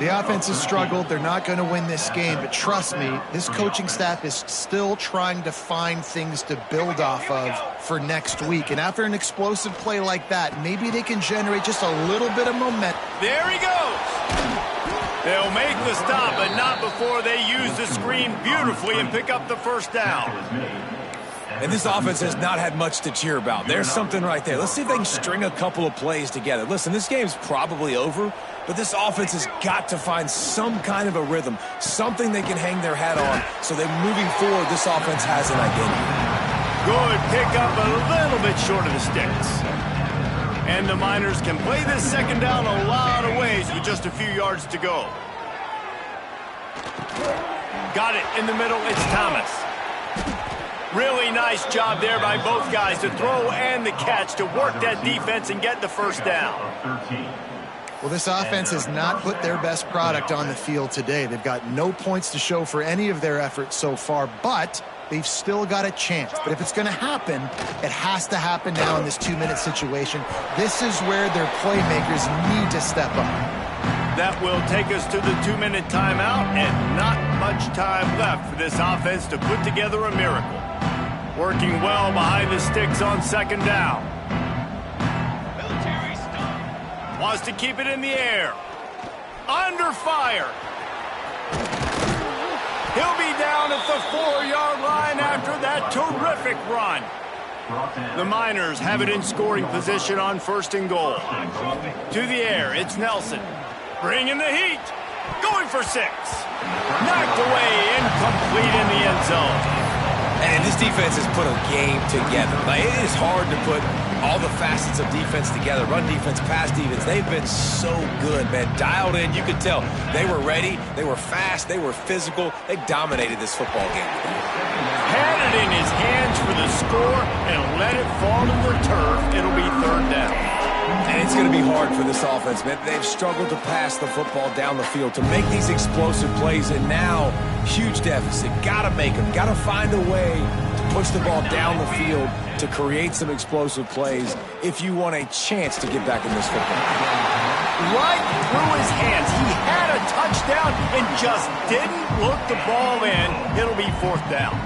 The offense has struggled. They're not going to win this game, but trust me, this coaching staff is still trying to find things to build off of for next week. And after an explosive play like that, maybe they can generate just a little bit of momentum. There he goes. They'll make the stop, but not before they use the screen beautifully and pick up the first down. And this offense has not had much to cheer about. There's something right there. Let's see if they can string a couple of plays together. Listen, this game's probably over, but this offense has got to find some kind of a rhythm, something they can hang their hat on, so that moving forward, this offense has an identity. Good pickup, a little bit short of the sticks. And the Miners can play this second down a lot of ways with just a few yards to go. Got it in the middle, it's Thomas. Really nice job there by both guys to throw and the catch to work that defense and get the first down. Well, this offense has not put their best product on the field today. They've got no points to show for any of their efforts so far, but they've still got a chance. But if it's going to happen, it has to happen now in this 2-minute situation. This is where their playmakers need to step up. That will take us to the 2-minute timeout, and not much time left for this offense to put together a miracle. Working well behind the sticks on second down. Military stop. Wants to keep it in the air. Under fire. He'll be down at the 4-yard line after that terrific run. The Miners have it in scoring position on 1st and goal. To the air, it's Nelson. Bringing the heat. Going for 6. Knocked away, incomplete in the end zone. And this defense has put a game together. Like, it is hard to put all the facets of defense together. Run defense, pass defense. They've been so good, man. Dialed in. You could tell they were ready. They were fast. They were physical. They dominated this football game. Had it in his hands for the score and let it fall to the turf. It'll be 3rd down. And it's going to be hard for this offense, man. They've struggled to pass the football down the field, to make these explosive plays, and now, huge deficit. Got to make them. Got to find a way to push the ball down the field to create some explosive plays if you want a chance to get back in this football. Right through his hands. He had a touchdown and just didn't look the ball in. It'll be 4th down.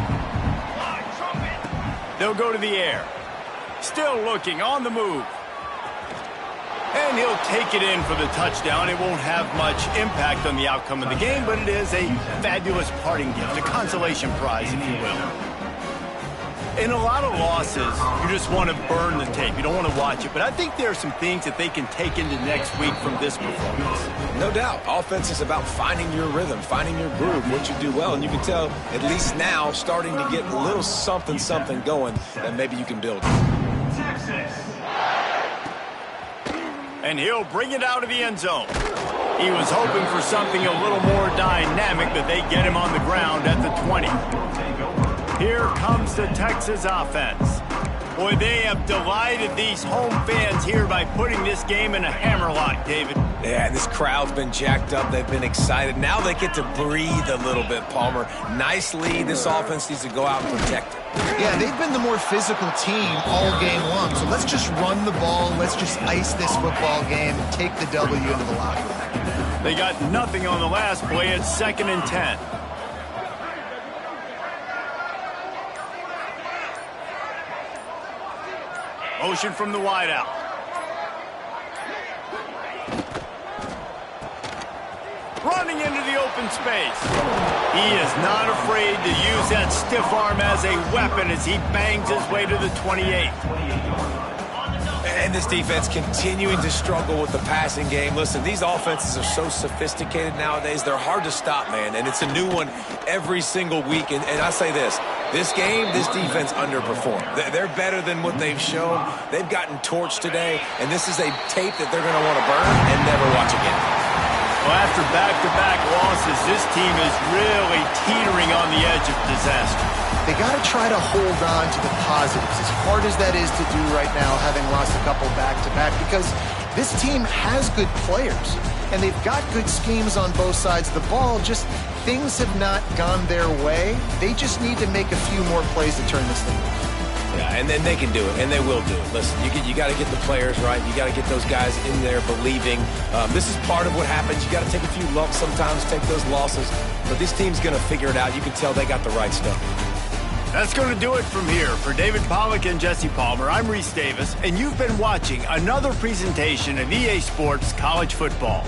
They'll go to the air. Still looking, on the move. And he'll take it in for the touchdown. It won't have much impact on the outcome of the game, but it is a fabulous parting gift, a consolation prize, if you will. In a lot of losses, you just want to burn the tape. You don't want to watch it. But I think there are some things that they can take into next week from this performance. No doubt. Offense is about finding your rhythm, finding your groove, what you do well. And you can tell, at least now, starting to get a little something going that maybe you can build. Texas. And he'll bring it out of the end zone. He was hoping for something a little more dynamic, but they get him on the ground at the 20. Here comes the Texas offense. Boy, they have delighted these home fans here by putting this game in a hammerlock, David. Yeah, this crowd's been jacked up. They've been excited. Now they get to breathe a little bit, Palmer. Nice lead. This offense needs to go out and protect it. Yeah, they've been the more physical team all game long. So let's just run the ball. Let's just ice this football game and take the W into the locker room. They got nothing on the last play. It's 2nd and 10. Motion from the wideout. Running into the open space. He is not afraid to use that stiff arm as a weapon as he bangs his way to the 28. And this defense continuing to struggle with the passing game. Listen, these offenses are so sophisticated nowadays. They're hard to stop, man. And it's a new one every single week. And I say this game, this defense underperformed. They're better than what they've shown. They've gotten torched today. And this is a tape that they're going to want to burn and never watch again. Well, after back-to-back losses, this team is really teetering on the edge of disaster. They got to try to hold on to the positives, as hard as that is to do right now, having lost a couple back-to-back, because this team has good players, and they've got good schemes on both sides of the ball, just things have not gone their way. They just need to make a few more plays to turn this thing off. Yeah, and then they can do it, and they will do it. Listen, you got to get the players right. You got to get those guys in there believing. This is part of what happens. You got to take a few lumps sometimes, take those losses. But this team's going to figure it out. You can tell they got the right stuff. That's going to do it from here. For David Pollack and Jesse Palmer, I'm Reese Davis, and you've been watching another presentation of EA Sports College Football.